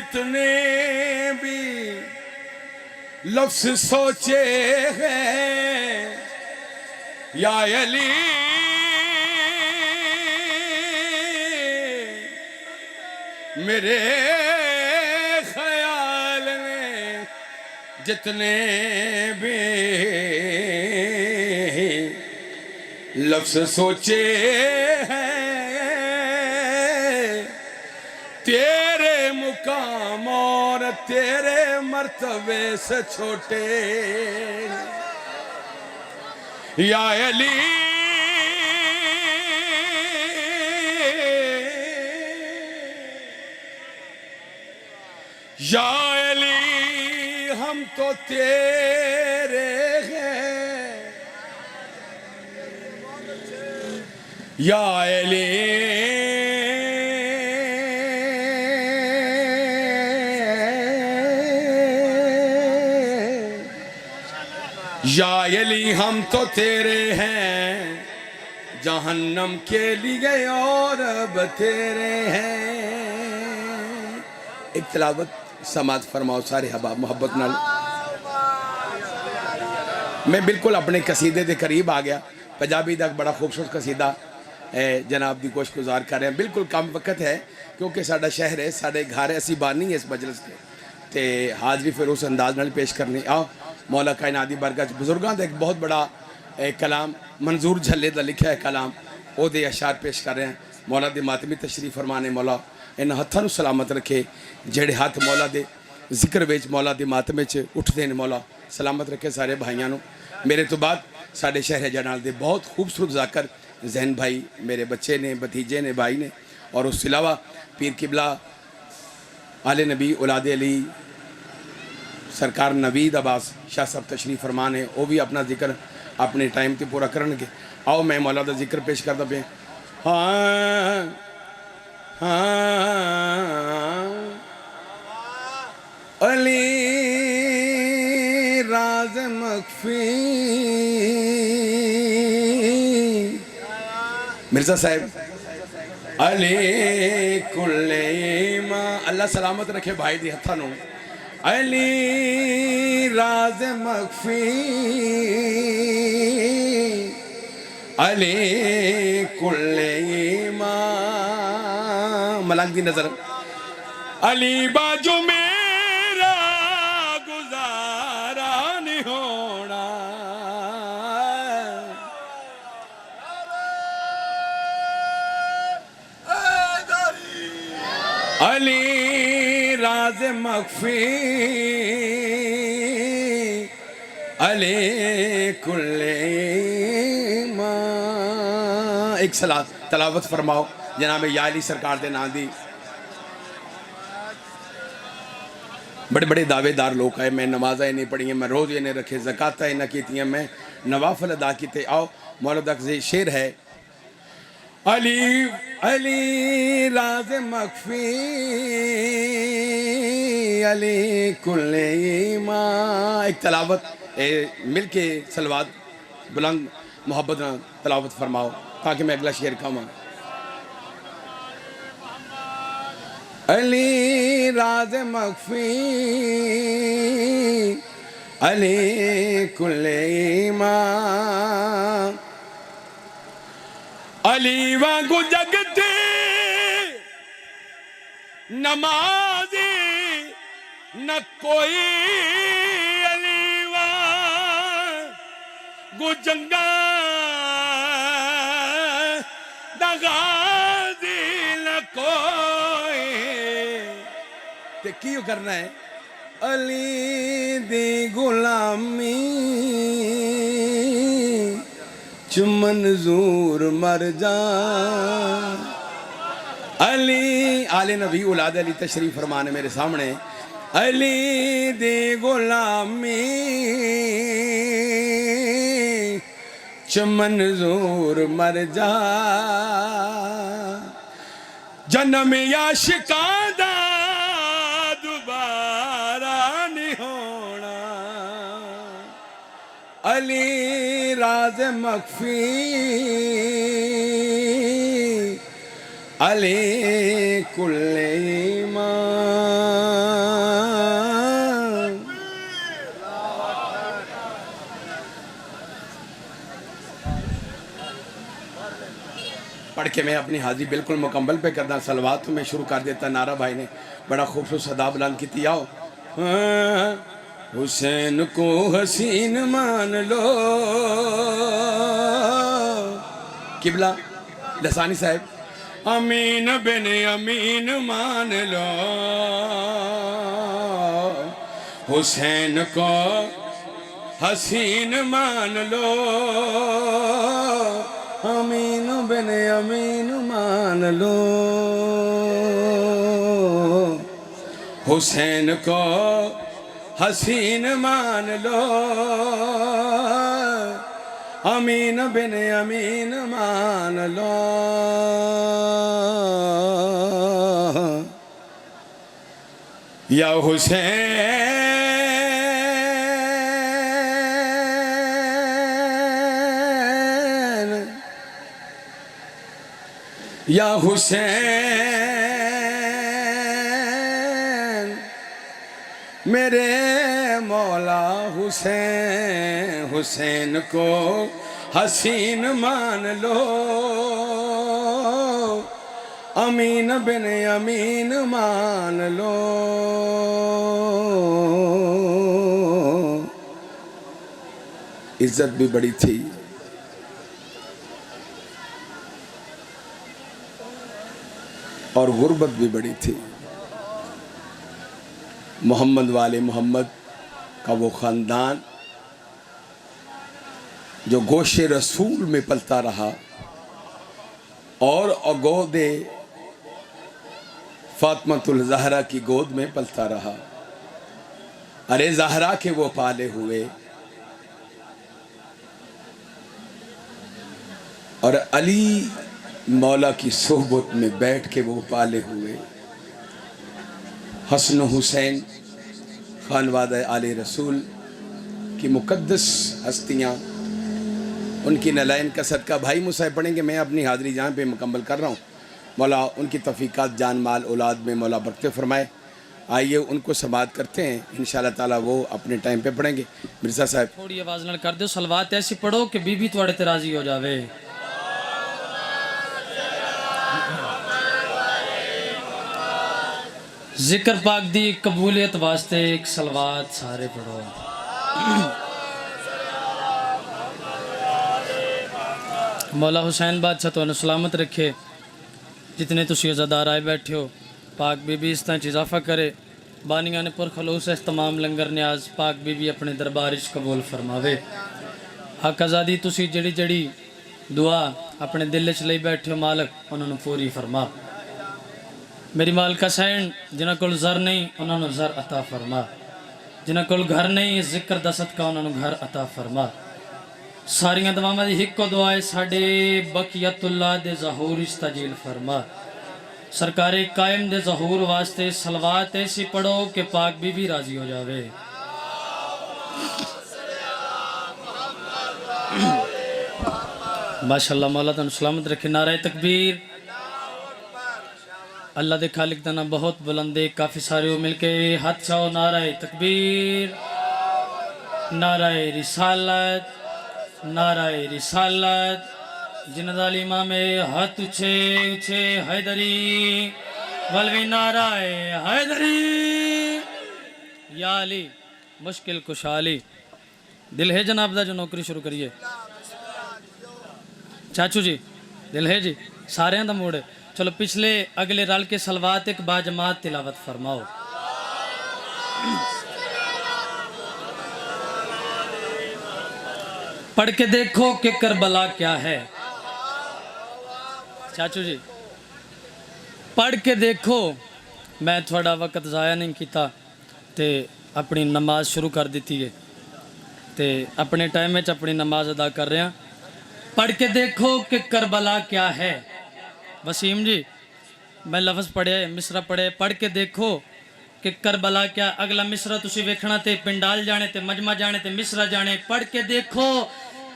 جتنے بھی لفظ سوچے ہیں یا علی میرے خیال میں جتنے بھی لفظ سوچے ہیں تیرے مقام اور تیرے مرتبے سے چھوٹے یا علی یا علی ہم تو تیرے ہیں یا علی یا علی ہم تو تیرے ہیں جہنم کے لیے اور اب تیرے ہیں۔ ایک تلاوت سماعت فرماؤ سارے حباب محبت نال۔ میں بالکل اپنے قصیدے دے قریب آ گیا۔ پنجابی دا بڑا خوبصورت قصیدہ جناب دی گوش گزار کر رہے ہیں۔ بالکل کم وقت ہے کیونکہ ساڑھا شہر ہے، ساڑھے گھر ہے، اسی بانی ہے اس مجلس کے تے حاضری پھر اس انداز نال پیش کرنی۔ آؤ مولا کائنات دی برکت بزرگاں دا ایک بہت بڑا کلام منظور جھلے دا لکھا ہے کلام او دے اشعار پیش کر رہے ہیں۔ مولا دے ماتمی تشریف فرمانے مولا ان ہتھاں نوں سلامت رکھے جڑے ہاتھ مولا دے ذکر وچ مولا دے ماتمے چ اٹھدے نے مولا سلامت رکھے سارے بھائیاں نوں۔ میرے تو بعد ساڈے شہر جنال دے بہت خوبصورت ذاکر ذہن بھائی میرے بچے نے بھتیجے نے بھائی نے اور اس کے علاوہ پیر قبلہ آل نبی اولاد علی سرکار نوید عباس شاہ صاحب تشریف فرمان ہے وہ بھی اپنا ذکر اپنے ٹائم تے پورا کرن گے۔ آؤ میں مولا دا ذکر پیش کردا پیا۔ ہاں علی راز مخفی مرزا صاحب علی کل ایمان اللہ سلامت رکھے بھائی دی ہتھاں نوں۔ علی راز مخفی علی کل ایمان ملنگ دی نظر علی باجو میرا گزارا نہیں ہونا علی راز مخفی علی کل ایمان۔ ایک تلاوت فرماؤ جناب یا علی سرکار دے نام دی۔ بڑے بڑے دعوے دار لوگ آئے، میں نمازیں نہیں پڑھی ہیں، میں روزے نہیں رکھے، زکاتیں نہ کیتی ہیں، میں نوافل ادا کیتے۔ آؤ مولا دا شعر ہے علی علی راز مخفی علی کل ایمان۔ ایک تلاوت مل کے صلوات بلند محبت تلاوت فرماؤ تاکہ میں اگلا شعر کہوں۔ علی راز مخفی علی کل ایمان علی وانگو جگتے نمازی نہ کوئی علی وانگو جنگا دا غازی نہ کوئی تے کیوں کرنا ہے علی دی غلامی منظور مر جان علی آل نبی اولاد علی تشریف فرمانے میرے سامنے علی دی غلامی منظور مر جا جنم عاشقاں دا دوبارہ نہیں ہونا علی راز مخفی علی کل ایمان پڑھ کے میں اپنی حاضری بالکل مکمل پہ کرنا. صلوات تو میں شروع کر دیتا. نعرہ بھائی نے بڑا خوبصورت صدا بلند کی. آؤ حسین کو حسین مان لو. قبلہ لسانی صاحب امین بن امین مان لو. حسین کو حسین مان لو. امین بن امین مان لو. حسین کو حسین مان لو. امین بن امین مان لو. یا حسین یا حسین میرے مولا حسین. حسین کو حسین مان لو. امین بن امین مان لو. عزت بھی بڑی تھی اور غربت بھی بڑی تھی. محمد والے محمد کا وہ خاندان جو گوش رسول میں پلتا رہا اور گود فاطمۃ الزہرا کی گود میں پلتا رہا. ارے زہرا کے وہ پالے ہوئے اور علی مولا کی صحبت میں بیٹھ کے وہ پالے ہوئے. حسن و حسین خانوادہ آل رسول کی مقدس ہستیاں، ان کی نلائن کا صدقہ بھائی مصحف پڑھیں گے. میں اپنی حاضری جہاں پہ مکمل کر رہا ہوں. مولا ان کی توفیقات جان مال اولاد میں مولا برکت فرمائے. آئیے ان کو سماعت کرتے ہیں. انشاءاللہ تعالیٰ وہ اپنے ٹائم پہ پڑھیں گے. مرزا صاحب تھوڑی آواز نال کر دو. صلوات ایسی پڑھو کہ بی بی تواڑے تے راضی ہو جاوے. ذکر پاک دی قبولیت واسطے ایک صلوات سارے پڑھو. مولا حسین بادشاہ تو سلامت رکھے. جتنے تسی عزادار آئے بیٹھے ہو پاک بی بی اس طرح اضافہ کرے. بانیاں نے پر خلوص اس تمام لنگر نیاز پاک بی بی اپنے دربارش قبول فرماوے. حق آزادی تسی جڑی جڑی دعا اپنے دل چ لئی بیٹھے ہو مالک انہوں نے پوری فرما. میری مالکہ سین جنہاں کول زر نہیں انہوں نے زر عطا فرما. جنہاں کول گھر نہیں ذکر دا صدقہ انہوں نے گھر عطا فرما. ساریاں دعاواں دی ہک کو دعائے ساڈے بقیت اللہ دے ظہور استجیل فرما. سرکار قائم دے ظہور واسطے صلوات ایسی پڑھو کہ پاک بی بی راضی ہو جاوے. ماشاءاللہ مولا تن سلامت رکھے. نعرہ تکبیر. اللہ دے خالق دا نام بہت بلندے. کافی سارے ہو مل کے ہاتھ چاہو. نعرہ تکبیر. نعرہ رسالت. نعرہ رسالت. جند علی امام ہاتھ اچھے اچھے. حیدری ولوی نعرہ حیدری. یا علی مشکل کشالی. دل ہے جناب دا جو نوکری شروع کریے. چاچو جی دل ہے جی سارے دا موڑ ہے. چلو پچھلے اگلے رل کے صلوات ایک باجماعت تلاوت فرماؤ. پڑھ کے دیکھو کہ کربلا کیا ہے. چاچو جی پڑھ کے دیکھو. میں تھوڑا وقت ضائع نہیں کیتا تے اپنی نماز شروع کر دیتی ہے تے اپنے ٹائم میں اپنی نماز ادا کر رہے ہیں. پڑھ کے دیکھو کہ کربلا کیا ہے. وسیم جی میں لفظ پڑھے مصرع پڑھے. پڑھ کے دیکھو کہ کربلا کیا. اگلا مصرع تسی ویکھنا تے پنڈال جانے تے مجمع جانے تے مصرع جانے. پڑھ کے دیکھو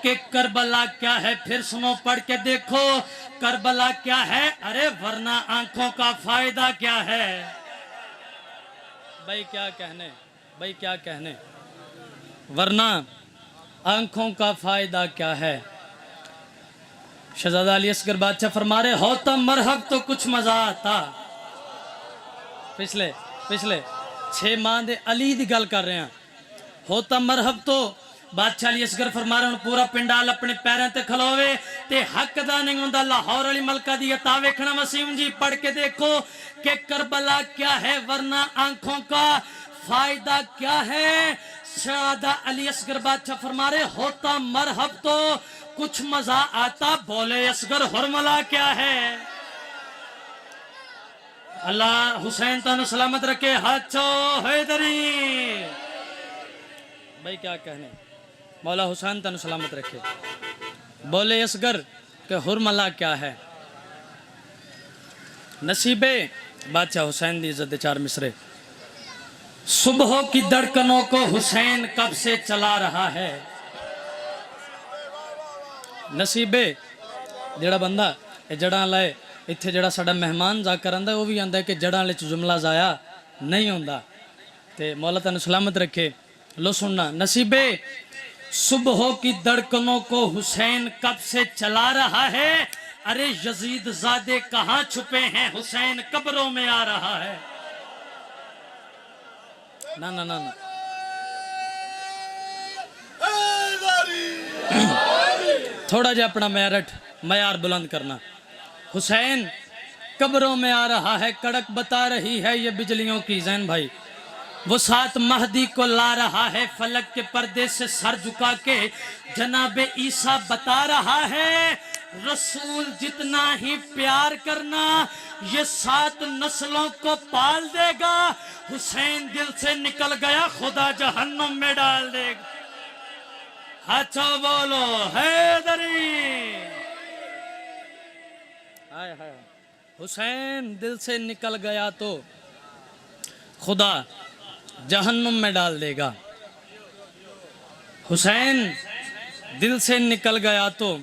کہ کربلا کیا ہے. پھر سنو پڑھ کے دیکھو کربلا کیا ہے. ارے ورنہ آنکھوں کا فائدہ کیا ہے. بھائی کیا کہنے بھائی کیا کہنے. ورنہ آنکھوں کا فائدہ کیا ہے. شہزادہ علی اصغر بادشاہ فرما رہے ہوتا مرحب تو کچھ مزہ آتا. پچھلے 6 ماہ دے علی دی گل کر رہے ہیں. ہوتا مرحب تو بادشاہ علی اصغر فرما رہے ہیں پورا پنڈال اپنے پیروں تے کھلوے تے حق دا نہیں ہوندا. لاہور علی ملکہ دی عطا ویکھنا وسیم جی پڑھ کے دیکھو کہ کربلا کیا ہے ورنہ آنکھوں کا فائدہ کیا ہے. شہزادہ علی اصغر بادشاہ فرما رہے ہوتا مرحب تو کچھ مزہ آتا. بولے اصغر حرملہ کیا ہے. اللہ حسین تانوں سلامت رکھے. ہاتھو حیدری بھائی کیا کہنے. مولا حسین تانوں سلامت رکھے. بولے اصغر کہ حرملہ کیا ہے. نصیبے بادشاہ حسین دی عزت 4 مصرے. صبح کی دھڑکنوں کو حسین کب سے چلا رہا ہے. نصیبے جڑا بندہ جڑاں لائے اتھے جڑا ساڈا مہمان جا کر آندا وہ بھی آندا ہے کہ جڑاں لے جملہ ضائع نہیں ہوندا. تے مولا تانوں سلامت رکھے. لو سننا. نصیبے صبح کی دھڑکنوں کو حسین کب سے چلا رہا ہے. ارے یزید زادے کہاں چھپے ہیں حسین قبروں میں آ رہا ہے. نا نا نا نا تھوڑا جا اپنا معیار بلند کرنا. حسین قبروں میں آ رہا ہے کڑک بتا رہی ہے یہ بجلیوں کی. زین بھائی وہ ساتھ مہدی کو لا رہا ہے فلک کے پردے سے سر جھکا کے جناب عیسیٰ بتا رہا ہے رسول جتنا ہی پیار کرنا یہ 7 نسلوں کو پال دے گا. حسین دل سے نکل گیا خدا جہنم میں ڈال دے گا. ہاتھوں بولو حیدری. ہائے ہائے. حسین دل سے نکل گیا تو خدا جہنم میں ڈال دے گا. حسین دل سے نکل گیا تو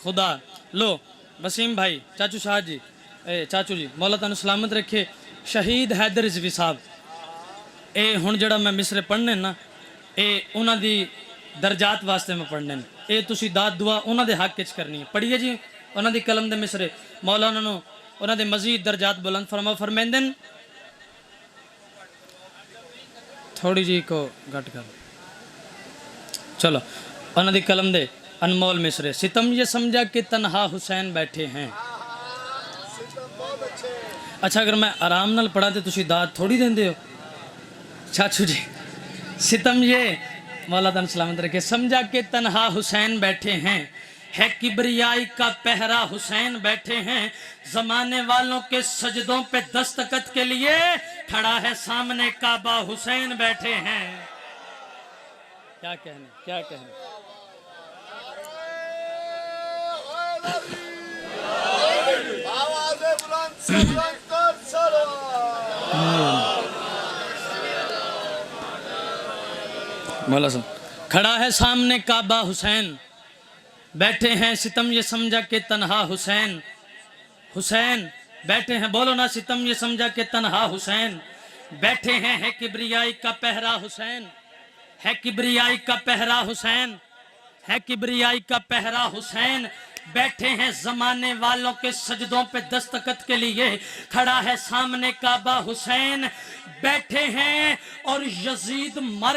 خدا. لو وسیم بھائی چاچو شاہ جی چاچو جی مولا تانوں سلامت رکھے. شہید حیدر رضوی صاحب اے ہن جڑا میں مصرے پڑھنے نا اے انہاں دی درجات واسطے میں پڑھنے. اے تسی داد دعا انہاں دے حق وچ کرنی ہے. پڑھیے جی انہاں دی قلم دے مصرے. مولا انہاں دے مزید درجات بلند فرمیندن. تھوڑی جی کو گھٹ کر چلو. انہاں دی قلم دے انمول مصرے. ستم یہ سمجھا کہ تنہا حسین بیٹھے ہیں. اچھا اگر میں آرام نال پڑھا تے تسی داد تھوڑی دیندے ہو چاچو جی. ستم یہ مولا تعالیٰ سلامت رکھے. سمجھا کہ تنہا حسین بیٹھے ہیں ہے کبریائی کا پہرا حسین بیٹھے ہیں. زمانے والوں کے سجدوں پہ دستخط کے لیے کھڑا ہے سامنے کعبہ حسین بیٹھے ہیں. کیا کہنے کیا کہنے. مولا صاحب کھڑا ہے سامنے کعبہ حسین بیٹھے ہیں. ستم یہ سمجھا کہ تنہا حسین حسین بیٹھے ہیں. بولو نا. ستم یہ سمجھا کہ تنہا حسین بیٹھے ہیں ہے کبریائی کا پہرا حسین ہے کبریائی کا پہرا حسین ہے کبریائی کا پہرا حسین بیٹھے ہیں. زمانے والوں کے سجدوں پہ دستخط کے لیے کھڑا ہے سامنے کعبہ حسین بیٹھے ہیں. اور یزید مر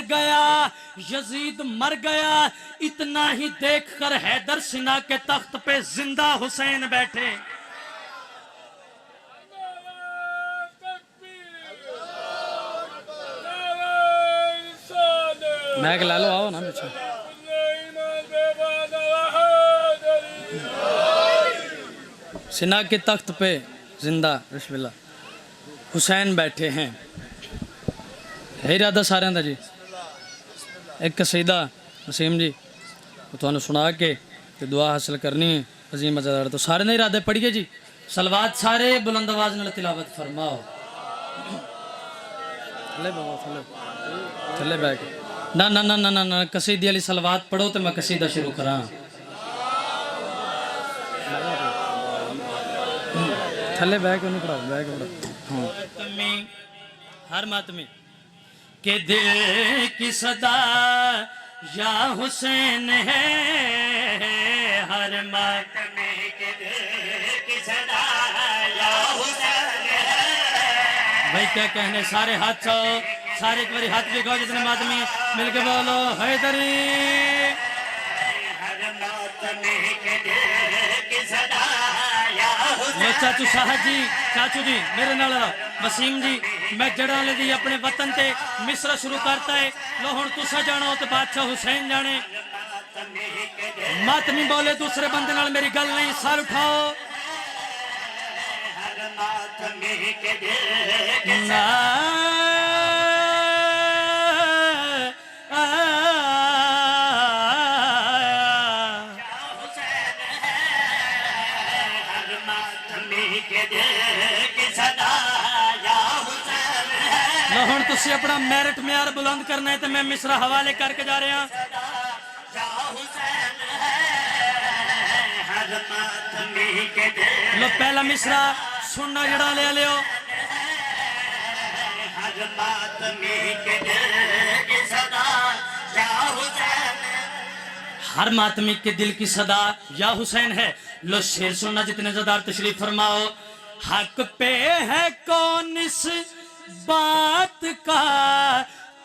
گیا اتنا ہی دیکھ کر حیدر سنا کے تخت پہ زندہ حسین بیٹھے. میں کہ لالو آؤ نا پیچھے. سنا کے تخت پہ زندہ بسم اللہ حسین بیٹھے ہیں. ہے ارادہ سارے دا جی ایک قصیدہ وسیم جی تو انہوں سنا کے دعا حاصل کرنی ہے عظیم مزادار. تو سارے نے ارادے پڑھیے جی. سلوات سارے بلند آواز نال تلاوت فرماؤ. تھلے بابا تھلے بیٹھ. نا نا نا نا نا قصیدی والی سلوات پڑھو تو میں قصیدہ شروع کراں. تھلے بیٹھ کے پڑھاؤ بیٹھ کے پڑھاؤ. ہر ماتمی کہ دل کی صدا یا حسین ہے ہر ماتمی بھائی کیا کہنے، سارے ہاتھ چاہو، سارے ایک باری ہاتھ دکھاؤ جتنے آدمی مل کے بولو حیدری. لو چاچو شاہد جی، چاچو جی میرے نال وسیم جی، میں جڑاں لے دی اپنے وطن تے مصرع شروع کرتا ہے. لو ہن تسا جانو تے بادشاہ حسین جانے. ماتمی بولے دوسرے بندے نال میری گل نہیں، سر اٹھاؤ. لو ہن تسی اپنا میرٹ معیار بلند کرنا ہے تو میں مصرع حوالے کر کے جا رہا ہوں. لو پہلا مصرع سننا جڑا لے لیو. ہر ماتمی کے دل کی صدا یا حسین ہے. لو شیر سننا جتنے زدار تشریف فرماؤ. حق پہ ہے کون اس بات کا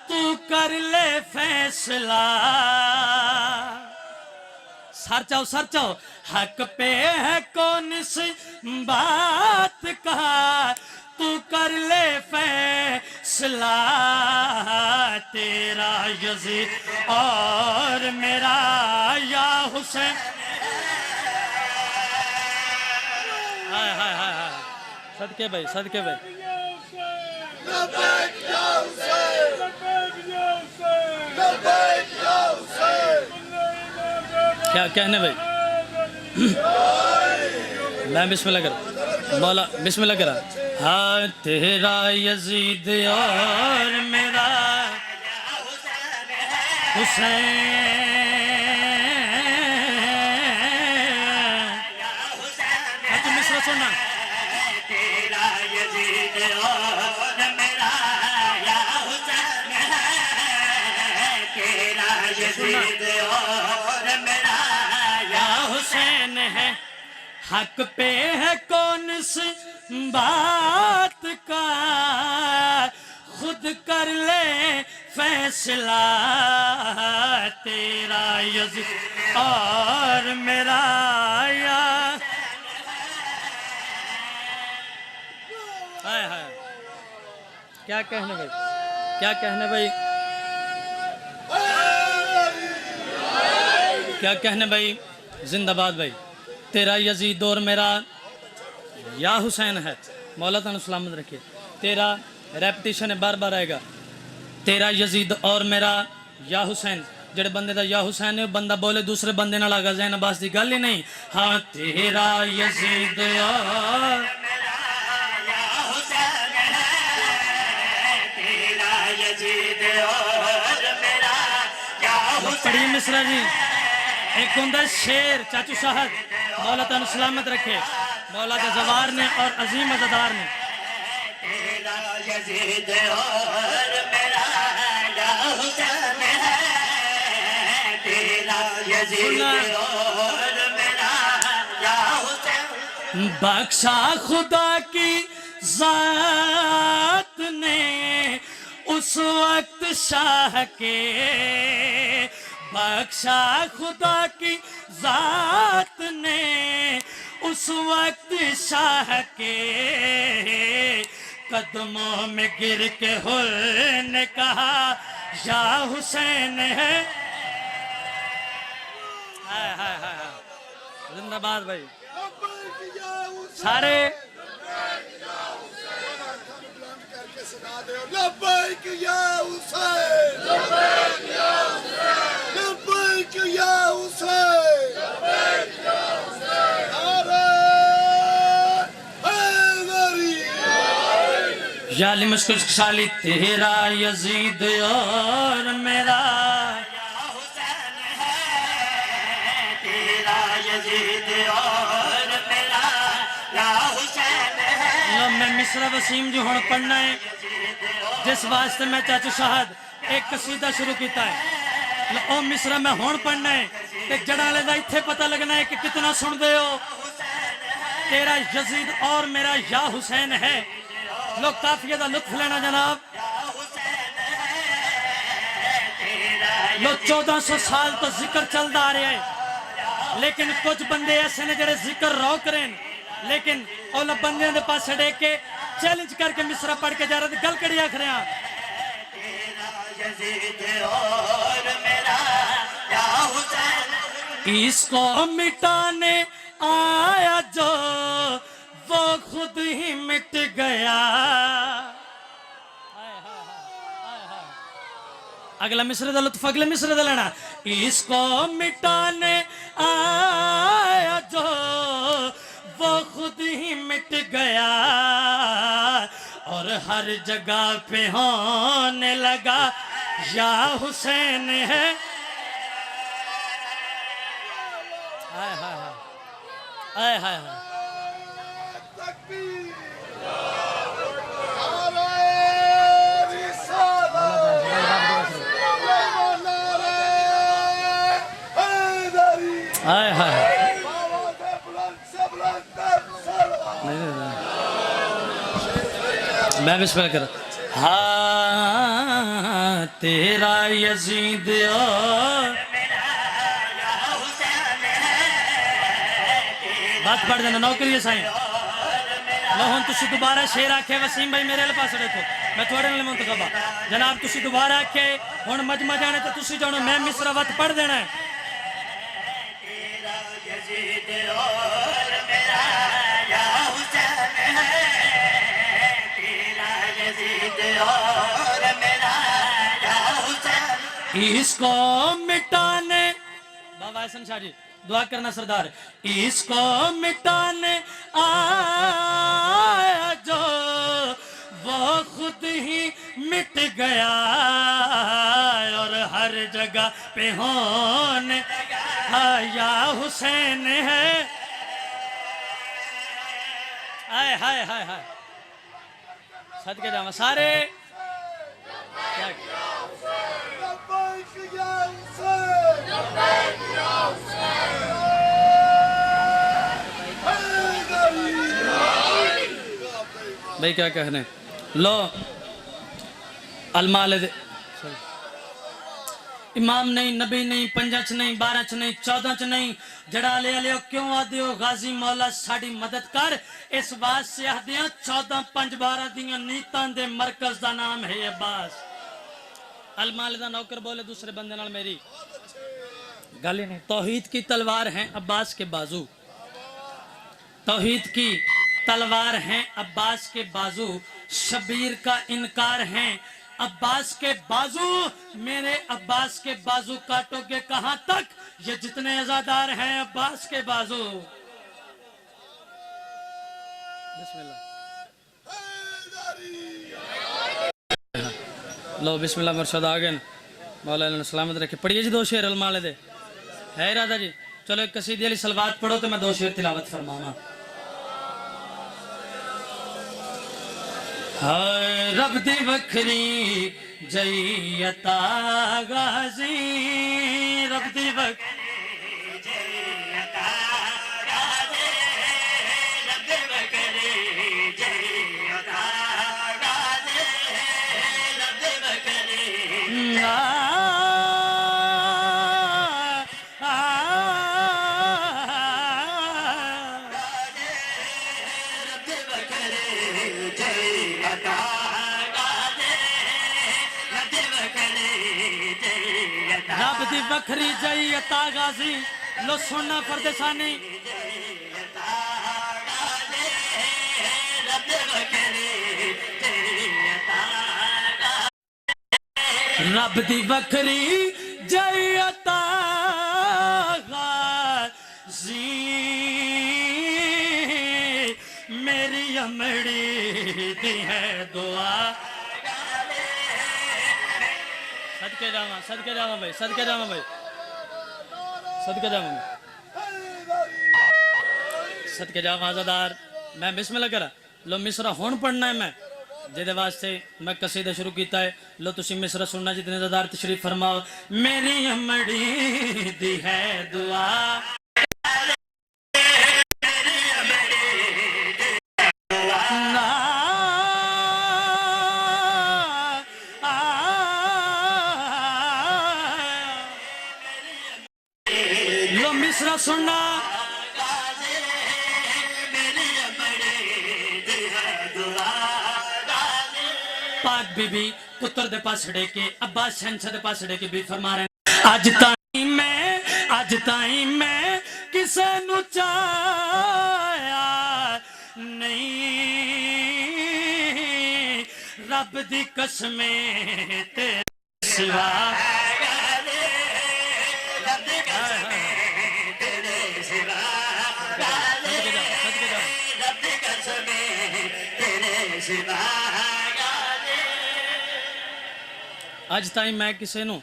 تو کر لے فیصلہ. سر چاہو سر چاہو. حق پہ ہے کون اس بات کا تو کر لے فیصلہ. تیرا یزید اور میرا یا حسین. ہائے ہائے ہائے ہائے. صدقے بھائی صدقے بھائی. کیا کہنے بھائی. میں بسم اللہ کرا مولا بسم اللہ کرا. ہاں تیرا یزید اور میرا حسین. تو مصرع سننا. تیرا یزید اور میرا یا حسین ہے. تیرا یزید اور میرا یا حسین ہے. حق پہ ہے کون اس بات کا خود کر لے فیصلہ. تیرا یزید اور میرا یا ہائے ہائے. کیا کہنے بھائی کیا کہنے بھائی کیا کہنے بھائی. زندہ باد بھائی. تیرا یزید اور میرا یا حسین ہے. مولا تعالیٰ سلامت رکھے. تیرا ریپٹیشن ہے بار بار آئے گا. تیرا یزید اور میرا یا حسین. جڑے بندے دا یا حسین ہے بندہ بولے دوسرے بندے نہ لگا زین عباس دی گل ہی نہیں. ہاں تیرا یزید اور میرا یا حسین ہے. تیرا یزید اور میرا یا حسین. پڑھی مصرع جی. ایک ہوں شیر چاچو شاہد. مولا تعالیٰ سلامت رکھے. مولا کے زوار نے اور عظیم عزدار نے. تیرا یزید اور میرا یا حسین ہے. تیرا یزید اور میرا یا حسین. بخشا خدا کی ذات نے اس وقت شاہ کے. بخشا خدا کی ذات نے اس وقت شاہ کے. قدموں میں گر کے حر نے کہا یا حسین ہے. زندہ باد بھائی. سارے لبیک یا حسین لبیک یا حسین لبیک یا حسین لبیک یا حسین. نعرہ حیدری. یا علی مشکل شالی. تیرا یزید اور میرا یا حسین ہے. تیرا یزید اور میرا یا حسین ہے. لو میں مصرع وسیم جو ہون پڑھنا ہے جس واسطے میں چاچو شاہد ایک قصیدہ شروع کیتا ہے. او مصرع میں ہون پڑھنا ہے تے جڑا لے دا اتھے پتہ لگنا ہے کہ کتنا سن دے ہو. تیرا یزید اور میرا یا حسین ہے. لو قافیے دا لطف لینا جناب. لو 1400 سال تو ذکر چلتا آ رہا ہے لیکن کچھ بندے ایسے نے جڑے ذکر روک رہے ہیں لیکن اولا بندے دے پاس ڈیک کے چیلنج کر کے مصرع پڑھ کے جا رہے گل کڑی آکھ رہے ہیں. اس کو مٹانے آیا جو وہ خود ہی مٹ گیا. اگلا مصرع دا لطف اگلے مصرع دا لینا. اس کو مٹانے آیا جو وہ خود ہی مٹ گیا اور ہر جگہ پہ ہونے لگا یا حسین ہے. ہائے ہائے ہائے ہائے ہائے. تکبیر نعرہ رسالت نعرہ حیدری ہائے ہائے. آواز بلند سے بلند تر سلوات. میں بسم اللہ کر ہاں تیرا یزید اور بات پڑھ دینا نوکری ہے سائیں. لو ہن تسی دوبارہ شیر آکھے وسیم بھائی میرے لئے پاس دیکھو میں تھوڑے لئے منتخبہ جناب تسی دوبارہ آکھے ہن مجمع جانے تو تسی جانو میں مصرع وقت پڑھ دینا ہے. اس کو مٹانے بابا احسن شاہ جی دعا کرنا سردار. اس کو مٹانے آیا جو وہ خود ہی مٹ گیا اور ہر جگہ پہ ہونے یا حسین ہے. ہائے ہائے ہائے ہائے. صدقے جاواں سارے لبیک یا حسین لبیک یا حسین بھائی کیا کہنے لو المال دے امام نہیں نبی نہیں پنجچ نہیں بارچ نہیں چودہ چ نہیں جڑا لے لیو کیوں آدھیو غازی مولا ساڑی مدد کر. اس بات سے آدھیاں 14 5 12 دیاں نیتان دے مرکز دا نام ہے عباس. المال دا نوکر بولے دوسرے بندے نال میری گل ہی نہیں. توحید کی تلوار ہیں عباس کے بازو. توحید کی تلوار ہیں عباس کے بازو. شبیر کا انکار ہیں عباس کے بازو. میرے عباس کے بازو کاٹو گے کہاں تک یہ جتنے عزادار ہیں عباس کے بازو. بسم اللہ لو بسم اللہ مرشد آگن مولا علیہ سلامت رکھے. پڑھئے جی 2 شعر المالے دے ہے ارادہ جی. چلو ایک قصیدے علی سلوات پڑھو تو میں 2 شعر تلاوت فرماؤں. رب دی وکھری جئی عطا غازی رب دی وکھری جئی عطا غازی رب دی وکھری جئی عطا غازی رب دی وکھری رب دی وکھری جئی عطا غازی لو سننا پردیسانی. رب دی وکھری جئی عطا غازی میری امڑی دی ہے دعا. صدقے جاواں بھائی صدقے جاواں بھائی صدقے جاواں صدقے جاواں عزادار. میں بسم اللہ کرا لو مصرع ہون پڑھنا ہے میں جے دے واسطے میں قصیدہ شروع کیتا ہے. لو تسی مصرع سننا جتنے عزادار تشریف فرماؤ. میری امڑی دی ہے دعا مصرع سننا پاک بی بی پتر دے پاسڑے کے عباس شہنشاہ دے پاسڑے کے بھی فرما رہے ہیں اج تائیں میں کسے نو چایا نہیں رب دی قسمیں تیرے سوا اج تائیں میں کسے نو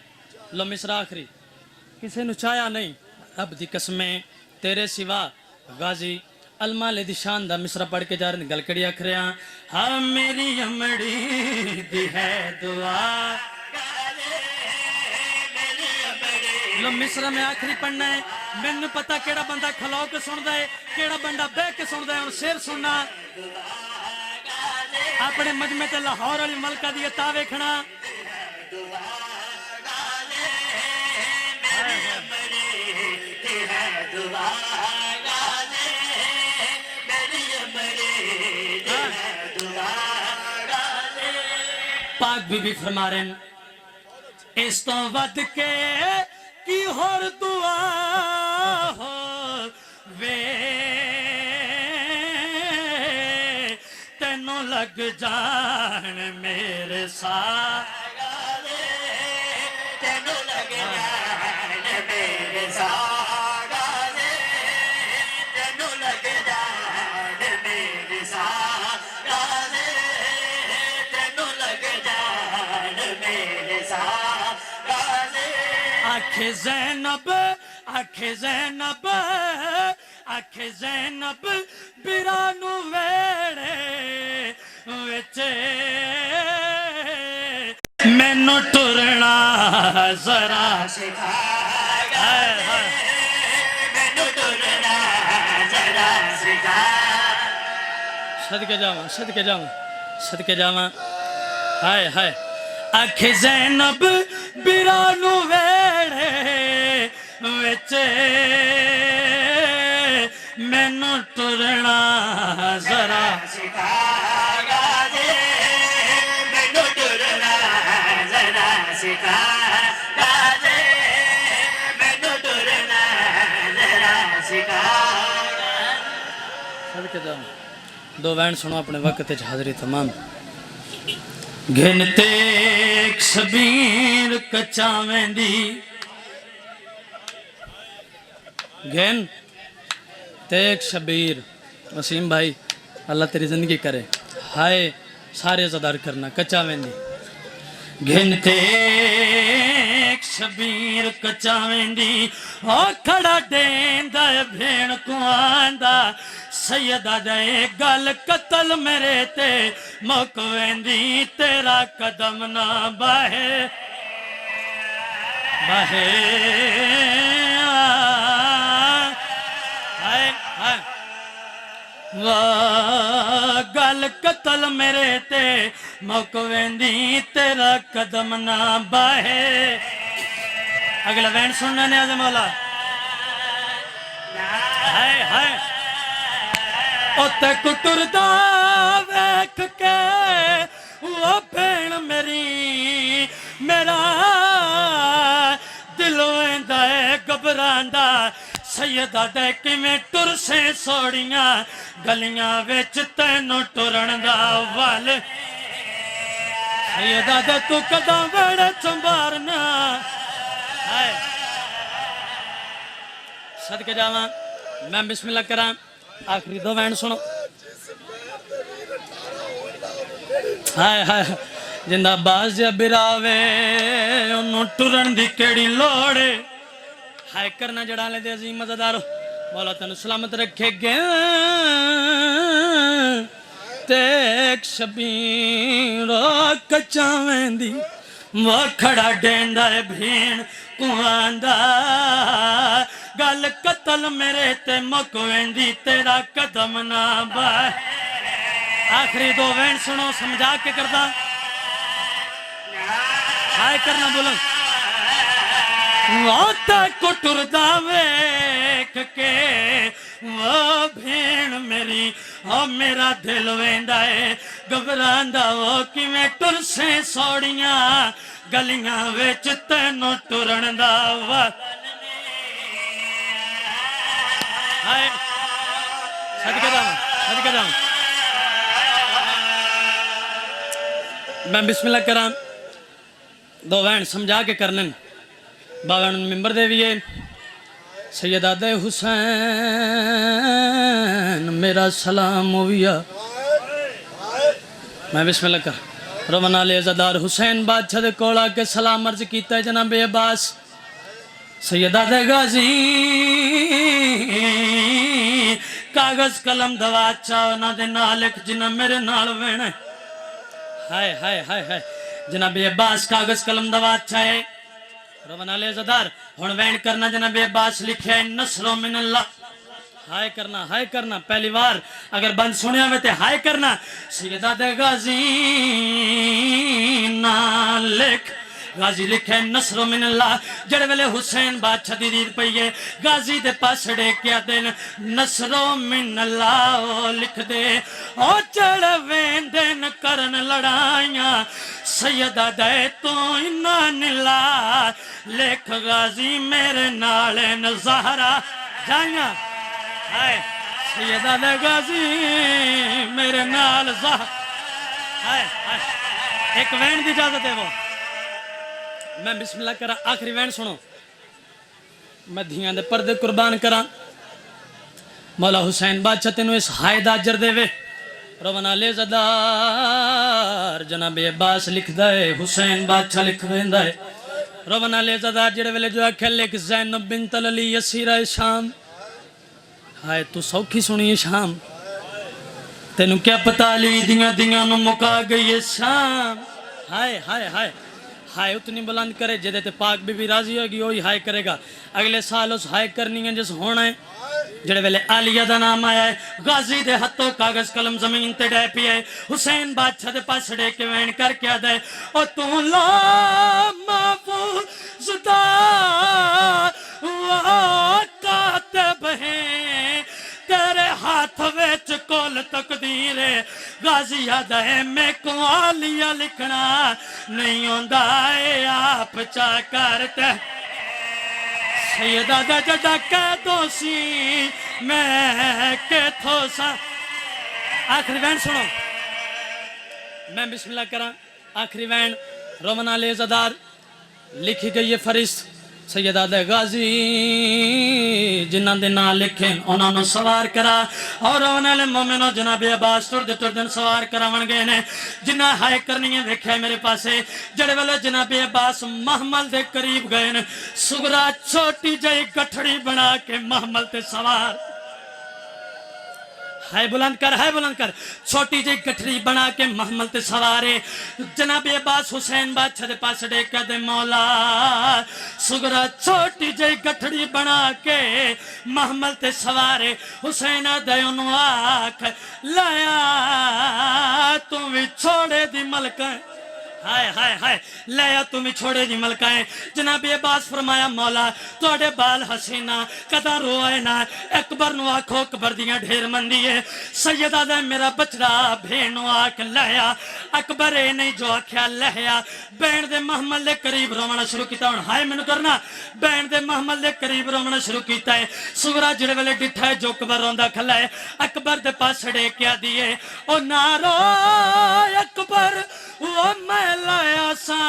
لو مصرع آخری کسے نو چایا نہیں رب دی قسمیں تیرے سوا غازی المال دی شان دا مصرع پڑھ کے جا رہے ہیں گل کڑی اکھریاں ہاں میری امڑی دی ہے دعا لو مصرع میں آخری پڑھنا ہے میں نے پتا کیڑا بندہ کھلو کے سن دے کیڑا بندہ بے کے سن دے اور شیر سننا اپنے مجمع تے لاہور والی ملکہ دی عطا ویکھنا پاک بی بی فرما رہے ہیں اس تو ود کے کی ہور دعا ہو وے تینوں لگ جان میرے ساتھ تینوں لگ جان میرے ساتھ تینوں لگ جان میرے ساتھ تینوں لگ جان میرے ساتھ آنکھ زینب برانو ویڑے وچے مینو ٹرنا ذرا سکھا مینو ٹرنا ذرا سکھا صدقے جاواں ہائے ہائے آنکھ زینب برانو ویڑے وچے مینو ٹرنا ذرا سکھا دے مینو ٹرنا ذرا سکھا دے مینو ٹرنا ذرا سکھا صدقے جاواں دو وین سنو اپنے وقت وچ حاضری تمام گھنتے ایک شبیر کچاویں دی گھن تے ایک شبیر وسیم بھائی اللہ تیری زندگی کرے ہائے سارے زدار کرنا کچاویں دی گھن تے ایک شبیر کچاویں دی کھڑا دیندا بھیڑ کو آندا سیدہ دے گل قتل میرے تے مک ویندی تیرا قدم نہ باہے گل قتل میرے تے مک ویندی تیرا قدم نہ باہے اگلا وین سننا نیاز مولا ہائے ہائے تے کٹر دا ویکھ کے وہ بھین میری میرا دلوں ایندا ہے گھبراندا سیدہ دے کیویں ٹر سے سوڑیاں گلیاں وچ تینوں ٹرن دا ول سیدہ دے تو قدم وڑے چمبارنا صدقے جاواں میں بسم اللہ کراں آخری دو وین سنو ہائے ہائے جندہ باز جا براوے انہوں ٹرن دی کیڑی لوڑے ہائے کرنا جڑانے دے عظیم مزدارو مولا تنو سلامت رکھے گے تیک شبیرو کچاویں دی وہ کھڑا ڈیندا ہے بھین کواندا گل قتل میرے تے مک ویندی تیرا قدم نہ باہے آخری دو وین سنو سمجھا کے کردا ہائے کرنا بولن واتا کٹر داوے دیکھ کے وہ بھین میری او میرا دل ویندا ہے گھبراندا وہ کیویں ٹرسے سوڑیاں گلیاں وچ تینوں ٹرن دا وطن ہائے صدقہ جاؤں میں بسم اللہ کرام دو وین سمجھا کے کرنن باوان ممبر دے ویے سیدہ دے حسین میرا سلام ہویا میں بسم اللہ کر رومن علی عزادار حسین بادشاہ دے کولا کے سلام عرض کیتا ہے جناب عباس سیدہ دے غازی کاغذ قلم دوا چاو نہ دے نالک جنہ میرے نال وینے ہائے ہائے ہائے ہائے جناب عباس کاغذ قلم دوا چاہے رومن علی عزادار ہن وین کرنا جناب عباس لکھے نصر من اللہ ہائے کرنا پہلی بار اگر بند سنیا میں تے ہائے کرنا سیدہ دے غازی نالک غازی لکھے نصر من اللہ جڑے ویلے حسین بادشاہ دی دید پئیے غازی دے پاسڑے کیا دین نصر من اللہ لکھ دے او چڑھ ویندن کرن لڑائیاں سیدہ دے تو انان اللہ لکھ غازی میرے نالین زہرا جائیاں ہائے سیدہ دے غازی میرے نال زہرا ہائے ایک وین دی اجازت ہے وہ میں بسم اللہ کرا آخری وین سنو میں دھیاں دے پردے قربان کرا مولا حسین بادشاہ تینوں اس ہائے دا اجر دے وے رومن علی عزادار جناب عباس لکھ دائے حسین بادشاہ لکھ ویندا ہے رومن علی عزادار جڑے ویلے جو آکھے لکھ زینب بنت علی یسیرہ شام ہائے تو سوکھی سنی شام تینوں کیا پتہ علی دیاں نو مکا گئی شام ہائے ہائے ہائے ہائے اتنی بلند کرے جدے تے پاک بی بی راضی ہوگی وہی ہائے کرے گا اگلے سال اس ہائے کرنی ہے جس ہونا ہے جڑے ویلے عالیہ دا نام آیا ہے غازی دے ہتھوں کاغذ قلم زمین تے ڈے پی ہے حسین بادشاہ دے پاس ڈے کے وین کر کے آدھے او تو لا محفوظ دا کاتب ہیں تیرے ہاتھ ویچ کول تقدیر غازی آدھا ہے میں کو عالیہ لکھنا نہیں ہوندہ ہے آپ چاہ کرتے سیدہ دا جڑا کہہ دو سی میں کہ تھوسا آخری وین سنو میں بسم اللہ کرا آخری وین رومن علی عزادار لکھی گئی فرشت سیدہ دے غازی جنہاں دے نا لکھیں انہاں نو سوار کرا اور انہاں نے مومنو جناب عباس تردن سوار کرا ون گئے نے جنہاں ہائے کرنی ہے دیکھے میرے پاسے جڑے والے جناب عباس محمل دے قریب گئے نے سگرا چھوٹی جائی گٹھڑی بنا کے محمل تے سوار ہائے بلند کر چھوٹی جی گٹھڑی بنا کے محمل تے سوارے جناب عباس حسین بادشاہ دے پاس ڈیکا دے مولا سگرا چھوٹی جی گٹھڑی بنا کے محمل تے سوارے حسین دے انو آکھ لایا تم بھی چھوڑے دی ملکہ ہائے ہائے ہائے لیا تمہیں چھوڑے دی ملکائیں جناب عباس فرمایا مولا توڑے بال حسینہ کدا روئے نہ اکبر نو آکھو اکبر دیاں ڈھیر مندی ہے سیدہ دے میرا بچڑا بھینو آکھ لیا اکبر اے نہیں جو آکھیا لیا بین دے محمل دے قریب رومنا شروع کیتا ہوں ہائے میں نو کرنا بین دے محمل دے قریب رومنا شروع کیتا ہے سگرا جڑے والے ڈٹھا ہے جو اکبر روندہ کھلا ہے اکبر دے پاس ڈے کیا دیئے او نارو اکبر وہ میں لایا سا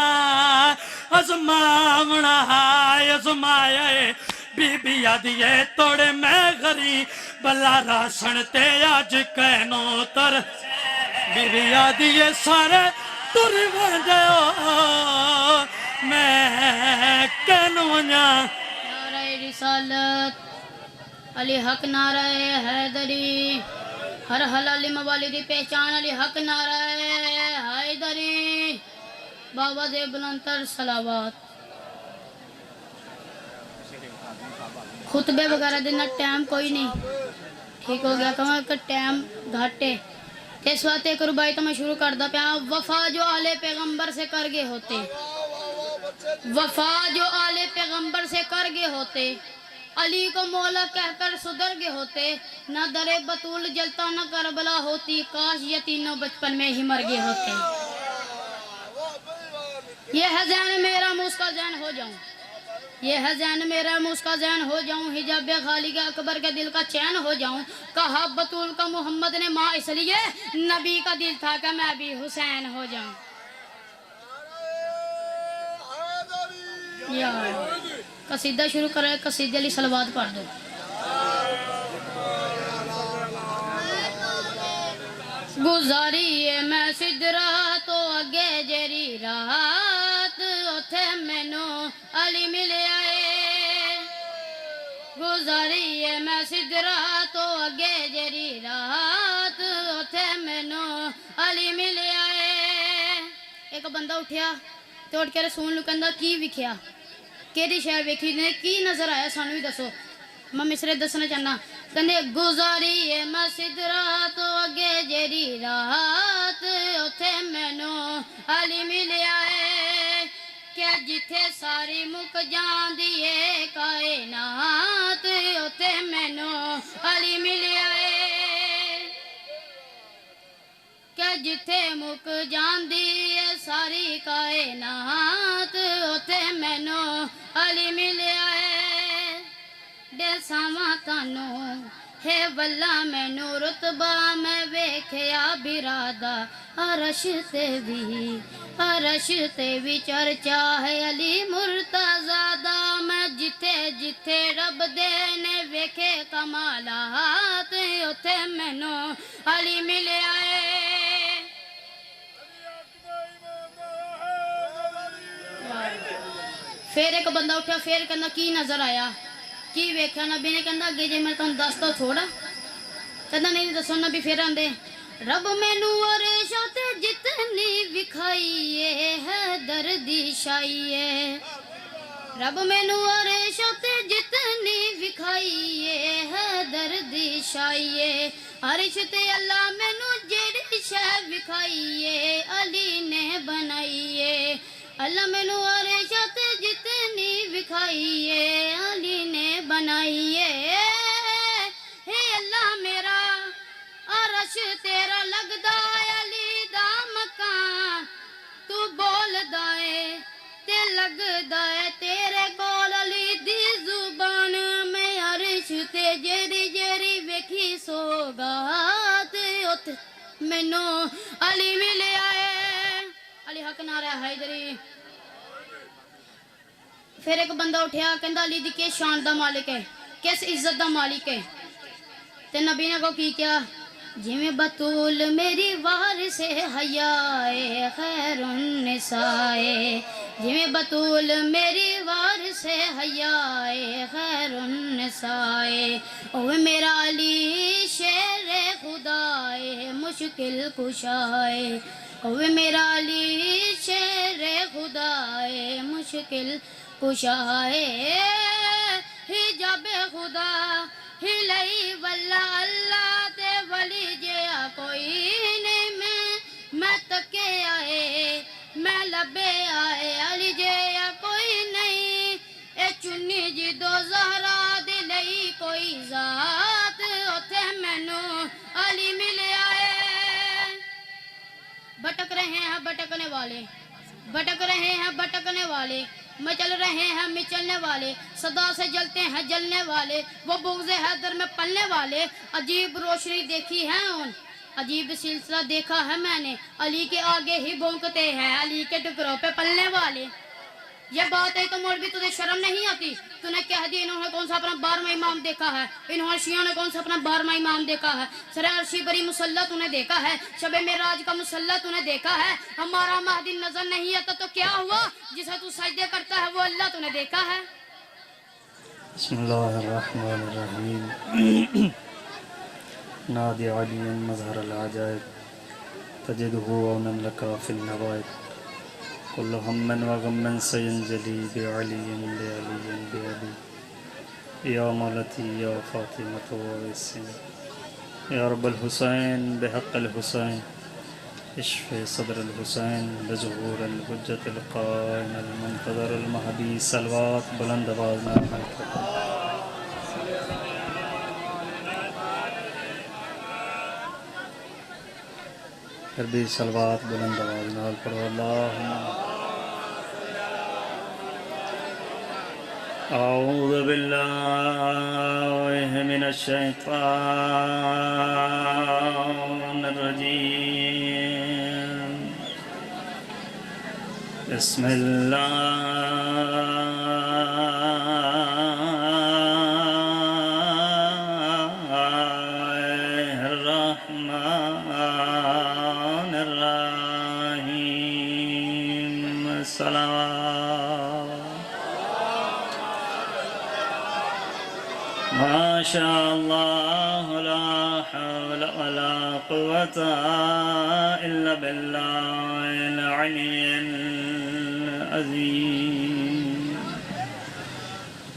ازماونا ہائے ازمائے بی بی آدھیے توڑے میں غریب بلا راسن تے آج کہنو تر بی بی آدھیے سارے توری بندے ہو میں کہنو نیا نعرہ رسالت علی حق نعرہ حیدری ہر حلالی موالی پہچان علی حق نعرہ حیدری بابا دے بلندر صلوات خطبے وغیرہ دینا ٹائم کوئی نہیں ٹھیک ہو گیا کہاں کہ ٹائم گھاٹے اس وقت ایک ربائی تو میں شروع کر دا پیا وفا جو آل پیغمبر سے کرگے ہوتے وفا جو آل پیغمبر سے کرگے ہوتے علی کو مولا کہہ کر سدھر گئے ہوتے، نہ درے بطول جلتا نہ کربلا ہوتی، کاش یہ تینوں بچپن میں ہی مر گئے ہوتے۔ یہ ہے ذہن میرا میں اس کا ذہن ہو جاؤں، یہ ہے ذہن میرا میں اس کا ذہن ہو جاؤں، حجاب خالق اکبر کے دل کا چین ہو جاؤں۔ کہا بطول کا محمد نے ماں اس لیے، نبی کا دل تھا کہ میں بھی حسین ہو جاؤں۔ یا قصیدہ شروع کرے، قصیدے علی صلوات پڑھ دو۔ گزاری میں سدرا تو اگے جری رات، اتھے مینو علی ملے آئے۔ گزاری میں سدرا تو اگے جری رات، اتھے مینو علی ملے آئے۔ ایک بندہ اٹھیا تو اٹھ کے رسول نو کہندا کی وکھیا، کیڑی شے ویکھی نے، کی نظر آیا سانو بھی دسو۔ میں مصرے دسنا چاہنا، کہنے گزاری میں سدرا تو اگے جری رات، اتھے مینو علی ملے آئے۔ کہ جتھے ساری مک جاندی ہے کائنات، اتھے مینو علی ملے آئے۔ کہ جتھے مک جاندی ہے ساری کائنات، اتھے مینو علی ملے آئے۔ دے ساواں تانو ہے واللہ مینو رتبہ میں ویکھیا برادا، عرش تے بھی چرچا ہے علی مرتضیٰ دا۔ میں جتھے جتھے رب دے نے ویکھے کمالات، اتھے مینو علی ملے آئے۔ پھر ایک بندہ اٹھا، پھر کہنا کی نظر آیا، کی ویکھیا؟ نبی نے کہنا اگے جے میں تانوں دستا تھوڑا، کہنا نہیں دسو۔ نبی پھر آندے، رب مینو عرشاں تے جتنی وکھائیے ہے دردی شائیے، رب مینو عرشاں تے جتنی وکھائیے ہے دردی شائیے۔ عرش تے اللہ مینو جیڑی شے وکھائیے علی نے بنائیے، اللہ مینو عرشاں تے جتنی وکھائیے علی نے بنائیے۔ ہے اللہ میرا عرش تیرا لگدا ہے علی دا مکان، تو بولدا ہے تے لگدا ہے تیرے کول علی دی زبان۔ میں عرش تے جیری جیری ویکھی سوگات، اتھے مینو علی ملے آئے۔ علی حق نعرہ حیدری۔ پھر ایک بندہ اٹھیا، کہندا علی دی کس شان دا مالک ہے، کس عزت دا مالک ہے؟ تے نبی نے کو کی کیا، جویں بطول میری وارث حیائے خیر النساء، جویں بطول میری وارث حیائے خیر النساء، اوے میرا علی شیر خدائے مشکل کشائے، اوے میرا علی شیر خدائے مشکل کشائے۔ حجاب خدا ہلئی واللہ اللہ تے ولی جیا کوئی نہیں، میں تکے آئے میں لبے آئے علی جیا کوئی نہیں، اے چنی جی دو زہرا دلئی کوئی ذات، اتھے مینو علی ملے آئے۔ بھٹک رہے ہیں بھٹکنے والے، بھٹک رہے ہیں بھٹکنے والے، مچل رہے ہیں مچلنے والے، صدا سے جلتے ہیں جلنے والے، وہ بغض حیدر میں پلنے والے۔ عجیب روشنی دیکھی ہے ان، عجیب سلسلہ دیکھا ہے میں نے، علی کے آگے ہی بھونکتے ہیں علی کے ٹکروں پہ پلنے والے۔ یہ بات ہے تو مڑ بھی تجھے شرم نہیں آتی؟ تو نے کہہ دی انہوں نے کون سا اپنا 12واں امام دیکھا ہے، انہوں نے شیعوں نے کون سا اپنا 12واں امام دیکھا ہے؟ سر عرشی بری مسلح تو نے دیکھا ہے، شب معراج کا مسلح تو نے دیکھا ہے، ہمارا مہدی نظر نہیں آتا تو کیا ہوا، جسے تو سجدے کرتا ہے وہ اللہ تو نے دیکھا ہے۔ بسم اللہ الرحمن الرحیم۔ نادی علی مظہر العجائب، تجدہ عونا لکا فی النوائب، کل ہم و غم سینجلی بعلی بعلی، یا مالتی یا فاطمۃ ویسین، یا رب الحسین بحق الحسین، اشف صدر الحسین بظہور الحجت القائم المنتظر المہدی۔ صلوات بلند آواز میں پھر بھی صلوات بلند آواز نال پڑھو اللہم اعوذ باللہ من الشیطان الرجیم بسم اللہ الرحمن الرحیم صلوات ما شاء اللہ لا حول ولا قوة الا باللہ العلی العظیم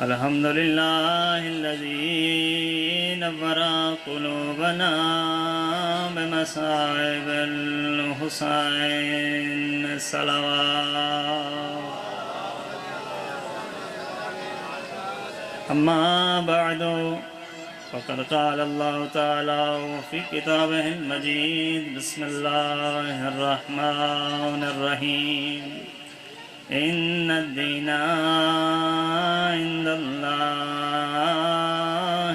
الحمد للہ الذی نور قلوبنا بمصائب الحسین صلوات اما بعد فقد قال اللہ تعالی فی کتابہ المجید بسم اللہ الرحمن الرحیم ان الدین عند اللہ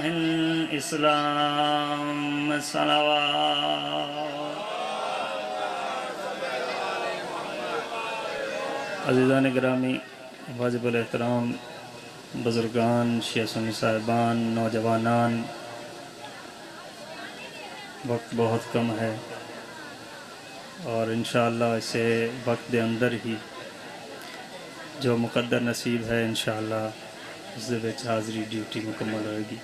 الاسلام صلوات عزیزان گرامی واجب الاحترام بزرگان شیعہ سنی صاحبان نوجوانان وقت بہت کم ہے اور انشاءاللہ اسے وقت دے اندر ہی جو مقدر نصیب ہے انشاءاللہ اس دے وچ حاضری ڈیوٹی مکمل ہوئے گی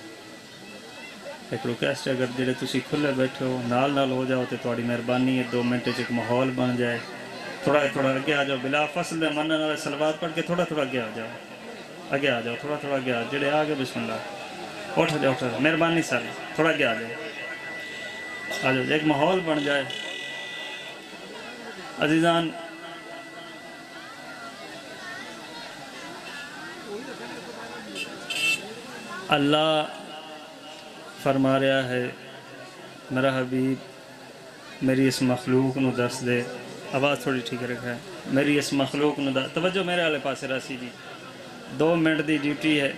ایک ریکویسٹ اگر جڑے تسی کھلے بیٹھے ہو نال ہو جاؤ تو تھوڑی مہربانی ہے 2 منٹ ایک ماحول بن جائے تھوڑا اگے آ جاؤ بلا فصل دے منن والے صلوات پڑھ کے تھوڑا اگے آ جاؤ تھوڑا اگے آ جڑے آگے بسم اللہ اٹھ جاؤ مہربانی ساری تھوڑا اگے آ جاؤ ایک ماحول بن جائے عزیزان اللہ فرما رہا ہے میرا حبیب میری اس مخلوق نو دس دے آواز تھوڑی ٹھیک رکھا ہے میری اس مخلوق نو دس توجہ میرے والے پاسے راسی جی 2 منٹ دی ڈیوٹی ہے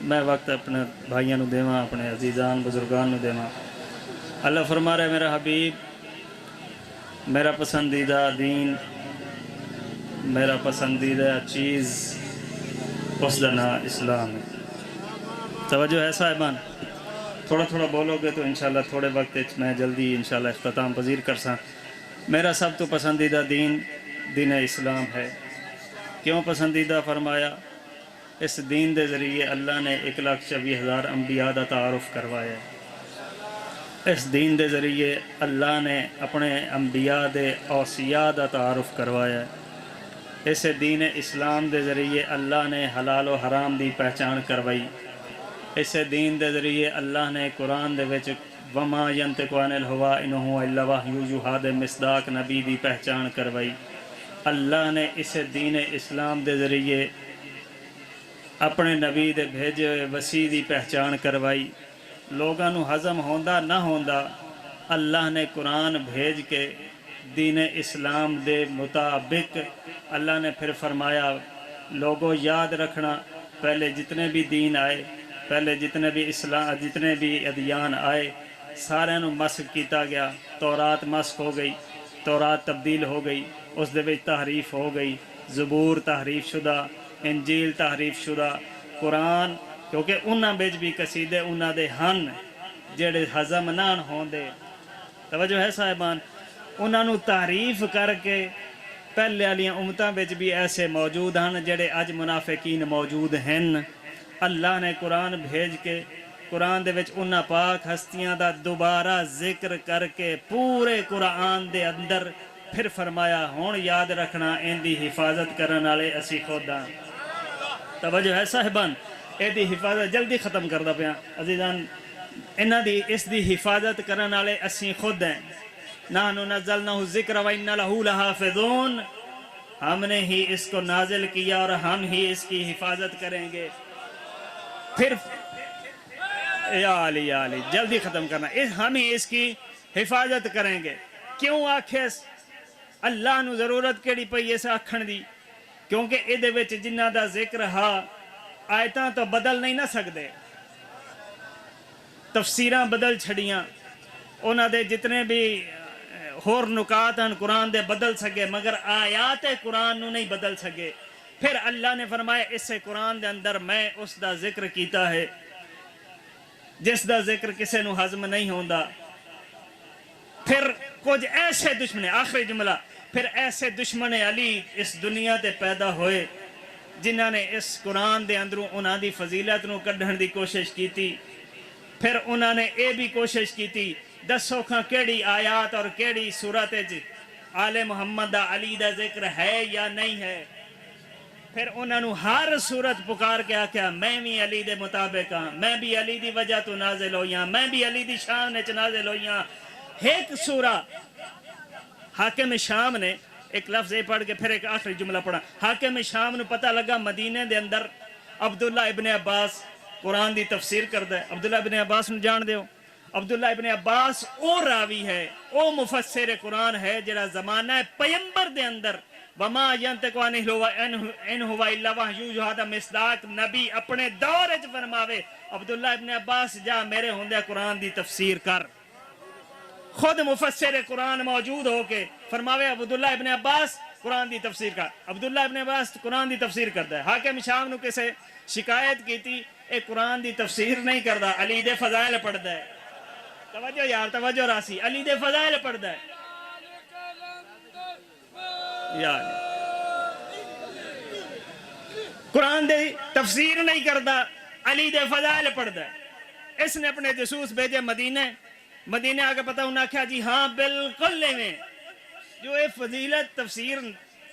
میں وقت اپنے بھائیاں نو دیواں اپنے عزیزان بزرگان نو دیواں اللہ فرما رہا ہے میرا حبیب میرا پسندیدہ دین میرا پسندیدہ چیز اس دا نام اسلام ہے توجہ ہے صاحبان تھوڑا بولو گے تو انشاءاللہ تھوڑے وقت میں جلدی انشاءاللہ اختتام پذیر کر ساں میرا سب تو پسندیدہ دین اسلام ہے کیوں پسندیدہ فرمایا اس دین دے ذریعے اللہ نے 1,24,000 انبیاء دا تعارف کروایا ہے اس دین دے ذریعے اللہ نے اپنے انبیاء دے اوصیاء دا تعارف کروایا ہے اس دین اسلام دے ذریعے اللہ نے حلال و حرام دی پہچان کروائی اس دین دے ذریعے اللہ نے قرآن دے وچ وما ینطق عن الہوا ان هو الا وحی یوحی دے مصداق نبی دی پہچان کروائی اللہ نے اس دین اسلام دے ذریعے اپنے نبی دے بھیجے ہوئے وسیع دی پہچان کروائی لوگاں نو ہضم ہوندا نہ ہوندا اللہ نے قرآن بھیج کے دین اسلام دے مطابق اللہ نے پھر فرمایا لوگوں یاد رکھنا پہلے جتنے بھی دین آئے پہلے جتنے بھی ادیان آئے سارے نو مسخ کیتا گیا تورات مسخ ہو گئی تورات تبدیل ہو گئی اس دے وچ تحریف ہو گئی زبور تحریف شدہ انجیل تحریف شدہ قرآن کیونکہ انہاں بچ بھی قصیدے انہاں دے ہن جڑے ہضم نہ ہوندے توجہ ہے صاحبان انہاں نو تعریف کر کے پہلے والیاں امتاں بچ بھی ایسے موجود ہیں جڑے اج منافقین موجود ہیں اللہ نے قرآن بھیج کے قرآن دے وچ انہاں پاک ہستیاں دا دوبارہ ذکر کر کے پورے قرآن دے اندر پھر فرمایا ہون یاد رکھنا ان دی حفاظت کرن والے اسی خود ہاں توجہ ہے صاحبان اے دی حفاظت جلدی ختم کردا پیا عزیزان انہاں دی اس دی حفاظت کرن والے اسی خود ہیں نحن نزلنا الذکر وَإِنَّ لَهُ لَحَافِظُونَ ہم نے ہی اس کو نازل کیا اور ہم ہی اس کی حفاظت کریں گے پھر یا علی جلدی ختم کرنا ہم ہی اس کی حفاظت کریں گے کیوں آکھیس اللہ نو ضرورت کیڑی پئی اس آکھن دی کیونکہ اے دے وچ جنہ دا ذکر ہا آیتاں تو بدل نہیں نہ سکدے تفسیراں بدل چھڑیاں انہاں دے جتنے بھی ہور نکات ہیں قرآن دے بدل سکے مگر آیات قرآن نو نہیں بدل سکے پھر اللہ نے فرمایا اس سے قرآن دے اندر میں اس دا ذکر کیتا ہے جس دا ذکر کسے نو ہضم نہیں ہوندا پھر کچھ ایسے دشمن آخری جملہ پھر ایسے دشمن علی اس دنیا تے پیدا ہوئے جنہاں نے اس قرآن دے اندروں انہاں دی فضیلت نو کڈھن دی کوشش کیتی پھر انہاں نے اے بھی کوشش کیتی دسو کھاں کیڑی آیات اور کیڑی صورت آل محمد دا علی دا ذکر ہے یا نہیں ہے پھر انہاں نو ہر صورت پکار کے آکھیا میں بھی علی دے مطابق ہاں میں بھی علی دی وجہ تو نازل ہویاں میں بھی علی دی شان وچ نازل ہویاں ایک سورہ حاکم شام نے ایک لفظ یہ پڑھ کے پھر ایک آخری جملہ پڑھا حاکم شام نو پتہ لگا مدینے دے اندر عبداللہ ابن عباس قرآن دی تفسیر کردہ ہے عبداللہ ابن عباس نو جان دیو عبداللہ ابن عباس او راوی ہے او مفسر قرآن ہے جڑا زمانہ پیمبر دے اندر وما ینتقو عن الہوا الا وحی یوحی دا مصداق نبی اپنے دور وچ فرماوے عبداللہ ابن عباس جا میرے ہوندے قرآن دی تفسیر کر خود مفسر قرآن موجود ہو کے فرماوے عبداللہ ابن عباس قرآن دی تفسیر کر عبداللہ ابن عباس قرآن دی تفسیر کرتا ہے حاکم شام نو کسے شکایت کی تھی اے قرآن دی تفسیر نہیں کردا علی دے فضائل پڑھدا ہے توجہ یار توجہ راسی علی دے فضائل پڑھدا ہے یار قرآن دے تفسیر نہیں کردا علی دے فضائل پڑھدا ہے اس نے اپنے جاسوس بھیجے مدینے آگے پتہ انہاں کہا جی ہاں بالکل لے میں جو اے فضیلت تفسیر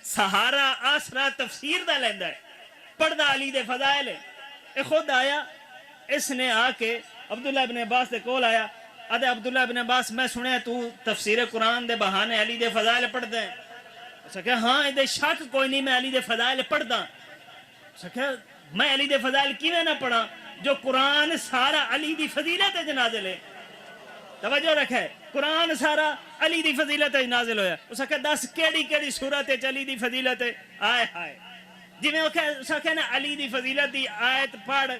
سہارا آسرا تفسیر دا لیندہ ہے پڑھدا علی دے فضائل ہے اے خود آیا اس نے آ کے عبداللہ ابن عباس دے کول آیا آدھے عبداللہ ابن عباس میں سنے تو تفسیر قرآن دے بہانے علی دے فضائل پڑھ دیں اسے کہا ہاں ادھے شک کوئی نہیں میں علی دے فضائل پڑھ دا اسے کہا میں علی دے فضائل کیویں نہ پڑھا جو قرآن سارا علی دی فضیلت نازل ہے توجہ رکھے قرآن سارا علی دی فضیلت نازل ہویا اسے کہا دس کیڑی کیڑی صورت علی دی فضیلت آئے ہائے جی میں اسے کہنا علی دی فضیلت دی آیت پڑھ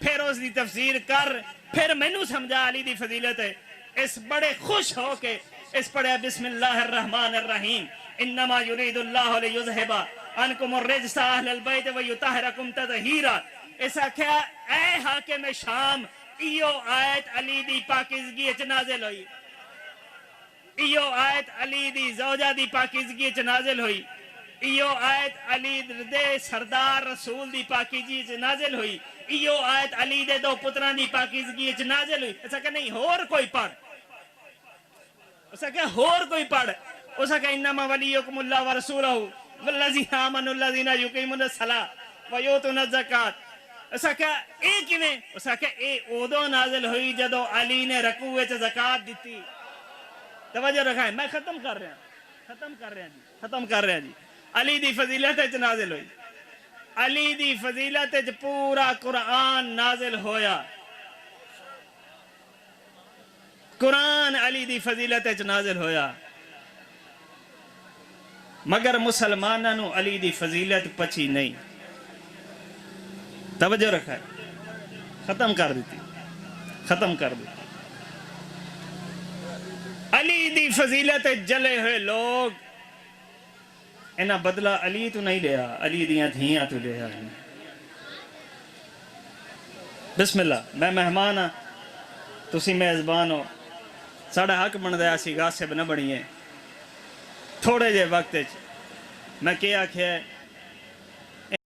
پھر اس دی تفسیر کر پھر میں نو سمجھا علی دی فضیلت ہے اس بڑے خوش ہو کے اس پڑھے بسم اللہ الرحمن الرحیم انما یرید اللہ لیذہب عنکم الرجس اہل البیت ویطہرکم تطہیرا ایسا کہا اے حاکم شام ایو آیت علی دی پاکیزگی اچ نازل ہوئی ایو آیت علی دی زوجہ دی پاکیزگی اچ نازل ہوئی ایو آیت علی دے سردار رسول دی پاکیزگی اچ نازل ہوئی ایو آیت علی دے دو پتران دی پاکیزگی اچ نازل ہوئی ایسا کہ نہیں ہور کوئی پڑھ ایسا کہ ہور کوئی پڑھ ایسا کہ انما ولیکم اللہ ورسولہ والذین آمنوا الذین یقیمون الصلاۃ ویؤتون الزکاۃ ایسا کہ اے کیویں ایسا کہ اے اودو نازل ہوئی جدو علی نے رکوع وچ زکات دتی توجہ رکھائیں میں ختم کر رہا جی علی دی فضیلت وچ نازل ہوئی علی دی فضیلت وچ پورا قرآن نازل ہویا قرآن علی دی فضیلت وچ نازل ہویا مگر مسلمانوں نو علی دی فضیلت پچھی نہیں توجہ رکھا ہے ختم کر دیتی علی دی فضیلت جلے ہوئے لوگ انہا بدلہ علی تو نہیں لیا علی دیاں دھیاں تو لیا بسم اللہ میں مہمان ہاں تسی میزبان ہو ساڑھا حق بن دیا سی غاصب نہ بڑھئے تھوڑے جے وقت میں کیا کیا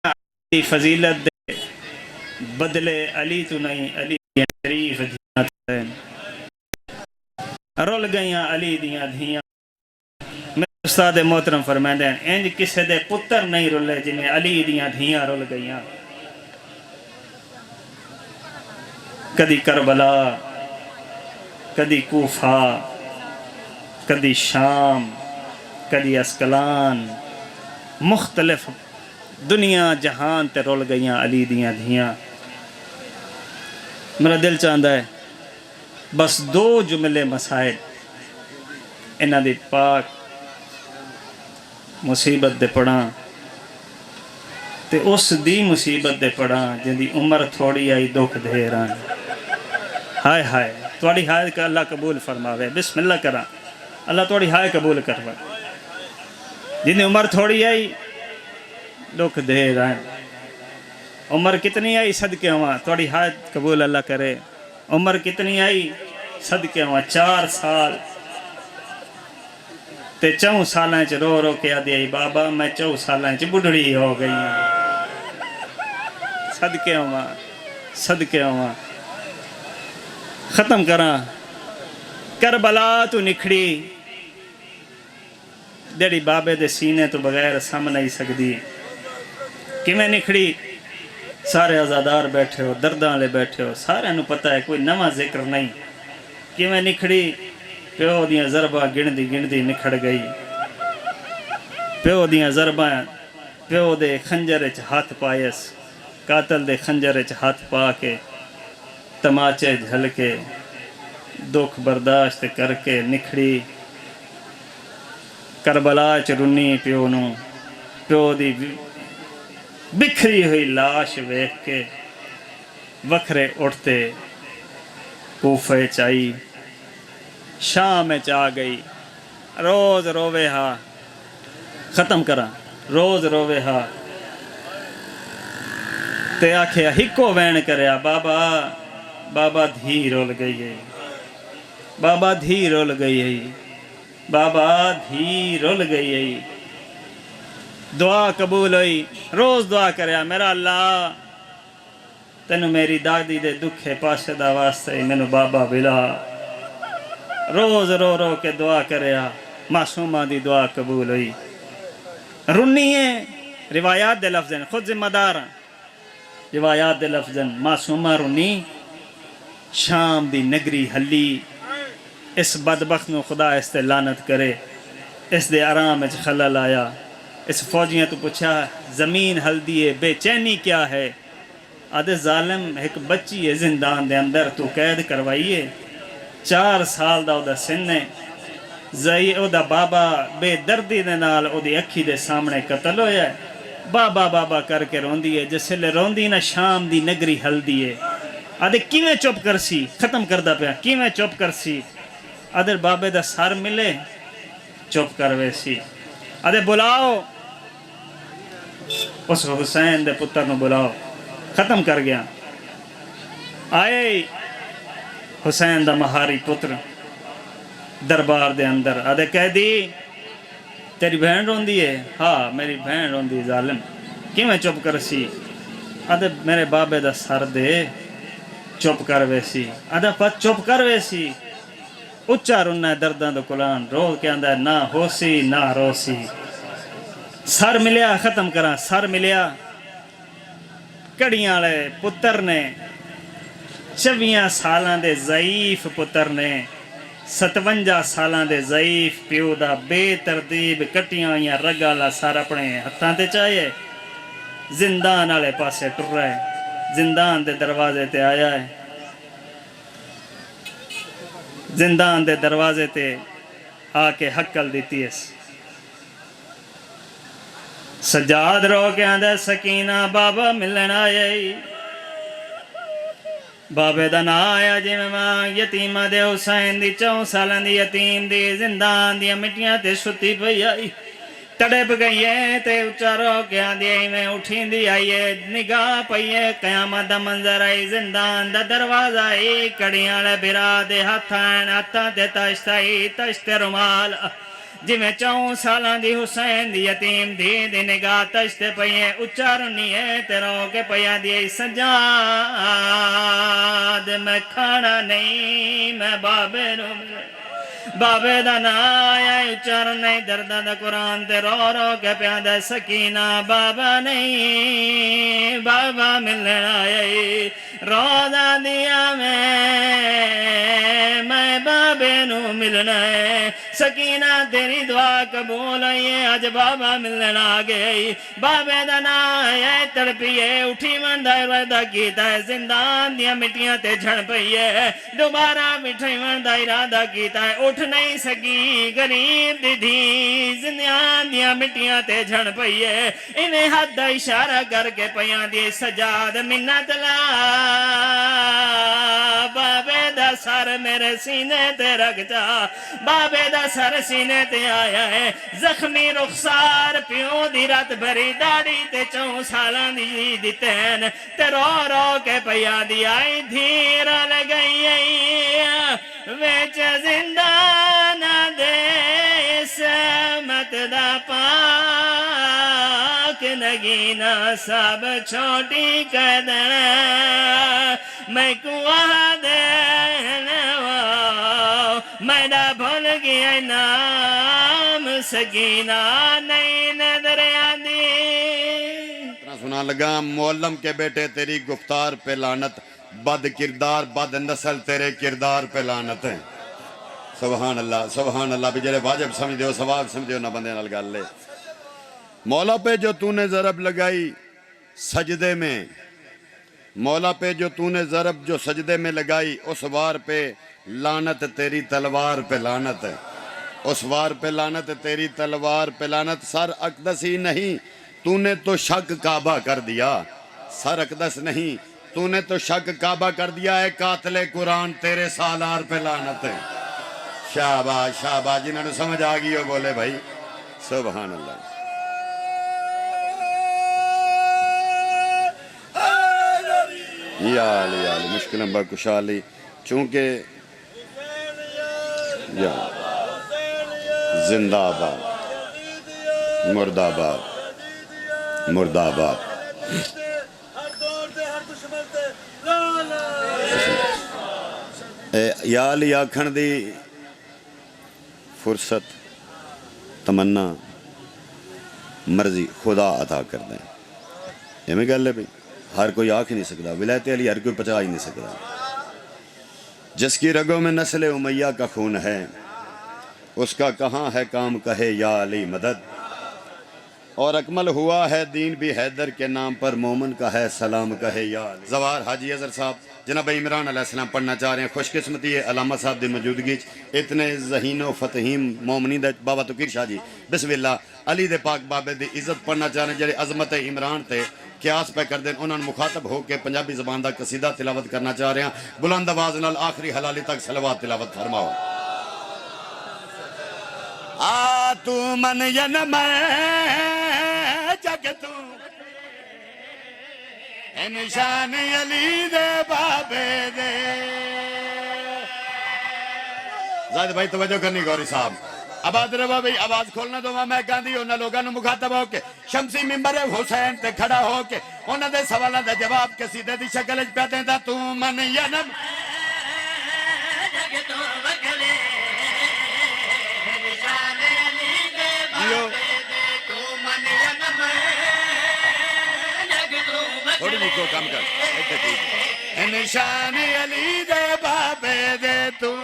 علی فضیلت دے بدلے علی تو نہیں علی شریف دھیاں تو رول گئیاں علی دیاں دھیاں میرے استاد محترم فرمائیں دیں انج کسے دے پتر نہیں رولے جنہیں علی دیاں دھیاں رول گئیاں کدی کربلا کدی کوفہ کدی شام کدی اسکلان مختلف دنیا جہان تے رول گئیاں علی دیاں دھیاں میرا دل چاہتا ہے بس دو جملے مسائل انہاں دی پاک مصیبت دے پڑھاں تے اس دی مصیبت دے پڑھاں جن دی عمر تھوڑی آئی دکھ دھیران ہائے ہائے تھوڑی ہائے کا اللہ قبول فرماوے بسم اللہ کرا اللہ تھوڑی ہائے قبول کروا جن دی عمر تھوڑی آئی دکھ دھیران عمر کتنی آئی صدقے ہوا تھوڑی ہائے قبول اللہ کرے عمر کتنی آئی صدقے ہوا 4 سال تے 4 سالیں چ رو رو کے آدھی آئی بابا میں 4 سالیں چ بڑھڑی ہو گئی ہوں صدقے ہوا ختم کراں کربلا تو نکھڑی جیڑی بابے دے سینے تو بغیر سم نہیں سکدی کیویں نکھڑی سارے عزادار بیٹھے ہو درداں لے بیٹھے ہو سارے نو پتہ ہے کوئی نواں ذکر نہیں کیویں نکھڑی پیو دیاں ضرباں گندی نکھڑ گئی پیو دیاں ضرباں پیو دے خنجر وچ ہاتھ پائیس قاتل دے خنجر وچ ہاتھ پا کے تماچے جھل کے دکھ برداشت کر کے نکھڑی کربلا چ رنی پیو نو پیو دی بکھری ہوئی لاش ویکھ کے وکھرے اٹھتے کوفے چائی شام آ گئی روز روے ہا ختم کرا روز روے ہا تے آکھیا ہکو وین کریا بابا دھی رول گئی ہے بابا دھی رول گئی ہے بابا دھی رول گئی ہے دعا قبول ہوئی روز دعا کریا میرا اللہ تینوں میری دادی دے دکھے پاشے دا واسطے مینوں بابا بلا روز رو رو کے دعا کریا معصومہ دی دعا قبول ہوئی رنی ہے روایات دے لفظیں خود ذمہ دار روایات دے لفظیں معصومہ رنی شام دی نگری ہلی اس بدبخت نو خدا اس تے لعنت کرے اس دے آرام وچ خلل آیا اس فوجیاں تو پوچھا زمین ہلدی ہے بے چینی کیا ہے آدھے ظالم ایک بچی ہے زندان دے اندر تو قید کروائیے 4 سال دا او دا سن ہے زئی او دا بابا بے دردی دے نال او دی اکھی دے سامنے قتل ہویا ہے بابا کر کے روندی ہے جس لے روندی نا شام دی نگری ہلدی ہے آدھے کیویں چپ کرسی ختم کردہ پیا کیویں چپ کرسی آدھے بابے دا سر ملے چپ کروے سی آدھے بلاؤ اس حسین دے پتر نو بلاؤ ختم کر گیا آئے حسین دا مہاری پتر دربار دے اندر آدھے کہہ دی تیری بہن روندی ہے ہاں میری بہن روندی ظالم کیویں چپ کرسی آدھے میرے بابے دا سر دے چپ کروے سی آدھے پت چپ کروے سی اچھا رننا ہے درداں دو کلان رو کے اندر نہ ہوسی نہ روسی سر ملیا ختم کرا سر ملیا کڑیاں لے پتر نے 24 سالاں دے ضعیف پتر نے 57 سالاں دے ضعیف پیو دا بے ترتیب کٹیاں یا رگالا سر اپنے ہتھاں تے چاہیے زندان والے پاسے ٹر رہا ہے زندان دے دروازے تے آیا ہے زندان دے دروازے تے آ کے حقل دیتی ہے سجاد رو کے آندے سکینہ بابا ملن آئے بابے دا نا آیا جی میں ماں یتیمہ دے حسین دی 4 سالن دی یتیم دی زندان دی مٹیاں تے شتی پئی آئی تڑپ گئی ہے تے اچھا رو کے آندے میں اٹھین دی آئیے نگاہ پئیے قیامت دا منظر آئی زندان دا دروازہ آئی کڑیاں لے برا دے ہاتھاں تے تشت آئی تشت رمال جی میں 4 سالاں دی حسین دی یتیم دی نگاہ تشت پئیے اچھا رنی ہے تے رو کے پیا دی سجاد میں کھانا نہیں میں بابے رو ملے بابے دا نا آیا اچار نہیں دردہ دا قرآن تے رو رو کے پیادہ سکینہ بابا نہیں بابا ملن آیا روزہ دیا میں بابے نو ملنا ہے سکینہ تیری دعا قبول ہوئی اج بابا ملن آ گئی بابے دا نام ہے تڑپیے اٹھی وندہ ارادہ کیتا ہے زندان دیا مٹیاں تے جھڑ پئیے دوبارہ مٹھی وندہ ارادہ کیتا ہے اٹھ نہیں سکی غریب دی دھی زندان دیا مٹیاں تے جھڑ پئیے انہیں حد دا اشارہ کر کے پیاں دی سجاد منت لا بابے دا سر میرے سینے تے رکھ جا بابے دا سر سینے تے آیا ہے زخمی رخسار پیوں دی رات بھری داڑی تے 4 سالاں دی دیتین تے رو رو کے پیا دی آئی دھیر لگئی ویچ زندان دے سمت دا پاک نگینا سب چھوٹی قدر میں کنواں دینا میں نہ بھول گیا نام سکینہ نہیں نظر آدھی سنا لگا معلم کے بیٹے تیری گفتار پہ لعنت بد کردار بد نسل تیرے کردار پہ لعنت ہے سبحان اللہ بھی جڑے واجب سمجھ دیو ثواب سمجھ دیو نہ بندے نال گل لے مولا پہ جو تو نے ضرب لگائی سجدے میں مولا پہ جو تو نے ضرب جو سجدے میں لگائی اس وار پہ لعنت تیری تلوار پہ لعنت ہے اس وار پہ لعنت تیری تلوار پہ لعنت سر اقدس ہی نہیں تو نے تو شک کعبہ کر دیا سر اقدس نہیں تو نے تو شک کعبہ کر دیا ہے قاتل قرآن تیرے سالار پہ لعنت ہے شاباش شاباش جنہوں نے سمجھ آگئی ہو بولے بھائی سبحان اللہ یا علی مشکل امبا کشالی چونکہ یا زندہ آباد مرد آباد مرد آباد یا علی آکھن دی فرصت تمنا مرضی خدا عطا کر دیں یہ میں گل ہے بھئی ہر کوئی آنکھ ہی نہیں سکتا ولایت علی ہر کوئی پچا ہی نہیں سکتا جس کی رگوں میں نسل امیہ کا خون ہے اس کا کہاں ہے کام کہے یا علی مدد اور اکمل ہوا ہے دین بھی حیدر کے نام پر مومن کا ہے سلام کہے یا علی زوار حاجی اظہر صاحب جناب عمران علیہ السلام پڑھنا چاہ رہے ہیں خوش قسمتی ہے علامہ صاحب دی موجودگی اتنے ذہین و فتحیم مومنین دے بابا تقیر شاہ جی بسم اللہ علی دے پاک بابے دی عزت پڑھنا چاہ رہے ہیں جڑے عظمت عمران تے قیاس پہ کر دیں انہوں نے مخاطب ہو کے پنجابی زبان دا قصیدہ تلاوت کرنا چاہ رہے ہیں بلند آواز نال آخری حلالی تک صلوات تلاوت فرماؤ آ تو من ین میں جگ تو نشان علی دے بابے دے زائد بھائی توجہ کرنی گوری صاحب آباد رہا بھئی آواز کھولنا دو میں کہاں انہاں لوگاں نو مخاطب ہو کے شمسی ممبر حسین تے کھڑا ہو کے انہاں دے سوالاں دا جواب کے سیدھے دی شکل وچ پیا دیندا تو من ینم جگ تو بکلے نشان علی دے بابے دے تو من ینم جگ تو بکلے تھوڑی نکو کام کر نشان علی دے بابے دے تو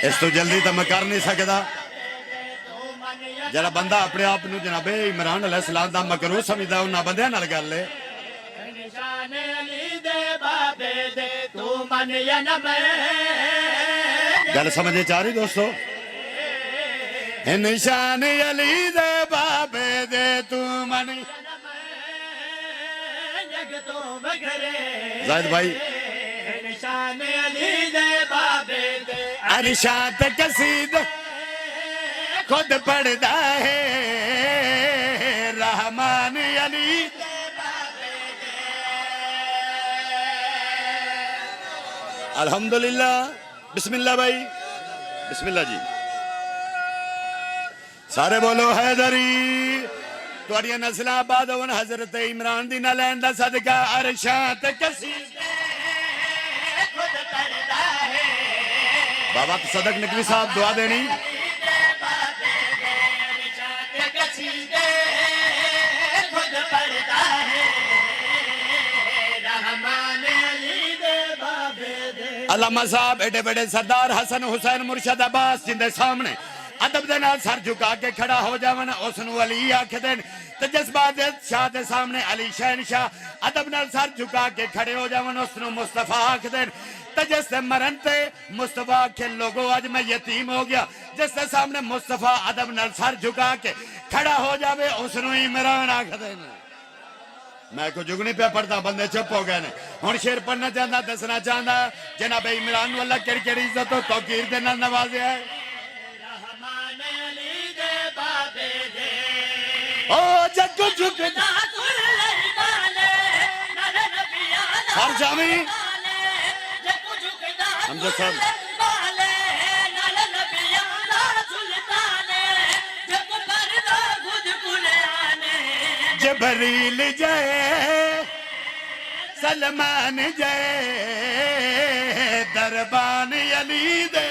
اس تو جلدی تو میں کر نہیں سکتا جڑا بندہ اپنے آپ نو جناب عمران علیہ السلام دا مکروہ سمجھدا انہاں بندیاں نال گل ہے نشان علی دے بابے دے تو من ینم گل سمجھے چاہ رہی دوستو نشان علی دے بابے دے تو من ینم جگ تو بکرے زاہد بھائی نشان علی دے بابے دے عرشات قصید خود پڑھدا ہے رحمان علی الحمدللہ بسم اللہ بھائی بسم اللہ جی سارے بولو حیدری توڑیاں نسل آباد ہون حضرت عمران دی نہ لین دا صدقہ عرشات قصید خود پڑھدا ہے بابا صدق نکوی صاحب دعا دینی خود پڑھتا ہے رحمان علی دے بابے علامہ صاحب ایڈے بڑے سردار حسن حسین مرشد عباس جن دے سامنے ادب دے نال سر جھکا کے کھڑا ہو جاون اس نو علی آکھ دین تے جذبہ دے شاہ دے سامنے علی شہنشاہ ادب نال سر جھکا کے کھڑے ہو جاون اس نو مصطفیٰ آکھ دین تے جس دے مرن تے مصطفیٰ کے لوگوں آج میں یتیم ہو گیا جس دے سامنے مصطفیٰ ادب نال سر جھکا کے کھڑا ہو جاوے اس نو عمران آکھ دین میں کو جگنی پہ پڑھتا بندے چپ ہو گئے نے ہن شعر پڑھنا چاہتا دسنا چاہتا جناب عمران والا کیڑی عزت و توقیر دے نال نوازیا ہے او جگ جھکدا ہر جامی حمزہ صاحب جبریل جائے سلمان جائے دربان علی دے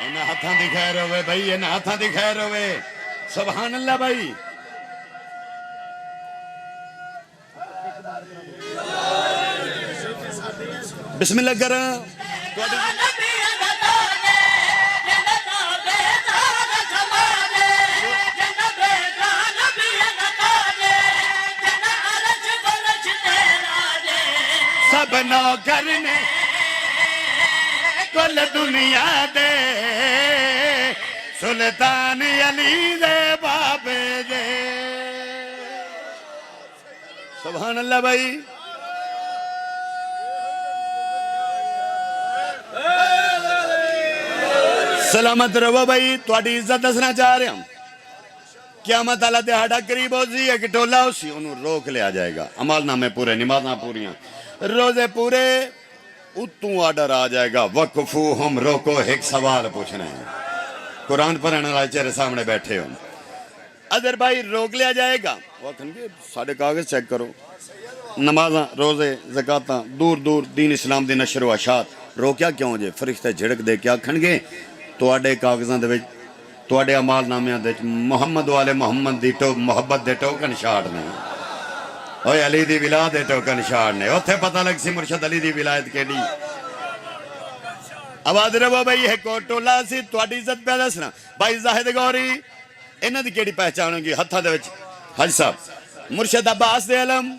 انہاں ہاتھاں دی خیر ہوئے بھائی انہاں ہاتھاں دی خیر ہوئے سبحان اللہ بھائی بسم اللہ کریں سب نوکر نے کل دنیا دے سلطان علی دے بابے دے سبحان اللہ بھائی سلامت رہو بھائی تھوڑی عزت دسنا چاہ رہے ہم قیامت اللہ دہاڑا قریب ہو سی ایک ٹولا ہو سی انہوں روک لیا جائے گا عمال نامے پورے نمازاں پوریاں روزے پورے اتوں آڈر آ جائے گا وقفوہم روکو ایک سوال پوچھنا ہے قرآن پڑھنے والے چہرے سامنے بیٹھے ہوں ادھر بھائی روک لیا جائے گا وہ کھنگے ساڑھے کاغذ چیک کرو نمازاں روزے زکاتاں دور دور دین اسلام دی نشر و اشاعت روکیا کیوں جے فرشتے جھڑک دے کیا کھنگے تواڈے کاغذاں دے وچ تواڈے اعمال نامیاں دے محمد والے محمد دی محبت دے ٹوکن شاٹ نے اوے علی دی ولایت دے ٹوکن شاٹ نے اوتھے پتہ لگ سی مرشد علی دی ولایت کیڑی آواز رہو بھائی ہے کو ٹولا سی تواڈی عزت پہ دسنا بھائی زاہد گوری انہاں دی کیڑی پہچان ہوگی ہتھاں دے وچ حج صاحب مرشد عباس دے علم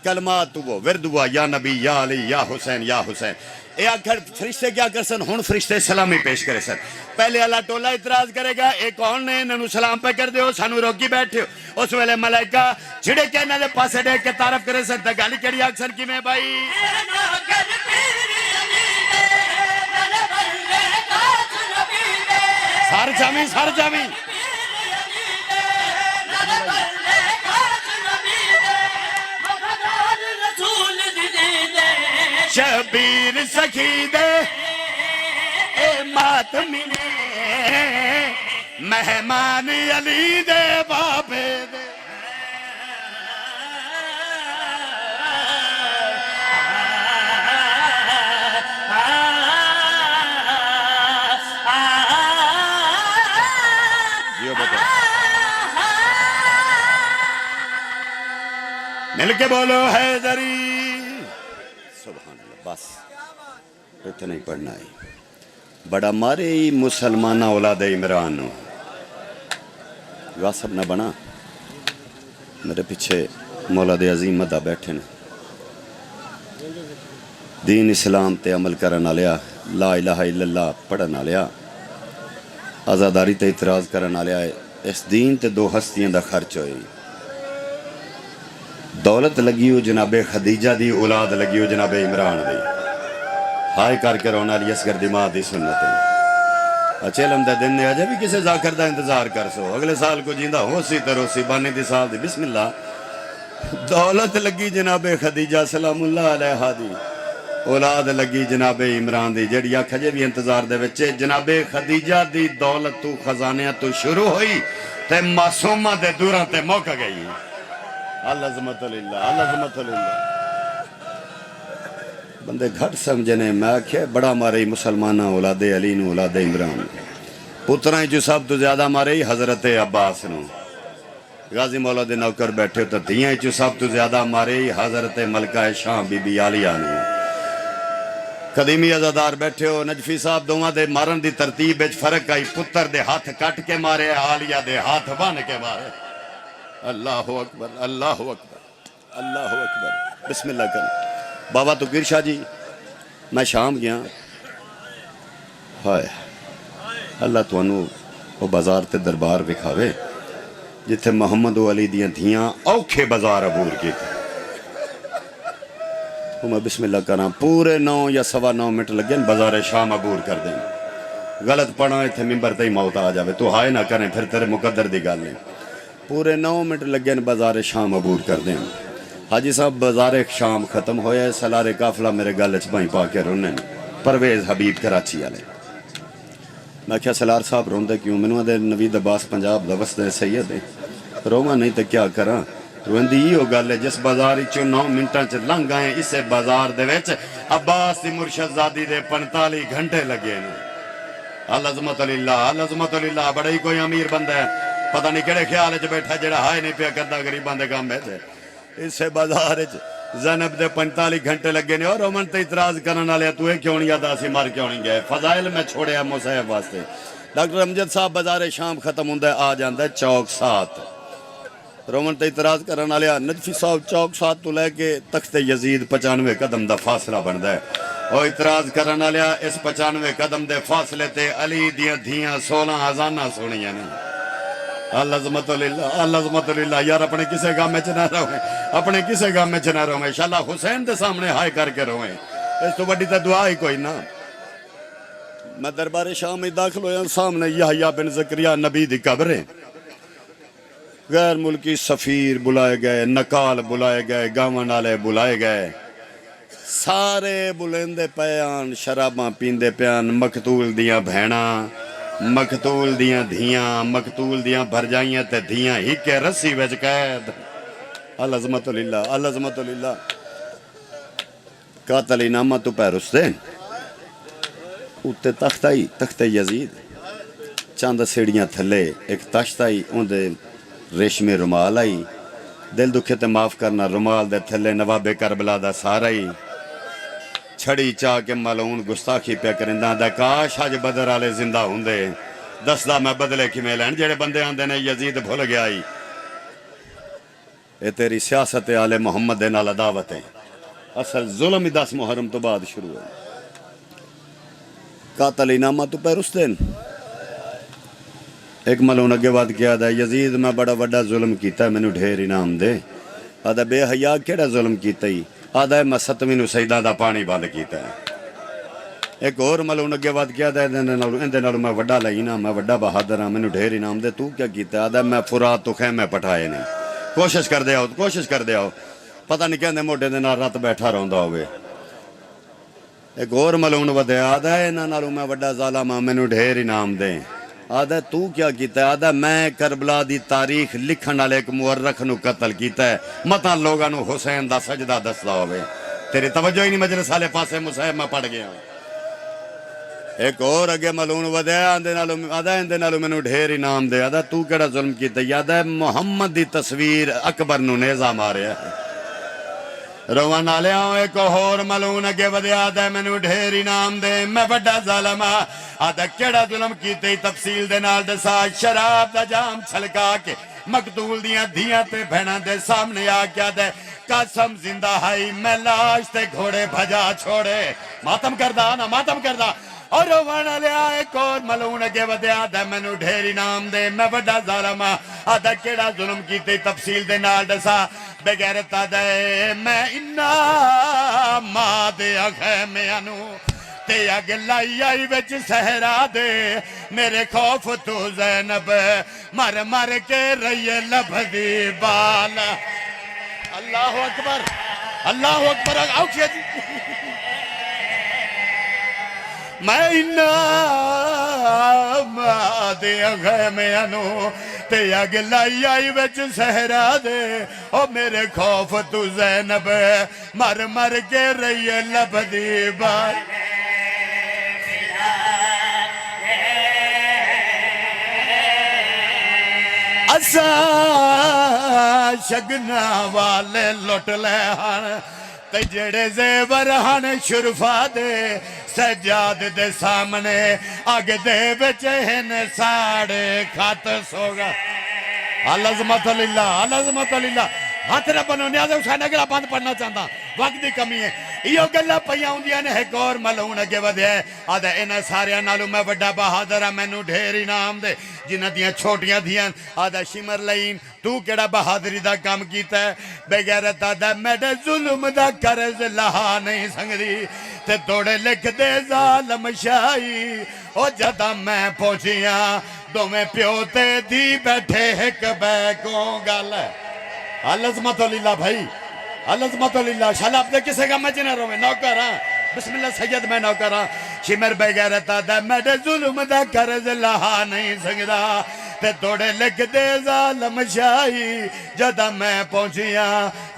کلمات وہ ورد ہوا یا نبی یا علی یا حسین یا حسین اے آخر فرشتے کیا کر سن ہون فرشتے سلامی پیش کرے سن پہلے اللہ ٹولا اعتراض کرے گا اے کون نے انہوں سلام پہ کر دیو سانو روکی بیٹھے ہو اس ویلے ملائکہ جھڑے کے انہوں نے پاسے دیکھ کے تعریف کرے سن تا گالی کری اکثر کی میں بھائی سار جامی شبیر سخی دے اے ماتمی نے مہمان علی دے بابے دے مل کے بولو حیدری سبحان اللہ بس اتنا ہی پڑھنا ہے بڑا مارے ہی مسلمانہ اولاد عمران واسب نہ بنا میرے پیچھے مولاد عظیم مدہ بیٹھے نے دین اسلام تے عمل کرنا لیا لا الہ الا اللہ پڑھنا لیا آزاداری تے اعتراض کرنا لیا اس دین تے دو ہستیاں دا خرچ ہوئی دولت لگی ہو جناب خدیجہ دی اولاد لگی ہو جناب عمران دی ہائے کر کے رونا لی اسگر دماغ دی سنت ہے اچھے لمدہ دن نے آجا بھی کسے ذاکر دا انتظار کر سو اگلے سال کو جیندہ ہو سی تروسی بانے دی سال دی بسم اللہ دولت لگی جناب خدیجہ سلام اللہ علیہ دی اولاد لگی جناب عمران دی جڑیا کھجے بھی انتظار دے وچے جناب خدیجہ دی دولت تو خزانیاں تو شروع ہوئی تے معصومہ دے دوراں تے موقع گئی العظمت للہ العظمت للہ بندے گھٹ سمجھنے میں آکھے بڑا مارے مسلمانہ اولاد علی نو اولاد عمران پترائیں جو سب تو زیادہ مارے حضرت عباس نو غازی مولا دے نوکر بیٹھے تو دیاں جو سب تو زیادہ مارے حضرت ملکہ شام بی بی عالیہ نو قدیمی عزادار بیٹھے ہو نجفی صاحب دوواں دے مارن دی ترتیب وچ فرق آئی پتر دے ہاتھ کٹ کے مارے عالیہ دے ہاتھ بن کے مارے اللہ اکبر اللہ اکبر اللہ اکبر بسم اللہ کر بابا تقیر شاہ جی میں شام گیا ہائے اللہ تانوں وہ بازار تے دربار وکھاوے جتھے محمد و علی دیاں دھیاں اوکھے بازار عبور کی میں بسم اللہ کرنا پورے 9 یا 9:15 منٹ لگے بازار شام عبور کر دیں غلط پڑھا اتنے ممبر تے ہی موت آ جاوے تو ہائے نہ کریں پھر تیرے مقدر دی گل نہیں پورے 9 منٹ لگے بازار شام عبور کر دیں حاجی صاحب بازار شام ختم ہویا ہے سلارے قافلہ میرے گل چ بھائی پا کے رونے پرویز حبیب کراچی والے میں کیا سلار صاحب روندے کیوں مینوں آدھے نوید عباس پنجاب دا وسدے سید ہے روواں نہیں تے کیا کراں روندی ہو گل ہے جس بازار چوں 9 منٹاں چ لنگ آئے اسے بازار دے وچ عباس دی مرشد زادی دے 45 گھنٹے لگے نے العظمت للہ بڑا ہی کوئی امیر بندہ ہے پتہ نہیں کہڑے خیال وچ بیٹھا جڑا ہائے نہیں پیا کردا غریباں دے کام وچ اسے بازار وچ زینب دے 45 گھنٹے لگے نے اور امن تے اعتراض کرن والے تو کیوں نہیں یاد اسی مر کیوں نہیں گئے فضائل میں چھوڑیا مصحف واسطے ڈاکٹر امجد صاحب بازار شام ختم ہوندا آ جاندا چوک 7 رومن تے اعتراض کرن والے نجفی صاحب چوک 7 تو لے کے تخت یزید 95 قدم دا فاصلہ بندا ہے اور اعتراض کرن والے اس 95 قدم دے فاصلے تے علی دیاں دھیاں 16 اذاناں سنیاں نے العظمت للہ یار اپنے کسے گام میں نہ رہے اپنے کسے گام میں نہ رہے انشاءاللہ حسین دے سامنے ہائے کر کے روئیں اس تو بڑی تے دعا ہی کوئی نہ میں دربار شام میں داخل ہویا سامنے یحییٰ بن زکریا نبی دی قبر ہے غیر ملکی سفیر بلائے گئے نکال بلائے گئے گاون والے بلائے گئے سارے بلندے پیان شراباں پیندے پیان مقتول دیاں بھیڑاں مقتول دیاں دھیاں مقتول دیاں بھرجائیاں تے دھیاں ہی کے رسی وچ قید العظمت للہ قاتل انامہ تو پیرس دے اتے تخت آئی تخت یزید چاند سیڑیاں تھلے ایک تشت آئی ان دے ریشمی رومال آئی دل دکھے تے معاف کرنا رومال دے تھلے نواب کربلا دا سارا ہی چھڑی چاہ کے ملعون گستاخی پہ کرندہ دا کاش حج بدر والے زندہ ہوندے دسدا میں بدلے کھویں لین جڑے بندے آندے نے یزید بھول گیا ہی اے تیری سیاست آل محمد دے نال عداوت ہے اصل ظلم ہی 10 محرم تو بعد شروع ہے قاتل انامہ تو پیرس دین ایک ملعون اگے بات کیا دا یزید میں بڑا وڈا ظلم کیتا ہے مینوں ڈھیر انعام دے آدھا بے حیا کیڑا ظلم کیتا ہی آدھا ہے میں 7ویں نو سجدہ دا پانی بند کیتا ہے ایک اور ملعون اگے بات کیا دا اندے نالوں میں وڈا لینا میں وڈا بہادر ہاں مینوں ڈھیر انعام دے تو کیا کیتا ہے آدھا ہے میں فرات تو خیمے پٹھائے نہیں کوشش کر دے آؤ پتہ نہیں کہندے موڈے دے نال رات بیٹھا رہندا ہوئے ایک اور ملعون ودیا آدھا ہے انہاں نالوں میں وڈا ظالم ہاں مینوں ڈھیر انعام دے آدھا ہے تو کیا کیتا ہے آدھا ہے میں کربلا دی تاریخ لکھن والے ایک مورخ نو قتل کیتا ہے متا لوگاں نو حسین دا سجدہ دسدا ہوئے تیری توجہ ہی نہیں مجلس والے پاسے مصحف میں پڑھ گیا ایک اور اگے ملعون ودیا آدھا اندے نالوں مینوں ڈھیر انعام دے آدھا تو کیڑا ظلم کیتا یاد ہے محمد دی تصویر اکبر نو نیزہ ماریا ہے روان والے ایک اور ملعون اگے ودیا آدھا مینوں ڈھیر انعام دے میں بڑا ظالم ہاں آدھا کیڑا ظلم کیتے تفصیل دے نال دسا شراب دا جام چھلکا کے مقتول دیاں دھیاں تے بہناں دے سامنے آ کے دے قسم زندہ ہائی میں لاش تے گھوڑے بھجا چھوڑے ماتم کردہ اور روان لیا ایک اور ملعون اگے ودیا آدھا مینوں ڈھیر انعام دے میں بڑا ظالم ہاں آدھا کیڑا ظلم کیتے تفصیل دے نال دسا بغیرت دے میں انعام دے خیمیاں نو تے اگ لائی آئی وچ صحرا دے میرے خوف تو زینب مر کے رہیے لبھدی بال اللہ اکبر آؤ کیا جی میں انعام دے خیمیاں نو تے اگ لائی آئی وچ صحرا دے او میرے خوف تو زینب مر کے رہیے لبھدی بال اسا شگنا والے لٹ لے ہن تے جڑے زیور ہن شرفا دے سجاد دے سامنے اگ دے وچ ہن ساڑے خط سوگا العظمت للہ العظمت للہ ہاتھ نہ بنو نیاز حسین اگلا بند پڑھنا چاہتا وقت دی کمی ہے یہ گلہ پہیاں ہوندیاں نے ایک اور ملعون اگے ودھے ہے آدھا انہاں سارے نالوں میں وڈا بہادر ہاں مینوں ڈھیر انعام دے جنہ دیاں چھوٹیاں دیاں آدھا شمر لئین تو کیڑا بہادری دا کام کیتا ہے بغیرت آدھا میڈے ظلم دا قرض لہا نہیں سنگدی تے توڑے لکھ دے ظالم شاہی او جدا میں پہنچیاں دو میں پیو تے دی بیٹھے ایک بیکوں گل ہے العظمت للہ بھائی العظمت للہ شالا اپنے کسے کا میں جنہ رو میں نوکر ہاں بسم اللہ سید میں نوکر ہاں شمر بغیرت آدھا میڈے ظلم دا قرض لہا نہیں سنگدا تے توڑے لکھ دے ظالم شاہی جدا میں پہنچیاں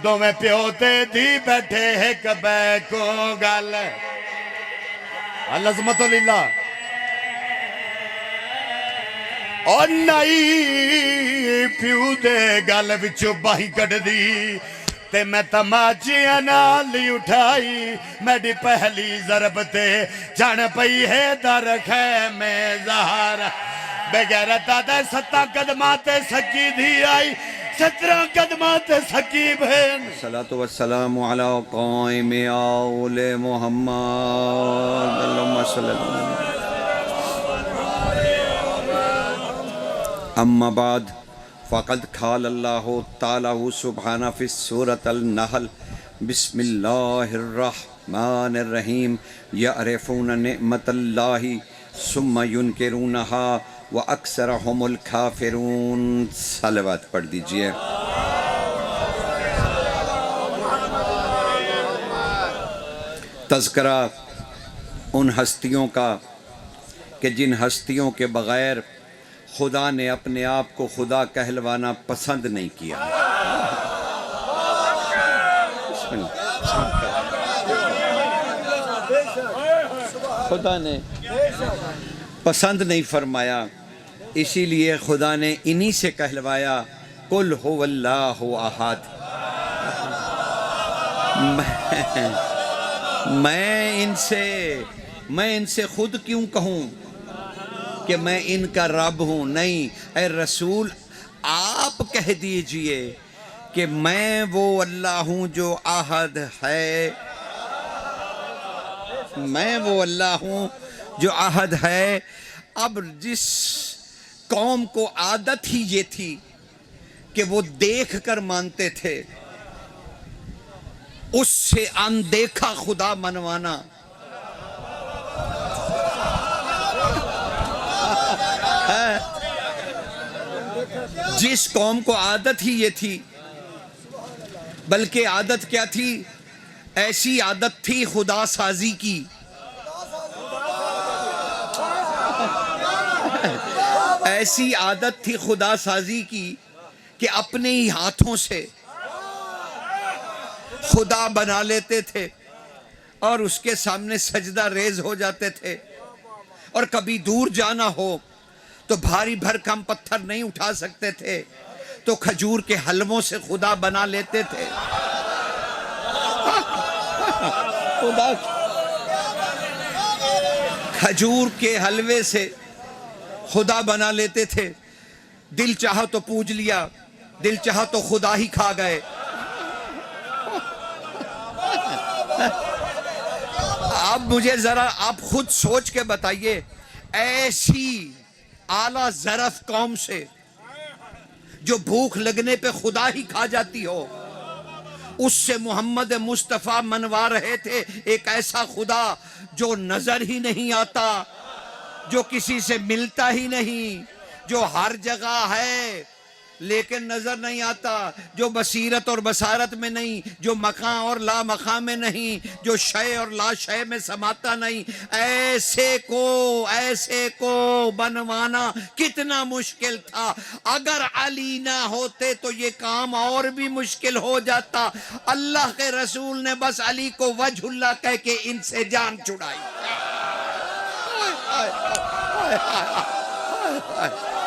دو میں پیو تے دی بیٹھے ایک بیکوں گل ہے العظمت للہ اور نائی پیو دے گل وچو باہی کٹ دی تے میں تماچیاں نالی اٹھائی میڈی پہلی ضرب تے جان پئی ہے در خیمے زہارا بغیرت آدھے 7 قدمات سکی دھی آئی 17 قدمات سکی بہن الصلاة والسلام علی قائم آل محمد اللہم صلی اللہ علیہ وسلم اما بعد فقد قال اللہ تعالی سبحانہ فی سورة النحل بسم اللہ الرحمن الرحیم یعرفون نعمت اللہ ثم ینکرونہا وَأَكْثَرَهُمُ الْكَافِرُونَ صلوات پڑھ دیجئے تذکرہ ان ہستیوں کا کہ جن ہستیوں کے بغیر خدا نے اپنے آپ کو خدا کہلوانا پسند نہیں کیا خدا نے پسند نہیں فرمایا اسی لیے خدا نے انہی سے کہلوایا قل هو اللہ احد میں ان سے خود کیوں کہوں کہ میں ان کا رب ہوں نہیں اے رسول آپ کہہ دیجئے کہ میں وہ اللہ ہوں جو احد ہے میں وہ اللہ ہوں جو احد ہے اب جس قوم کو عادت ہی یہ تھی کہ وہ دیکھ کر مانتے تھے اس سے اندیکھا خدا منوانا جس قوم کو عادت ہی یہ تھی بلکہ عادت کیا تھی ایسی عادت تھی خدا سازی کی ایسی عادت تھی خدا سازی کی کہ اپنے ہی ہاتھوں سے خدا بنا لیتے تھے اور اس کے سامنے سجدہ ریز ہو جاتے تھے اور کبھی دور جانا ہو تو بھاری بھرکم پتھر نہیں اٹھا سکتے تھے تو کھجور کے حلووں سے خدا بنا لیتے تھے خدا کھجور کے حلوے سے خدا بنا لیتے تھے دل چاہا تو پوج لیا دل چاہا تو خدا ہی کھا گئے اب مجھے ذرا آپ خود سوچ کے بتائیے ایسی اعلیٰ ظرف قوم سے جو بھوک لگنے پہ خدا ہی کھا جاتی ہو اس سے محمد مصطفیٰ منوا رہے تھے ایک ایسا خدا جو نظر ہی نہیں آتا جو کسی سے ملتا ہی نہیں جو ہر جگہ ہے لیکن نظر نہیں آتا جو بصیرت اور بصارت میں نہیں جو مقام اور لا مقام میں نہیں جو شے اور لا شے میں سماتا نہیں ایسے کو بنوانا کتنا مشکل تھا اگر علی نہ ہوتے تو یہ کام اور بھی مشکل ہو جاتا اللہ کے رسول نے بس علی کو وجہ اللہ کہہ کے ان سے جان چھڑائی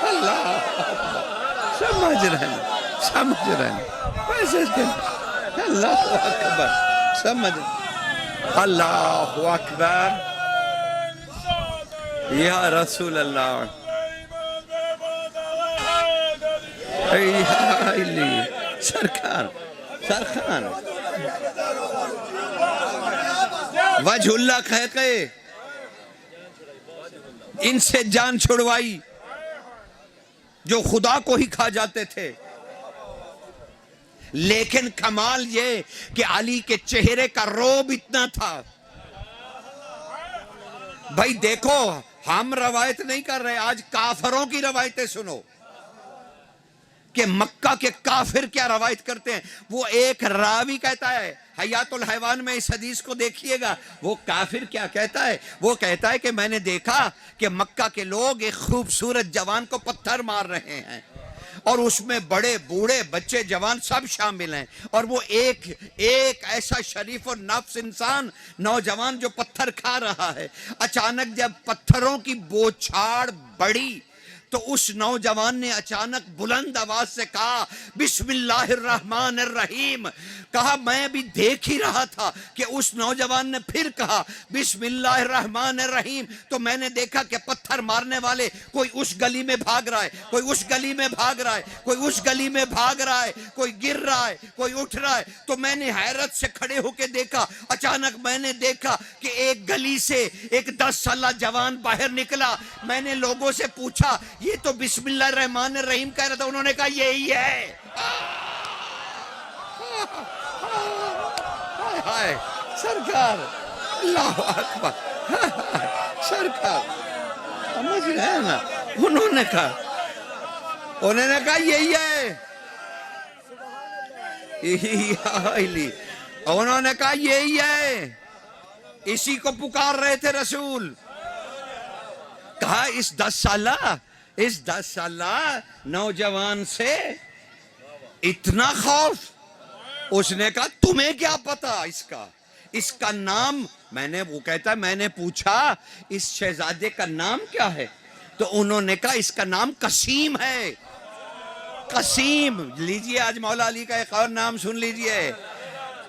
اللہ سمجھ رہے ہیں اللہ اکبر سمجھ اللہ اکبر یا رسول اللہ سرکار سرکار وجہ اللہ کہہ کے ان سے جان چھڑوائی جو خدا کو ہی کھا جاتے تھے. لیکن کمال یہ کہ علی کے چہرے کا روب اتنا تھا. بھائی دیکھو ہم روایت نہیں کر رہے, آج کافروں کی روایتیں سنو کہ مکہ کے کافر کیا روایت کرتے ہیں. وہ ایک راوی کہتا ہے, حیات الحیوان میں اس حدیث کو دیکھیے گا, وہ کافر کیا کہتا ہے, وہ کہتا ہے کہ میں نے دیکھا کہ مکہ کے لوگ ایک خوبصورت جوان کو پتھر مار رہے ہیں اور اس میں بڑے بوڑھے بچے جوان سب شامل ہیں, اور وہ ایک ایسا شریف و نفس انسان نوجوان جو پتھر کھا رہا ہے. اچانک جب پتھروں کی بوچھاڑ بڑھی تو اس نوجوان نے اچانک بلند آواز سے کہا بسم اللہ الرحمن الرحیم. کہا میں بھی دیکھ ہی رہا تھا کہ اس نوجوان نے پھر کہا بسم اللہ الرحمن الرحیم, تو میں نے دیکھا کہ پتھر مارنے والے کوئی اس گلی میں بھاگ رہا ہے, کوئی اس گلی میں بھاگ رہا ہے, کوئی اس گلی میں بھاگ رہا ہے, کوئی گر رہا ہے, کوئی اٹھ رہا ہے. تو میں نے حیرت سے کھڑے ہو کے دیکھا, اچانک میں نے دیکھا کہ ایک گلی سے ایک 10 سالہ جوان باہر نکلا. میں نے لوگوں سے پوچھا یہ تو بسم اللہ الرحمن الرحیم کہہ رہا تھا, انہوں نے کہا یہی ہے. سرکار اللہ اکبر سرکار سمجھ رہے ہیں نا, انہوں نے کہا یہی ہے, انہوں نے کہا یہی ہے. اسی کو پکار رہے تھے رسول. کہا اس 10 سالہ نوجوان سے اتنا خوف. اس نے کہا تمہیں کیا پتا اس کا نام, وہ کہتا ہے میں نے پوچھا اس شہزادے کا نام کیا ہے, تو انہوں نے کہا اس کا نام قسیم ہے. قسیم لیجئے, آج مولا علی کا ایک اور نام سن لیجئے,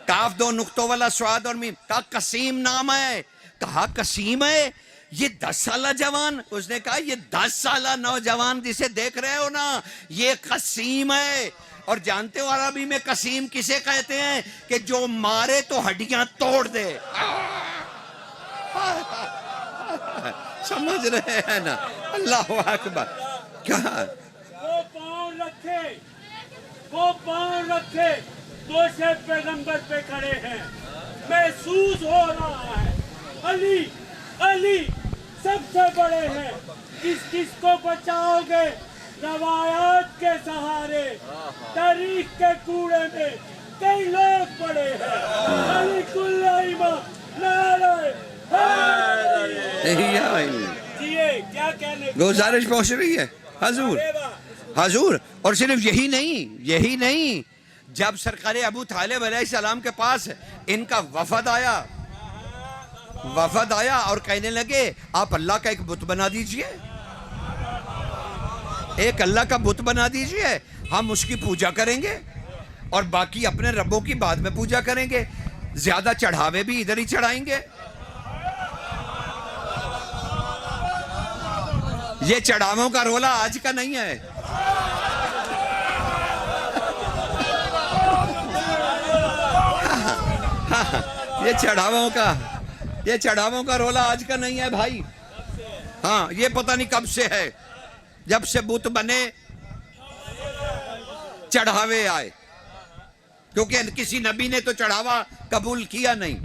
کاف 2 نقطوں والا سواد اور میم. کہا قسیم نام ہے. کہا قسیم ہے, یہ 10 سالہ جوان. اس نے کہا یہ 10 سالہ نوجوان جسے دیکھ رہے ہو نا, یہ قسیم ہے. اور جانتے ہو عربی میں قسیم کسے کہتے ہیں کہ جو مارے تو ہڈیاں توڑ دے. سمجھ رہے ہیں نا, اللہ اکبر. کیا وہ پاؤں رکھے دوشے پیغمبر پہ کھڑے ہیں, محسوس ہو رہا ہے علی سب سے بڑے ہیں. کس کو بچاؤ گے روایات کے سہارے, تاریخ کے کوڑے میں کئی لوگ پڑے ہیں. علی کل امام نعرہ کیا کہنے گزارش پہنچ رہی ہے حضور. اور صرف یہی نہیں, جب سرکار ابو طالب علیہ السلام کے پاس ان کا وفد آیا اور کہنے لگے آپ اللہ کا ایک بت بنا دیجئے, ایک اللہ کا بت بنا دیجئے, ہم اس کی پوجا کریں گے اور باقی اپنے ربوں کی بعد میں پوجا کریں گے, زیادہ چڑھاوے بھی ادھر ہی چڑھائیں گے. یہ چڑھاووں کا رولا آج کا نہیں ہے. یہ چڑھاووں کا رولا آج کا نہیں ہے بھائی. ہاں یہ پتہ نہیں کب سے ہے, جب سے بت بنے چڑھاوے آئے, کیونکہ کسی نبی نے تو چڑھاوا قبول کیا نہیں,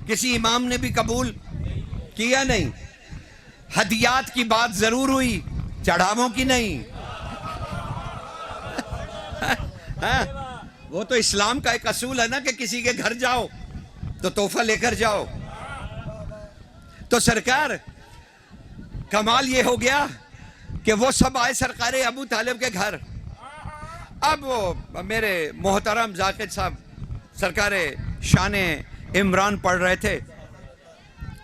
کسی امام نے بھی قبول کیا نہیں. ہدیات کی بات ضرور ہوئی, چڑھاووں کی نہیں. وہ تو اسلام کا ایک اصول ہے نا کہ کسی کے گھر جاؤ تو تحفہ لے کر جاؤ. تو سرکار کمال یہ ہو گیا کہ وہ سب آئے سرکار ابو طالب کے گھر. اب وہ میرے محترم ذاکر صاحب سرکار شان عمران پڑھ رہے تھے,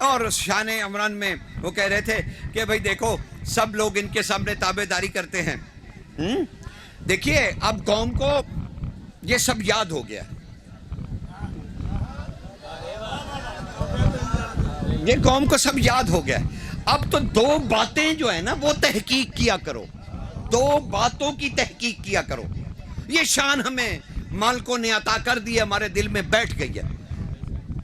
اور شان عمران میں وہ کہہ رہے تھے کہ بھئی دیکھو سب لوگ ان کے سامنے تابعداری کرتے ہیں. دیکھیے اب قوم کو یہ سب یاد ہو گیا, یہ قوم کو سب یاد ہو گیا. اب تو دو باتیں جو ہے نا وہ تحقیق کیا کرو, دو باتوں کی تحقیق کیا کرو. یہ شان ہمیں مالکوں نے عطا کر دی, ہمارے دل میں بیٹھ گئی ہے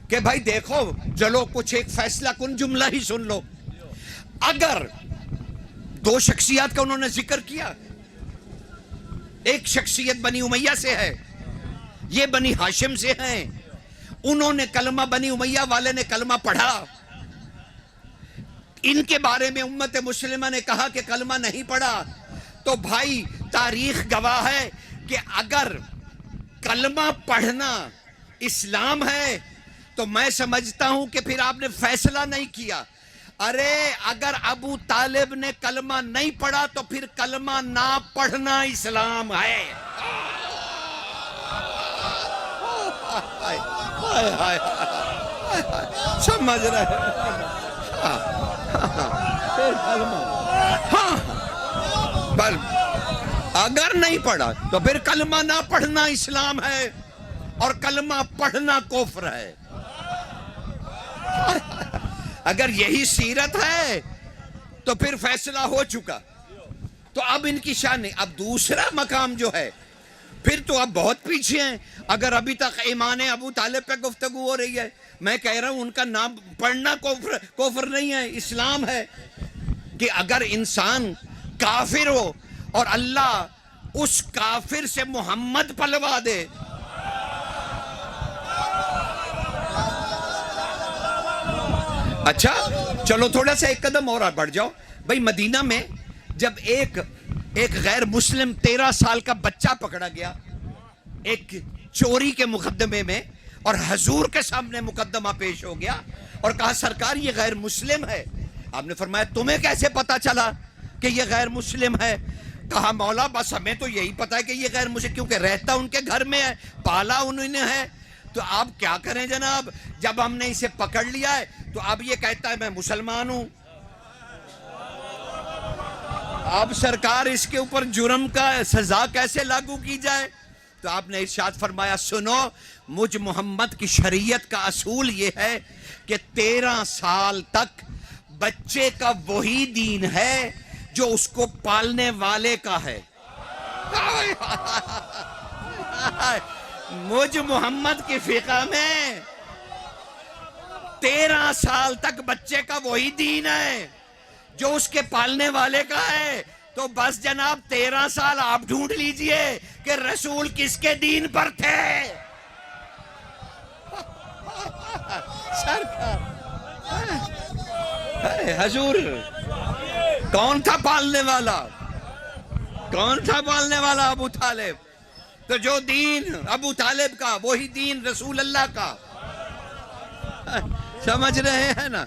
کہ بھائی دیکھو چلو کچھ ایک فیصلہ کن جملہ ہی سن لو. اگر دو شخصیات کا انہوں نے ذکر کیا, ایک شخصیت بنی امیہ سے ہے, یہ بنی ہاشم سے ہیں, انہوں نے کلمہ, بنی امیہ والے نے کلمہ پڑھا, ان کے بارے میں امت مسلمہ نے کہا کہ کلمہ نہیں پڑھا. تو بھائی تاریخ گواہ ہے کہ اگر کلمہ پڑھنا اسلام ہے تو میں سمجھتا ہوں کہ پھر آپ نے فیصلہ نہیں کیا. ارے اگر ابو طالب نے کلمہ نہیں پڑھا تو پھر کلمہ نہ پڑھنا اسلام ہے. سمجھ رہے بل اگر نہیں پڑھا تو پھر کلمہ نہ پڑھنا اسلام ہے اور کلمہ پڑھنا کفر ہے. اگر یہی سیرت ہے تو پھر فیصلہ ہو چکا. تو اب ان کی شان نہیں. اب دوسرا مقام جو ہے پھر تو اب بہت پیچھے ہیں. اگر ابھی تک ایمان ابو طالب پہ گفتگو ہو رہی ہے, میں کہہ رہا ہوں ان کا نام پڑھنا کفر نہیں ہے, اسلام ہے. کہ اگر انسان کافر ہو اور اللہ اس کافر سے محمد پلوا دے, اچھا چلو تھوڑا سا ایک قدم اور بڑھ جاؤ. بھائی مدینہ میں جب ایک غیر مسلم 13 سال کا بچہ پکڑا گیا ایک چوری کے مقدمے میں, اور حضور کے سامنے مقدمہ پیش ہو گیا اور کہا سرکار یہ غیر مسلم ہے. آپ نے فرمایا تمہیں کیسے پتا چلا کہ یہ غیر مسلم ہے؟ کہا مولا بس ہمیں تو یہی پتا ہے کہ یہ غیر مسلم, کیونکہ رہتا ان کے گھر میں ہے, پالا انہوں نے ہے. تو آپ کیا کریں جناب, جب ہم نے اسے پکڑ لیا ہے تو اب یہ کہتا ہے میں مسلمان ہوں. اب سرکار اس کے اوپر جرم کا سزا کیسے لاگو کی جائے؟ تو آپ نے ارشاد فرمایا سنو, مجھ محمد کی شریعت کا اصول یہ ہے کہ 13 سال تک بچے کا وہی دین ہے جو اس کو پالنے والے کا ہے. مجھ محمد کی فقہ میں 13 سال تک بچے کا وہی دین ہے جو اس کے پالنے والے کا ہے. تو بس جناب 13 سال آپ ڈھونڈ لیجئے کہ رسول کس کے دین پر تھے. سرکار حضور کون تھا پالنے والا؟ کون تھا پالنے والا؟ ابو طالب. تو جو دین ابو طالب کا وہی دین رسول اللہ کا. سمجھ رہے ہیں نا؟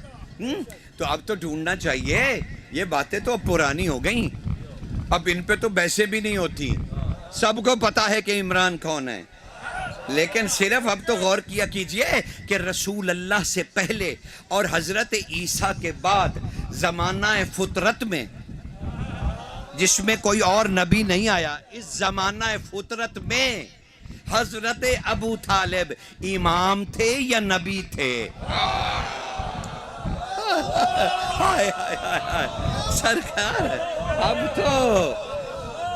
تو اب تو ڈھونڈنا چاہیے. یہ باتیں تو اب پرانی ہو گئیں, اب ان پہ تو بحثیں بھی نہیں ہوتی. سب کو پتا ہے کہ عمران کون ہے, لیکن صرف اب تو غور کیا کیجئے کہ رسول اللہ سے پہلے اور حضرت عیسیٰ کے بعد زمانہ فطرت میں جس میں کوئی اور نبی نہیں آیا, اس زمانہ فطرت میں حضرت ابو طالب امام تھے یا نبی تھے؟ سرکار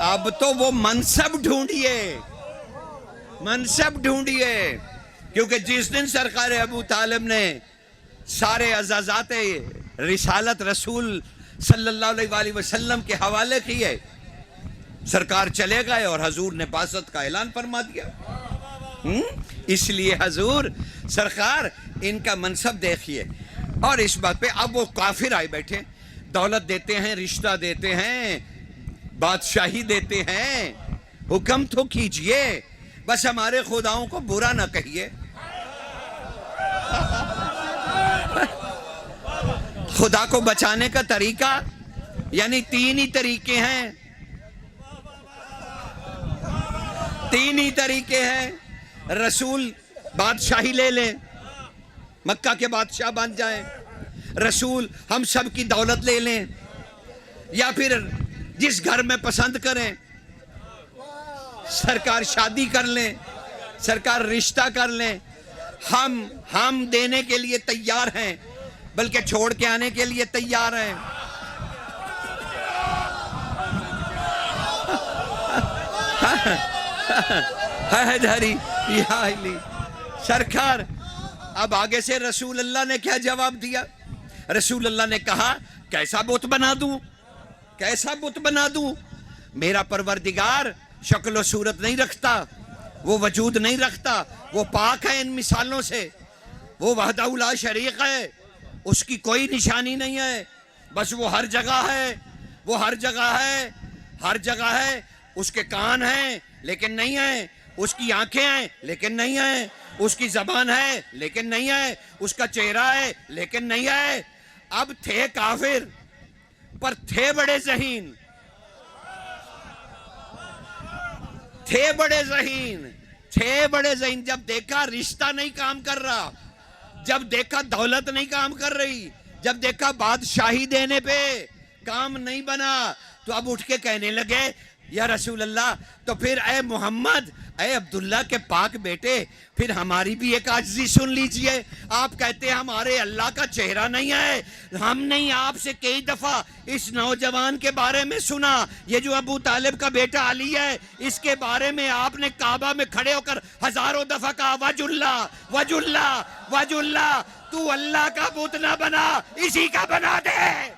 اب تو وہ منصب ڈھونڈیے, منصب ڈھونڈیے. کیونکہ جس دن سرکار ابو طالب نے سارے اعزازات رسالت رسول صلی اللہ علیہ وآلہ وسلم کے حوالے کیے, سرکار چلے گئے اور حضور نے بعثت کا اعلان فرما دیا. اس لیے حضور سرکار ان کا منصب دیکھیے. اور اس بات پہ اب وہ کافر آئے بیٹھے, دولت دیتے ہیں, رشتہ دیتے ہیں, بادشاہی دیتے ہیں. حکم تو کیجئے, بس ہمارے خداؤں کو برا نہ کہیے. خدا کو بچانے کا طریقہ یعنی 3 ہی طریقے ہیں, 3 ہی طریقے ہیں. رسول بادشاہی لے لیں, مکہ کے بادشاہ بن جائیں. رسول ہم سب کی دولت لے لیں, یا پھر جس گھر میں پسند کریں سرکار شادی کر لیں, سرکار رشتہ کر لیں. ہم دینے کے لیے تیار ہیں. بلکہ چھوڑ کے آنے کے لیے تیار ہیں. حیدری یا علی سرکار. اب آگے سے رسول اللہ نے کیا جواب دیا؟ رسول اللہ نے کہا کیسا بت بنا دوں، کیسا بت بنا دوں؟ میرا پروردگار شکل و صورت نہیں رکھتا، وہ وجود نہیں رکھتا، وہ پاک ہے ان مثالوں سے، وہ وحدہ لا شریک ہے، اس کی کوئی نشانی نہیں ہے، بس وہ ہر جگہ ہے، وہ ہر جگہ ہے، ہر جگہ ہے. اس کے کان ہیں لیکن نہیں ہیں، اس کی آنکھیں ہیں لیکن نہیں ہیں، اس کی زبان ہے لیکن نہیں ہے، اس کا چہرہ ہے لیکن نہیں ہے. اب تھے کافر پر تھے بڑے ذہین، تھے بڑے ذہین، تھے بڑے ذہین. جب دیکھا رشتہ نہیں کام کر رہا، جب دیکھا دولت نہیں کام کر رہی، جب دیکھا بادشاہی دینے پہ کام نہیں بنا، تو اب اٹھ کے کہنے لگے یا رسول اللہ تو پھر اے محمد، اے عبداللہ کے پاک بیٹے، پھر ہماری بھی ایک عاجزی سن لیجئے. آپ کہتے ہیں ہمارے اللہ کا چہرہ نہیں ہے. ہم نے آپ سے کئی دفعہ اس نوجوان کے بارے میں سنا، یہ جو ابو طالب کا بیٹا علی ہے، اس کے بارے میں آپ نے کعبہ میں کھڑے ہو کر ہزاروں دفعہ کہا وج اللہ وج اللہ وج اللہ. تو اللہ کا بت نہ بنا، اسی کا بنا دے.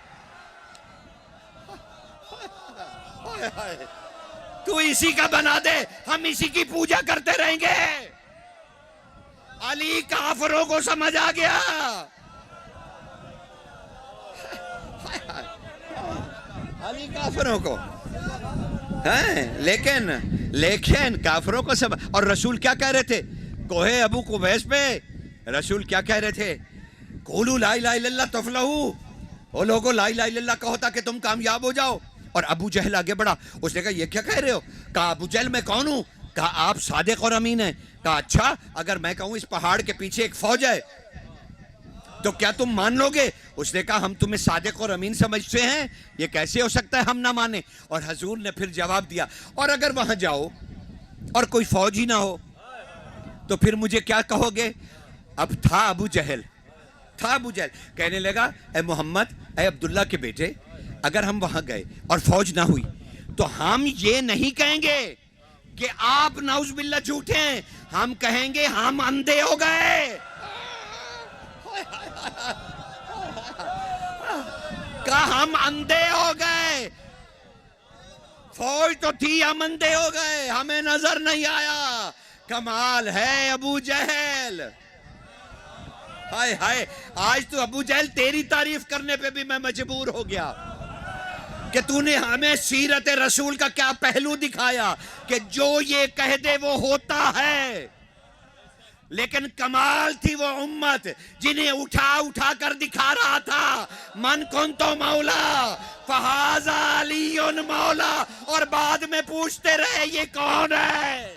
تو اسی کا بنا دے، ہم اسی کی پوجا کرتے رہیں گے. علی کافروں کو سمجھ آ گیا. علی کافروں کو لیکن کافروں کو سب. اور رسول کیا کہہ رہے تھے کوہ ابو قبیس پہ؟ رسول کیا کہہ رہے تھے؟ قولوا لا الہ الا اللہ تفلحوا. وہ لوگوں لا الہ الا اللہ کہو تاکہ تم کامیاب ہو جاؤ. اور ابو جہل آگے بڑھا، اس نے کہا یہ کیا کہہ رہے ہو؟ کہا ابو جہل میں کون ہوں؟ کہا آپ صادق اور امین ہیں. کہا اچھا اگر میں کہوں اس پہاڑ کے پیچھے ایک فوج ہے تو کیا تم مان لو گے؟ اس نے کہا ہم تمہیں صادق اور امین سمجھتے ہیں، یہ کیسے ہو سکتا ہے ہم نہ مانیں؟ اور حضور نے پھر جواب دیا اور اگر وہاں جاؤ اور کوئی فوج ہی نہ ہو تو پھر مجھے کیا کہو گے؟ اب تھا ابو جہل کہنے لگا اے محمد، اے عبداللہ کے بیٹے، اگر ہم وہاں گئے اور فوج نہ ہوئی تو ہم یہ نہیں کہیں گے کہ آپ نعوذ باللہ جھوٹے ہیں، ہم کہیں گے ہم اندھے ہو گئے. کہا ہم اندھے ہو گئے، فوج تو تھی ہم اندھے ہو گئے، ہمیں نظر نہیں آیا. کمال ہے ابو جہل. ہائے ہائے، آج تو ابو جہل تیری تعریف کرنے پہ بھی میں مجبور ہو گیا کہ تو نے ہمیں سیرت رسول کا کیا پہلو دکھایا کہ جو یہ کہہ دے وہ ہوتا ہے. لیکن کمال تھی وہ امت جنہیں اٹھا کر دکھا رہا تھا من کنتو مولا فہذا علی مولا، اور بعد میں پوچھتے رہے یہ کون ہے.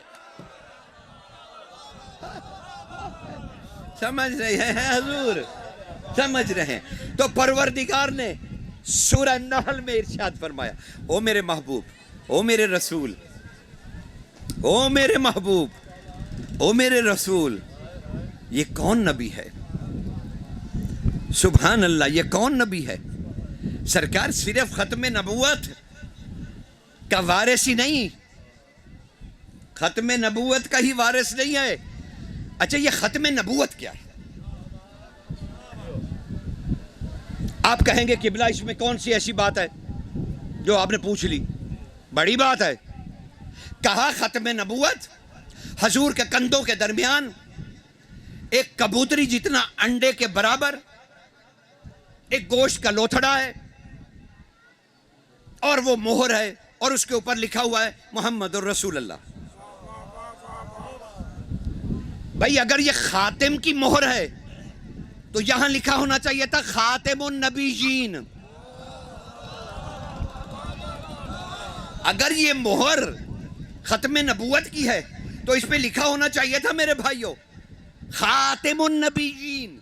سمجھ رہے ہیں حضور؟ سمجھ رہے ہیں؟ تو پروردگار نے سورہ نحل میں ارشاد فرمایا او میرے محبوب، او میرے رسول، او میرے محبوب، او میرے رسول، یہ کون نبی ہے؟ سبحان اللہ، یہ کون نبی ہے؟ سرکار صرف ختم نبوت کا وارث ہی نہیں، ختم نبوت کا ہی وارث نہیں ہے. اچھا یہ ختم نبوت کیا ہے؟ آپ کہیں گے قبلہ اس میں کون سی ایسی بات ہے جو آپ نے پوچھ لی؟ بڑی بات ہے. کہا ختم نبوت حضور کے کندھوں کے درمیان ایک کبوتری جتنا انڈے کے برابر ایک گوشت کا لوتھڑا ہے اور وہ مہر ہے اور اس کے اوپر لکھا ہوا ہے محمد الرسول اللہ. بھائی اگر یہ خاتم کی مہر ہے تو یہاں لکھا ہونا چاہیے تھا خاتم النبیین. اگر یہ مہر ختم نبوت کی ہے تو اس پہ لکھا ہونا چاہیے تھا میرے بھائیوں خاتم النبیین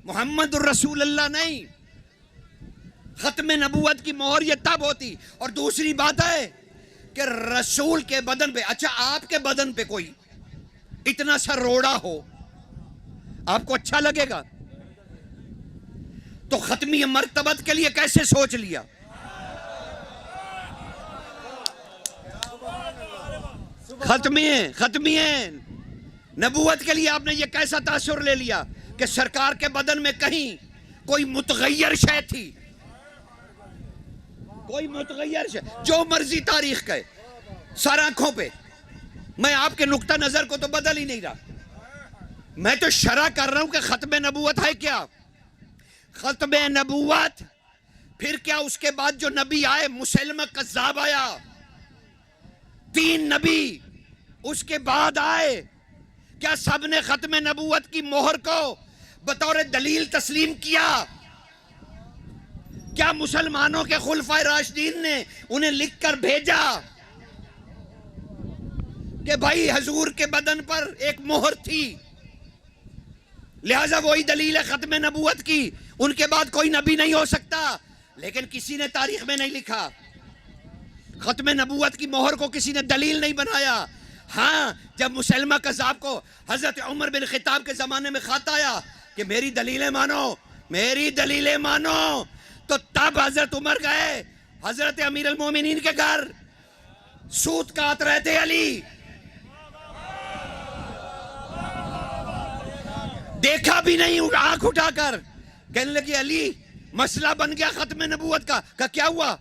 محمد الرسول اللہ، نہیں. ختم نبوت کی مہر یہ تب ہوتی. اور دوسری بات ہے کہ رسول کے بدن پہ، اچھا آپ کے بدن پہ کوئی اتنا سا روڑا ہو آپ کو اچھا لگے گا؟ تو ختمی مرتبت کے لیے کیسے سوچ لیا؟ ختمی نبوت کے لیے آپ نے یہ کیسا تاثر لے لیا کہ سرکار کے بدن میں کہیں کوئی متغیر شے تھی؟ کوئی متغیر شے، جو مرضی تاریخ کا ہے، سر آنکھوں پہ. میں آپ کے نقطہ نظر کو تو بدل ہی نہیں رہا، میں تو شرح کر رہا ہوں کہ ختم نبوت ہے کیا. ختم نبوت پھر کیا اس کے بعد جو نبی آئے، مسلمہ کذاب آیا، 3 نبی اس کے بعد آئے، کیا سب نے ختم نبوت کی مہر کو بطور دلیل تسلیم کیا؟ کیا مسلمانوں کے خلفائے راشدین نے انہیں لکھ کر بھیجا کہ بھائی حضور کے بدن پر ایک مہر تھی، لہذا وہی دلیل ہے ختم نبوت کی، ان کے بعد کوئی نبی نہیں ہو سکتا؟ لیکن کسی نے تاریخ میں نہیں لکھا، ختم نبوت کی مہر کو کسی نے دلیل نہیں بنایا. ہاں، جب مسلمہ کذاب کو حضرت عمر بن خطاب کے زمانے میں خط آیا کہ میری دلیلیں مانو، میری دلیلیں مانو، تو تب حضرت عمر گئے حضرت امیر المومنین کے گھر، سوت کاٹ رہے تھے علی، دیکھا بھی نہیں، آنکھ اٹھا کر کہنے لگے علی مسئلہ بن گیا ختم نبوت کا. کہ کیا ہوا؟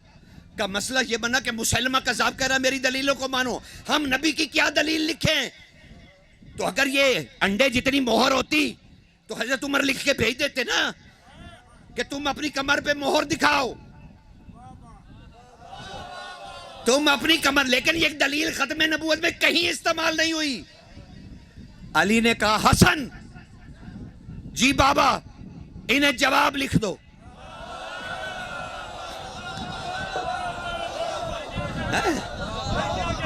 کا مسئلہ یہ بنا کہ مسلمہ کذاب کہہ رہا میری دلیلوں کو مانو، ہم نبی کی کیا دلیل لکھیں؟ تو اگر یہ انڈے جتنی مہر ہوتی تو حضرت عمر لکھ کے بھیج دیتے نا کہ تم اپنی کمر پہ مہر دکھاؤ، تم اپنی کمر. لیکن یہ دلیل ختم نبوت میں کہیں استعمال نہیں ہوئی. علی نے کہا حسن جی بابا انہیں جواب لکھ دو.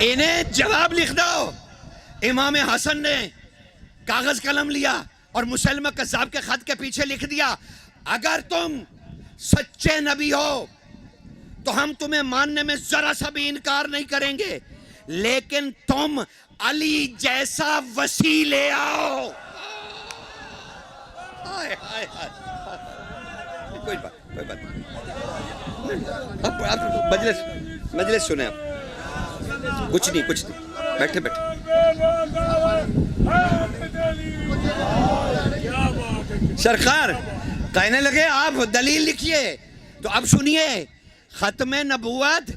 انہیں جواب لکھ دو. امام حسن نے کاغذ قلم لیا اور مسلمہ کذاب کے خط کے پیچھے لکھ دیا اگر تم سچے نبی ہو تو ہم تمہیں ماننے میں ذرا سا بھی انکار نہیں کریں گے، لیکن تم علی جیسا وسیع لے آؤ. کوئی بات مجلس سنیں آپ، کچھ نہیں بیٹھے سرکار کہنے لگے آپ دلیل لکھیے. تو اب سنیے، ختم نبوت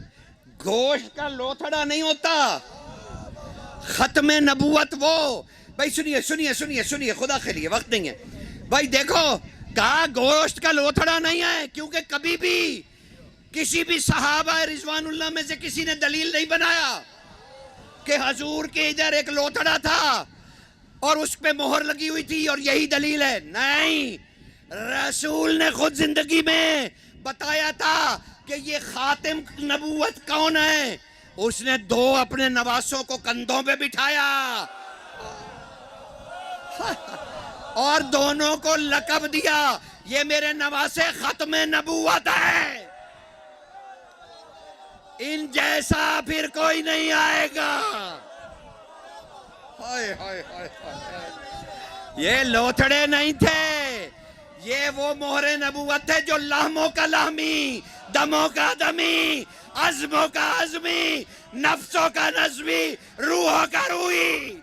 گوشت کا لوتھڑا نہیں ہوتا. ختم نبوت وہ، بھائی سنیے خدا کے لیے وقت نہیں ہے بھائی. دیکھو کہا گوشت کا لوتھڑا نہیں ہے، کیونکہ کبھی بھی کسی بھی صحابہ رضوان اللہ میں سے کسی نے دلیل نہیں بنایا کہ حضور کے ادھر ایک لوتھڑا تھا اور اس پہ مہر لگی ہوئی تھی اور یہی دلیل ہے. نہیں، رسول نے خود زندگی میں بتایا تھا کہ یہ خاتم نبوت کون ہے. اس نے 2 اپنے نواسوں کو کندھوں پہ بٹھایا اور دونوں کو لقب دیا یہ میرے نواسے ختم نبوت ہے، ان جیسا پھر کوئی نہیں آئے گا. یہ لوتھڑے نہیں تھے، یہ وہ مہر نبوت تھے جو لحموں کا لحمی، دموں کا دمی، عزموں کا عزمی، نفسوں کا نظمی، روحوں کا روحی.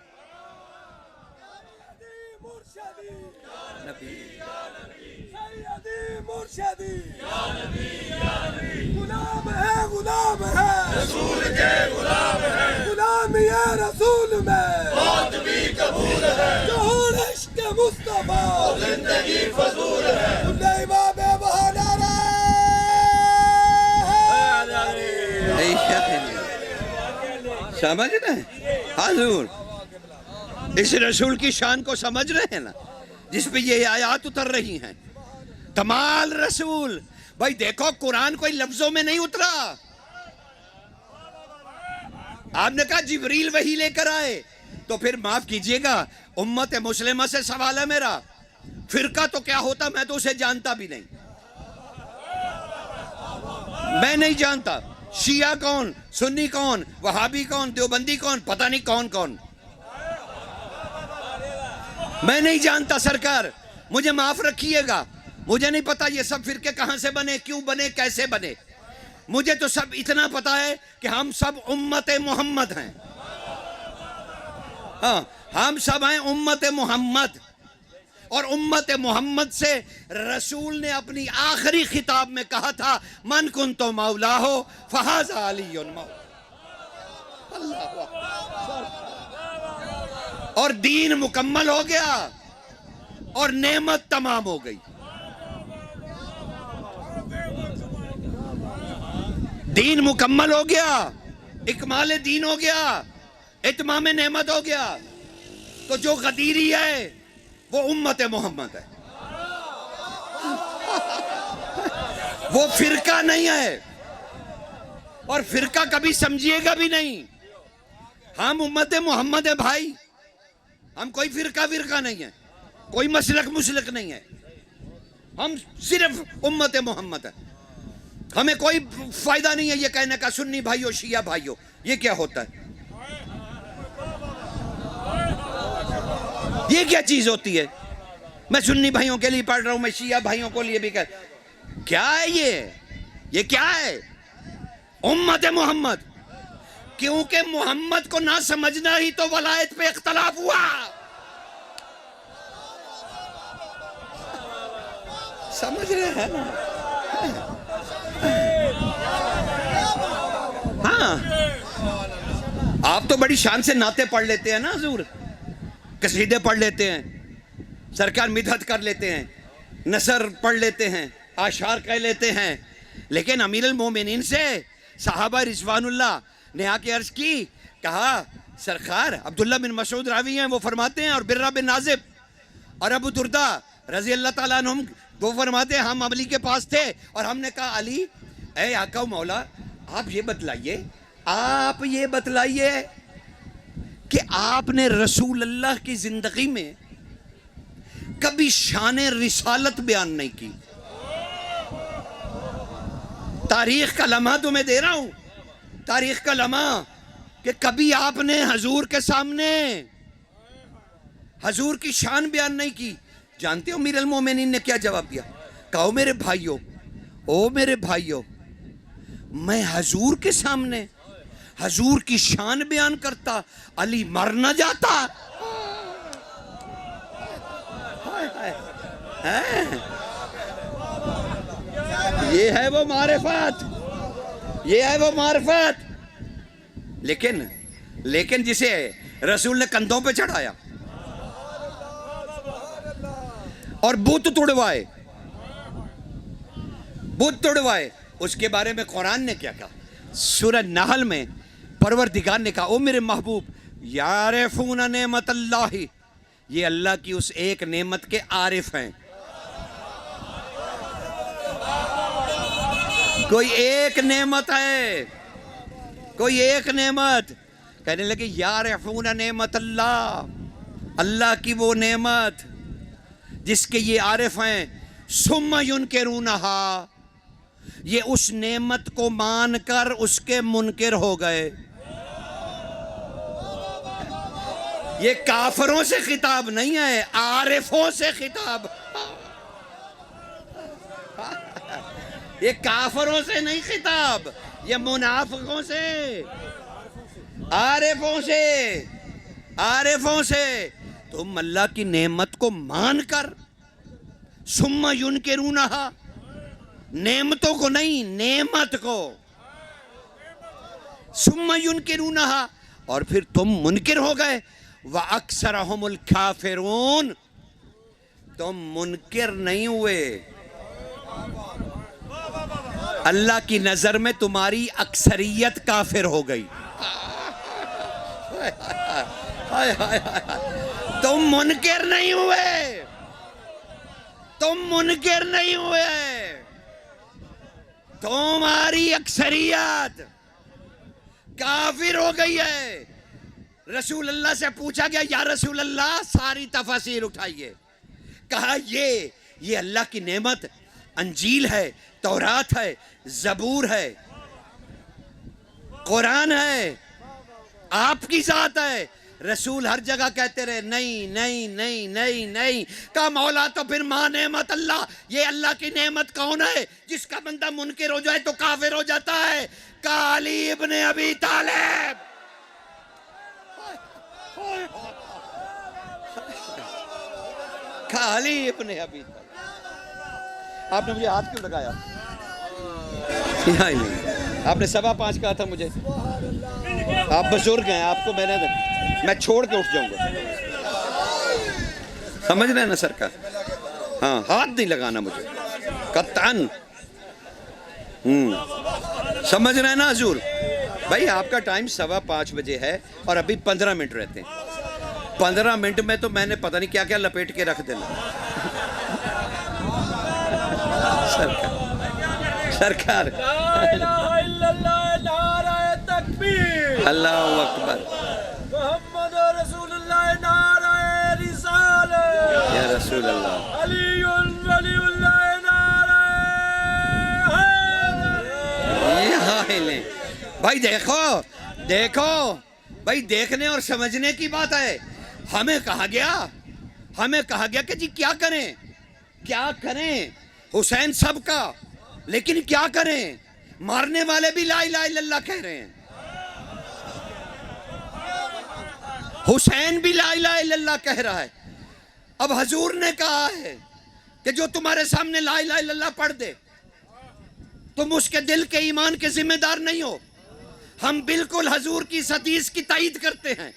غلام ہے رسول کے غلام ہے، غلام یہ رسول میں موت بھی قبول ہے، جو عشق مصطفیٰ زندگی فضول ہے. امام بہانا سمجھ رہے ہیں حضور؟ اس رسول کی شان کو سمجھ رہے ہیں نا، جس پہ یہ آیات اتر رہی ہیں. کمال رسول. بھائی دیکھو قرآن کوئی لفظوں میں نہیں اترا. آپ نے کہا جبریل وحی لے کر آئے، تو پھر معاف کیجئے گا امت مسلمہ سے سوال ہے میرا، فرقہ تو کیا ہوتا میں تو اسے جانتا بھی نہیں. میں نہیں جانتا شیعہ کون، سنی کون، وہابی کون، دیوبندی کون، پتہ نہیں کون کون، میں نہیں جانتا. سرکار مجھے معاف رکھیے گا. مجھے نہیں پتا یہ سب فرقے کہاں سے بنے، کیوں بنے، کیسے بنے. مجھے تو سب اتنا پتا ہے کہ ہم سب امت محمد ہیں. ہاں ہم سب ہیں امت محمد. اور امت محمد سے رسول نے اپنی آخری خطاب میں کہا تھا من کنت مولا ہو فہذا علی مولا. اللہ اکبر. اور دین مکمل ہو گیا اور نعمت تمام ہو گئی. دین مکمل ہو گیا، اکمال دین ہو گیا، اتمام نعمت ہو گیا. تو جو غدیری ہے وہ امت محمد ہے، وہ فرقہ نہیں ہے، اور فرقہ کبھی سمجھیے گا بھی نہیں. ہم امت محمد ہے بھائی، ہم کوئی فرقہ نہیں ہے، کوئی مسلک نہیں ہے. ہم صرف امت محمد ہے. ہمیں کوئی فائدہ نہیں ہے یہ کہنے کا سنی بھائیو شیعہ بھائیو. یہ کیا ہوتا ہے؟ یہ کیا چیز ہوتی ہے؟ میں سنی بھائیوں کے لیے پڑھ رہا ہوں، میں شیعہ بھائیوں کو لیے بھی کیا ہے یہ کیا ہے؟ امت محمد. کیونکہ محمد کو نہ سمجھنا ہی تو ولایت پہ اختلاف ہوا. سمجھ رہے ہیں نا؟ ہاں آپ تو بڑی شان سے نعتیں پڑھ لیتے ہیں نا حضور، قصیدے پڑھ لیتے ہیں، سرکار مدحت کر لیتے ہیں، نثر پڑھ لیتے ہیں، اشعار کہہ لیتے ہیں. لیکن امیر المومنین سے صحابہ رضوان اللہ نے آ کے عرض کی، کہا سرکار عبداللہ بن مسعود راوی ہیں، وہ فرماتے ہیں، اور برہ بن نازب اور ابو دردہ رضی اللہ تعالیٰ عنہم وہ فرماتے ہیں ہم علی کے پاس تھے، اور ہم نے کہا علی اے آقا و مولا آپ یہ بتلائیے کہ آپ نے رسول اللہ کی زندگی میں کبھی شان رسالت بیان نہیں کی. تاریخ کا لمحہ تمہیں دے رہا ہوں، تاریخ کا لمحہ، کہ کبھی آپ نے حضور کے سامنے حضور کی شان بیان نہیں کی. جانتے ہو امیر المومنین نے کیا جواب دیا؟ کہو میرے بھائیو میں حضور کے سامنے حضور کی شان بیان کرتا علی مر نہ جاتا. یہ ہے وہ معرفت، یہ ہے وہ معرفت. لیکن جسے رسول نے کندھوں پہ چڑھایا اور بت توڑوائے، اس کے بارے میں قرآن نے کیا کہا؟ سورہ نحل میں پروردگار نے کہا او میرے محبوب یعرفون نعمت اللہ، یہ اللہ کی اس ایک نعمت کے عارف ہیں. کوئی ایک نعمت ہے، کوئی ایک نعمت. کہنے لگے یعرفون نعمت اللہ، اللہ کی وہ نعمت جس کے یہ عارف ہیں. ثم ینکرونہا، یہ اس نعمت کو مان کر اس کے منکر ہو گئے. یہ کافروں سے خطاب نہیں ہے، عارفوں سے خطاب. یہ کافروں سے نہیں خطاب، یہ منافقوں سے، عارفوں سے. تم اللہ کی نعمت کو مان کر ثم ینکرونہا، نعمتوں کو نہیں، نعمت کو، ثم ینکرونہا، اور پھر تم منکر ہو گئے. وَأَكْثَرَهُمُ الْكَافِرُونَ، تم منکر نہیں ہوئے، اللہ کی نظر میں تمہاری اکثریت کافر ہو گئی. تم منکر نہیں ہوئے، تم منکر نہیں ہوئے، تمہاری اکثریت کافر ہو گئی ہے. رسول اللہ سے پوچھا گیا یا رسول اللہ ساری تفاسیر اٹھائیے. کہا یہ اللہ کی نعمت انجیل ہے، تورات ہے، زبور ہے، قرآن ہے، آپ کی ذات ہے. رسول ہر جگہ کہتے رہے نہیں نہیں نہیں نہیں نہیں. کہا مولا تو پھر ماں نعمت اللہ. یہ اللہ کی نعمت کون ہے جس کا بندہ منکر ہو جائے تو کافر ہو جاتا ہے؟ کہا علی ابن ابی طالب. کہا علی ابن ابی طالب. آپ نے مجھے ہاتھ کیوں لگایا؟ نہیں آپ نے 5:15 کہا تھا مجھے. آپ بزرگ ہیں, آپ کو میں چھوڑ کے اٹھ جاؤں گا. سمجھ رہے ہیں نا سرکار؟ ہاں ہاتھ نہیں لگانا مجھے قطعاً. سمجھ رہے ہیں نا حضور بھائی؟ آپ کا ٹائم 5:15 بجے ہے اور ابھی 15 منٹ رہتے ہیں. 15 منٹ میں تو میں نے پتہ نہیں کیا کیا لپیٹ کے رکھ دینا. سرکار اللہ اکبر محمد رسول اللہ نعرہ رسالت یا رسول اللہ. علی ولی اللہ نعرہ حیدر. بھائی دیکھو بھائی, دیکھنے اور سمجھنے کی بات ہے. ہمیں کہا گیا کہ جی کیا کریں حسین سب کا, لیکن کیا کریں مارنے والے بھی لا الہ الا اللہ کہہ رہے ہیں, حسین بھی لا الہ الا اللہ کہہ رہا ہے. اب حضور نے کہا ہے کہ جو تمہارے سامنے لا الہ الا اللہ پڑھ دے تم اس کے دل کے ایمان کے ذمہ دار نہیں ہو. ہم بالکل حضور کی اس حدیث کی تائید کرتے ہیں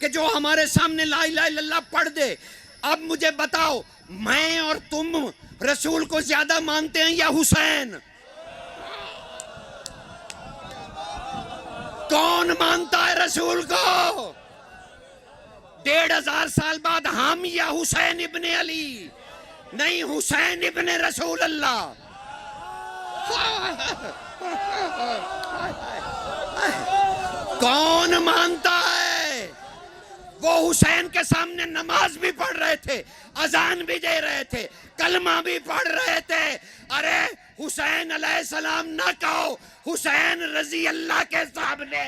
کہ جو ہمارے سامنے لا الہ الا اللہ پڑھ دے. اب مجھے بتاؤ, میں اور تم رسول کو زیادہ مانتے ہیں یا حسین؟ کون مانتا ہے رسول کو 1500 سال بعد, ہم یا حسین ابن علی؟ نہیں, حسین ابن رسول اللہ. کون مانتا ہے؟ وہ حسین کے سامنے نماز بھی پڑھ رہے تھے, اذان بھی دے رہے تھے, کلمہ بھی پڑھ رہے تھے. ارے حسین علیہ السلام نہ کہو, حسین رضی اللہ کے سامنے,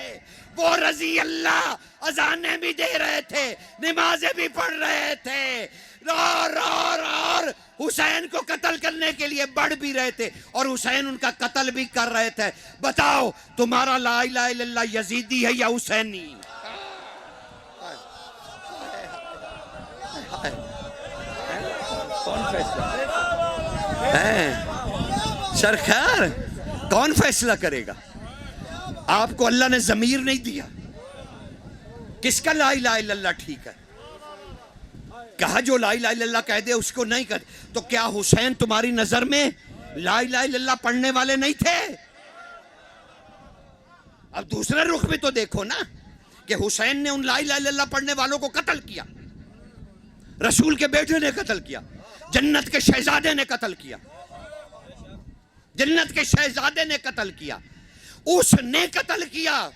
وہ رضی اللہ اذانیں بھی دے رہے تھے, نمازیں بھی پڑھ رہے تھے, اور حسین کو قتل کرنے کے لیے بڑھ بھی رہے تھے, اور حسین ان کا قتل بھی کر رہے تھے. بتاؤ تمہارا لا الہ الا اللہ یزیدی ہے یا حسینی؟ کون فیصلہ سرکار کون فیصلہ کرے گا؟ آپ کو اللہ نے ضمیر نہیں دیا. کس کا لا الہ الا اللہ ٹھیک ہے؟ کہا جو لا الہ الا اللہ کہہ دے اس کو نہیں کہتے. تو کیا حسین تمہاری نظر میں لا الہ الا اللہ پڑھنے والے نہیں تھے؟ اب دوسرا رخ بھی تو دیکھو نا کہ حسین نے ان لا الہ الا اللہ پڑھنے والوں کو قتل کیا, رسول کے بیٹے نے قتل کیا, جنت کے شہزادے نے قتل کیا, جنت کے شہزادے نے قتل کیا. اس نے قتل کیا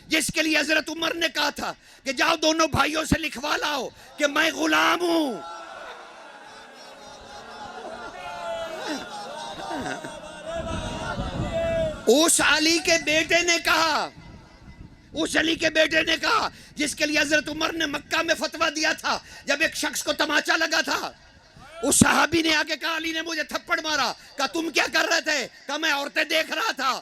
جس کے لیے حضرت عمر نے کہا تھا کہ جاؤ دونوں بھائیوں سے لکھوا لاؤ کہ میں غلام ہوں. اس علی کے بیٹے نے کہا, اس علی کے بیٹے نے کہا جس کے لیے حضرت عمر نے مکہ میں فتویٰ دیا تھا جب ایک شخص کو تماچا لگا تھا. اس صحابی نے آگے کہا علی نے مجھے تھپڑ مارا. کہا تم کیا کر رہے تھے؟ کہا میں عورتیں دیکھ رہا تھا.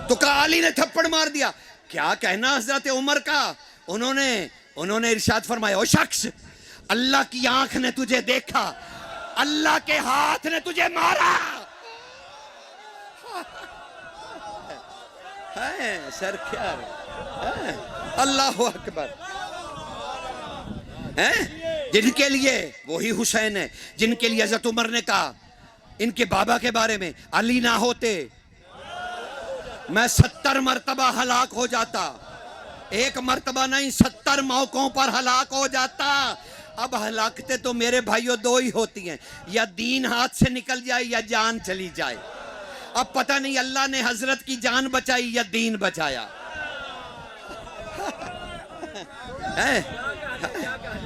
تو کہا علی نے تھپڑ مار دیا. کیا کہنا حضرت عمر کا؟ انہوں نے ارشاد فرمایا, او شخص, اللہ کی آنکھ نے تجھے دیکھا, اللہ کے ہاتھ نے تجھے مارا. سرکار اللہ اکبر. جن کے لیے وہی حسین ہے جن کے لیے حضرت عمر نے کہا ان کے بابا کے بارے میں, علی نہ ہوتے میں 70 مرتبہ ہلاک ہو جاتا. ایک مرتبہ نہیں 70 موقعوں پر ہلاک ہو جاتا. اب ہلاکتیں تو میرے بھائیوں دو ہی ہوتی ہیں, یا دین ہاتھ سے نکل جائے یا جان چلی جائے. اب پتہ نہیں اللہ نے حضرت کی جان بچائی یا دین بچایا.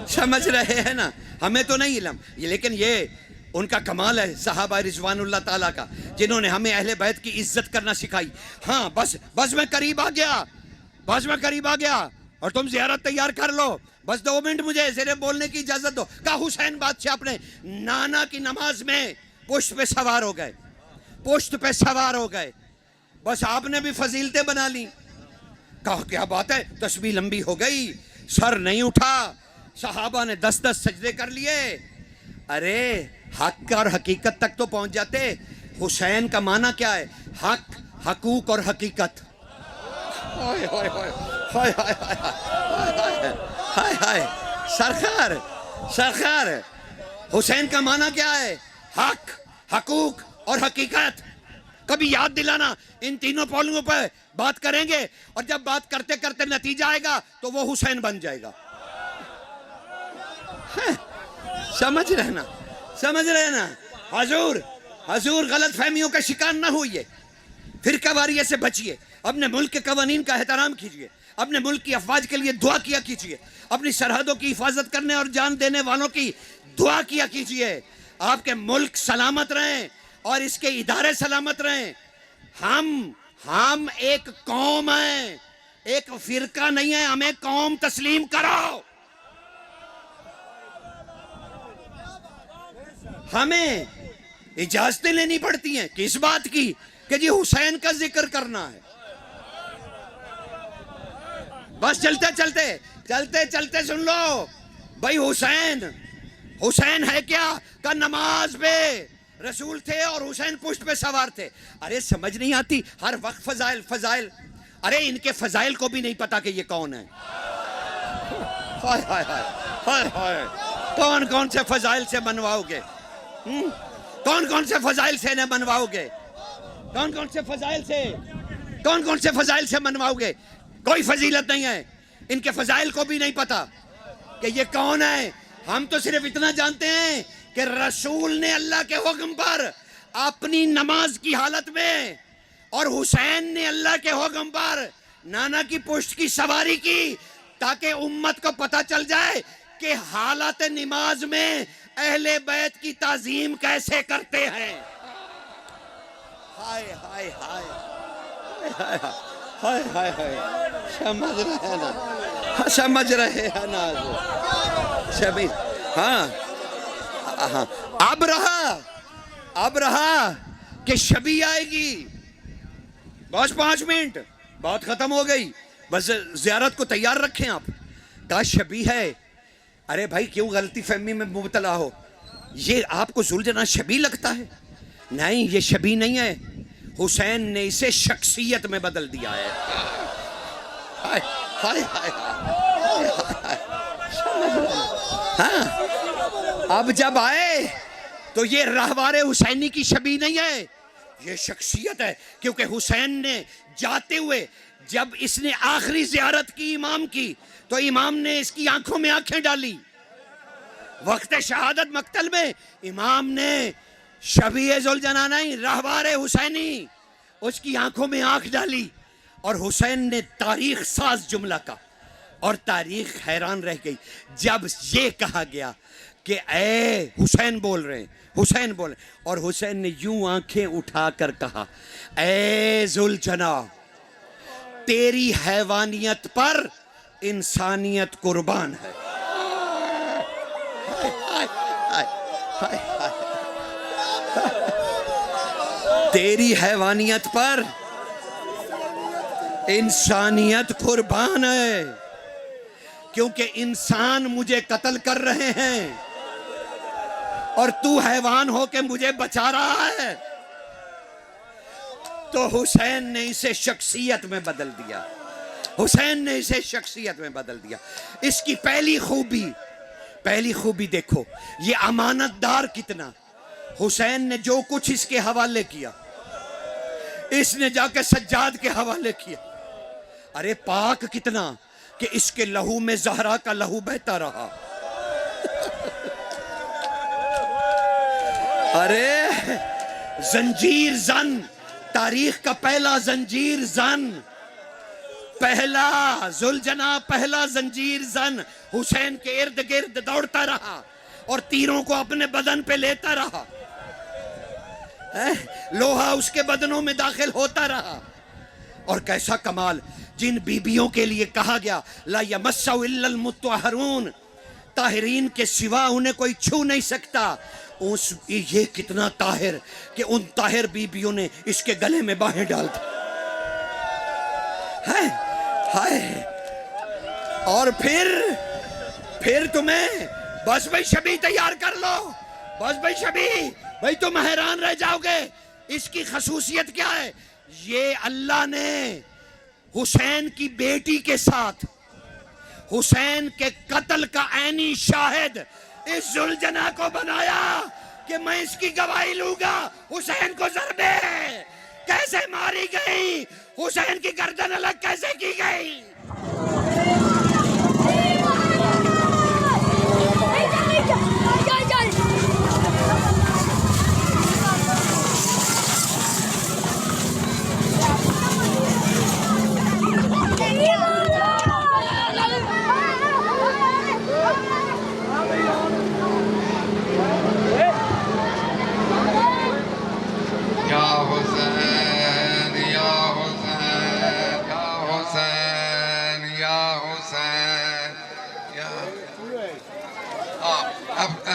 سمجھ رہے ہیں نا؟ ہمیں تو نہیں علم, لیکن یہ ان کا کمال ہے صحابہ رضوان اللہ تعالیٰ کا، جنہوں نے ہمیں اہل بیت کی عزت کرنا سکھائی. ہاں بس میں قریب آ گیا اور تم زیارت تیار کر لو. بس 2 منٹ مجھے زیر بولنے کی اجازت دو. کہا حسین بادشاہ اپنے نانا کی نماز میں پشت پہ سوار ہو گئے. بس آپ نے بھی فضیلتیں بنا لی. کہا کیا بات ہے، تسبیح لمبی ہو گئی، سر نہیں اٹھا. صحابہ نے 10 سجدے کر لیے. ارے حق اور حقیقت تک تو پہنچ جاتے. حسین کا معنی کیا ہے؟ حق، حقوق اور حقیقت. ہائے ہائے ہائے ہائے ہائے ہائے ہائے سرکار حسین کا معنی کیا ہے؟ حق، حقوق اور حقیقت. کبھی یاد دلانا، ان تینوں پہلوؤں پہ بات کریں گے اور جب بات کرتے کرتے نتیجہ آئے گا تو وہ حسین بن جائے گا. سمجھ رہے نا. حضور غلط فہمیوں کا شکار نہ ہوئیے، فرقہ واریت سے بچیے، اپنے ملک کے قوانین کا احترام کیجیے، اپنے ملک کی افواج کے لیے دعا کیا کیجیے، اپنی سرحدوں کی حفاظت کرنے اور جان دینے والوں کی دعا کیا کیجیے. آپ کے ملک سلامت رہیں اور اس کے ادارے سلامت رہیں. ہم ایک قوم ہیں، ایک فرقہ نہیں ہے. ہمیں قوم تسلیم کرو. ہمیں اجازتیں لینی پڑتی ہیں کس بات کی؟ کہ جی حسین کا ذکر کرنا ہے. بس چلتے سن لو بھائی. حسین ہے کیا؟ کہ نماز پہ رسول تھے اور حسین پشت پہ سوار تھے. ارے سمجھ نہیں آتی ہر وقت فضائل. ارے ان کے فضائل کو بھی نہیں پتا کہ یہ کون ہے. ہائے ہائے ہائے ہائے. کون سے فضائل سے منواؤ گے؟ کون سے فضائل سے انہیں منواؤ گے؟ کون سے فضائل سے منواؤ گے؟ کوئی فضیلت نہیں ہے. ان کے فضائل کو بھی نہیں پتا کہ یہ کون ہے. ہم تو صرف اتنا جانتے ہیں کہ رسول نے اللہ کے حکم پر اپنی نماز کی حالت میں اور حسین نے اللہ کے حکم پر نانا کی پشت کی سواری کی، تاکہ امت کو پتہ چل جائے کہ حالت نماز میں اہل بیت کی تعظیم کیسے کرتے ہیں. ہائے ہائے ہائے ہائے ہائے ہائے. سمجھ رہے ہیں نا شبی. ہاں اب رہا کہ شبی آئے گی. بس 5 منٹ بات ختم ہو گئی. بس زیارت کو تیار رکھیں آپ. کہا شبی ہے. ارے بھائی کیوں غلطی فہمی میں مبتلا ہو؟ یہ آپ کو ذوالجلال شبی لگتا ہے؟ نہیں، یہ شبی نہیں ہے. حسین نے اسے شخصیت میں بدل دیا ہے. ہائے ہائے ہائے. ہاں اب جب آئے تو یہ راہوار حسینی کی شبی نہیں ہے، یہ شخصیت ہے. کیونکہ حسین نے جاتے ہوئے جب اس نے آخری زیارت کی امام کی تو امام نے اس کی آنکھوں میں آنکھیں ڈالی. وقت شہادت مقتل میں امام نے شبیہ ذوالجنانین راہوار حسینی اس کی آنکھوں میں آنکھ ڈالی. اور حسین نے تاریخ ساز جملہ کا، اور تاریخ حیران رہ گئی جب یہ کہا گیا کہ اے حسین بول رہے ہیں. اور حسین نے یوں آنکھیں اٹھا کر کہا، اے ذوالجنا، تیری حیوانیت پر انسانیت قربان ہے. تیری حیوانیت پر انسانیت قربان ہے. کیونکہ انسان مجھے قتل کر رہے ہیں اور تو حیوان ہو کے مجھے بچا رہا ہے. تو حسین نے اسے شخصیت میں بدل دیا. اس کی پہلی خوبی دیکھو، یہ امانت دار کتنا. حسین نے جو کچھ اس کے حوالے کیا، اس نے جا کے سجاد کے حوالے کیا. ارے پاک کتنا کہ اس کے لہو میں زہرا کا لہو بہتا رہا. ارے زنجیر زن، تاریخ کا پہلا زنجیر زن، پہلا ذوالجنا، پہلا زنجیر زن حسین کے ارد گرد دوڑتا رہا اور تیروں کو اپنے بدن پہ لیتا رہا، لوہا اس کے بدنوں میں داخل ہوتا رہا. اور کیسا کمال، جن بیبیوں کے لیے کہا گیا لا یمسہ الا المطہرون، طاہرین کے سوا انہیں کوئی چھو نہیں سکتا، یہ کتنا طاہر کہ ان طاہر بیبیوں نے اس کے گلے میں باہیں ڈال دی. ہائے. اور پھر تمہیں بس بھائی شبی تیار کر لو، بس بھائی شبی، بھائی تم حیران رہ جاؤ گے. اس کی خصوصیت کیا ہے؟ یہ اللہ نے حسین کی بیٹی کے ساتھ حسین کے قتل کا عینی شاہد اس ذوالجناح کو بنایا کہ میں اس کی گواہی لوں گا. حسین کو ضربے کیسے ماری گئی، حسین کی گردن الگ کیسے کی گئی.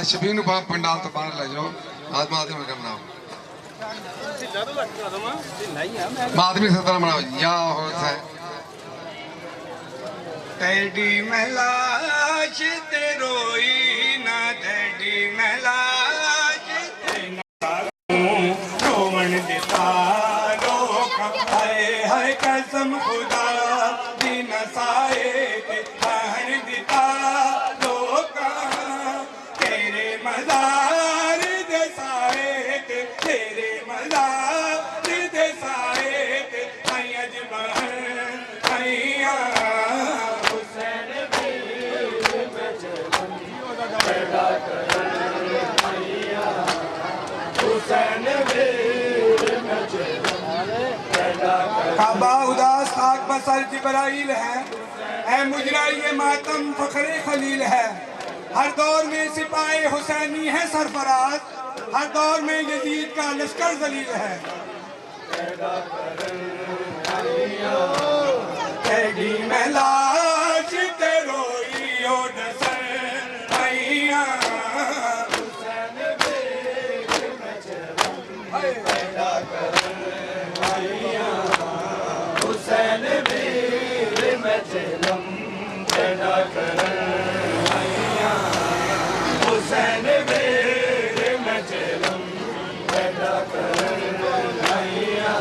شبیر پنڈال تو باہر لے جاؤ، آدمی آدمی کا بناؤ، آدمی سے طرح بناؤ. یا حسین تیری میں لاش تے روئی نہ، تیری میں لاش تے رومن دیتا روکا، ہائے ہائے قسم خدا دی نسائے تے بہن دیتا روکا، تیرے مزار دے سائے تے، تیرے مزار دے سائے تے سید بہن سیاں حسین بیر میں چلن پیدا کرن حسین بیر میں چلن پیدا کرن. کعبہ اداس خاک بسر جبرائیل ہے، اے مجرائی ماتم فخر خلیل ہے. ہر دور میں سپاہی حسینی ہے سرفراز، ہر دور میں یزید کا لشکر ذلیل ہے. تیری میں لاش تے روئی او ڈسن آئیاں، حسین بیر میں چلن پیدا کرن آئیاں، حسین بیر میں چلن پیدا کرن آئیاں، حسین بیر میں چلن پیدا کرن آئیاں.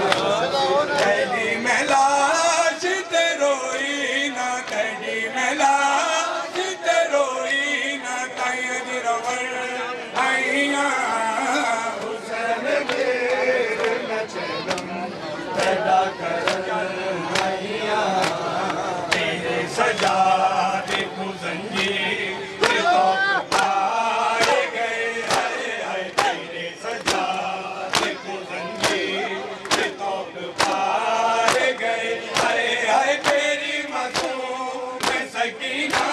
تیری میں لاش تے روئی نہ، تیری میں لاش تے روئی نہ، تائیں دی روڑ آئیاں، حسین بیر میں چلن پیدا کرن آئیاں. تیرے سجادے کو زنجیر تے توپ پائے گئے، ہائے ہائے تیرے سجادے کو زنجیر تے توپ پائے گئے، ہائے ہائے تیری معصوم سکینہ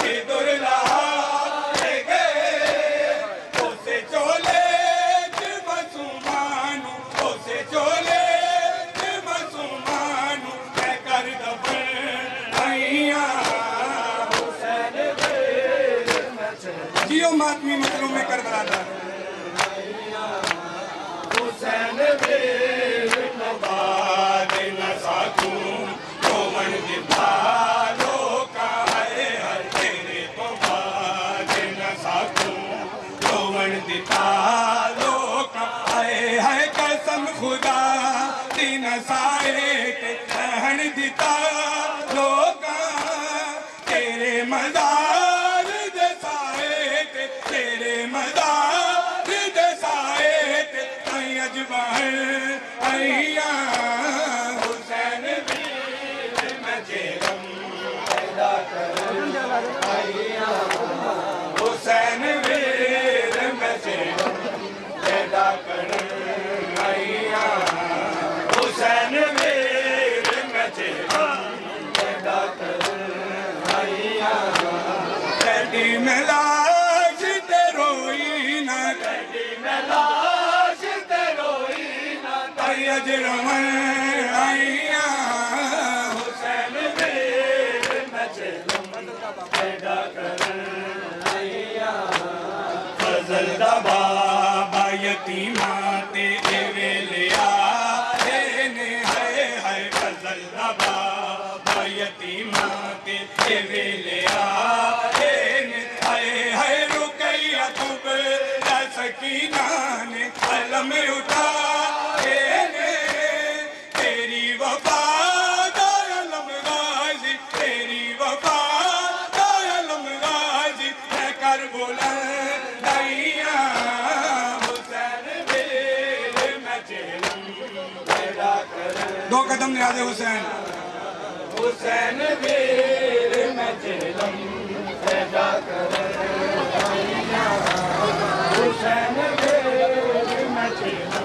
کے در لہائے گئے. اسے چولے چ معصومانو، اسے چولے چ معصومانو اے کر دفن آئیاں، حسین بیر میں چلن. جیو ماتمی مظلوم میں کربلا دا حسین بیر میں باد نہ ساکوں رومن دیتا لوکا، ہائے ہائے تیرے تو باد نہ ساکوں رومن دیتا لوکا، ہائے ہائے قسم خدا دی نسائے تے بہن دیتا لوکا، تیرے مزار دے سائے تے، تیرے مزار دے سائے تے سید بہن آئیاں، حسین بیر میں چلن پیدا کرن آئیاں، حسین بیر میں چلن پیدا کرن آئیاں، حسین بیر میں چلن پیدا کرن آئیاں. تیری میں لاش تے یتیماتے ویلیا ہے غزل بابا یتیماتے ویلیا ہے رقیہ تب سکینہ نے علم اٹھا تیری وفا دا علم غازی تیری وفا دا علم غازی ہے کر بلندیاں حسین دل میں چہلم پیدا کر دو قدم نیاز حسین حسین دل میں چہلم پیدا کر حسین دل میں چہلم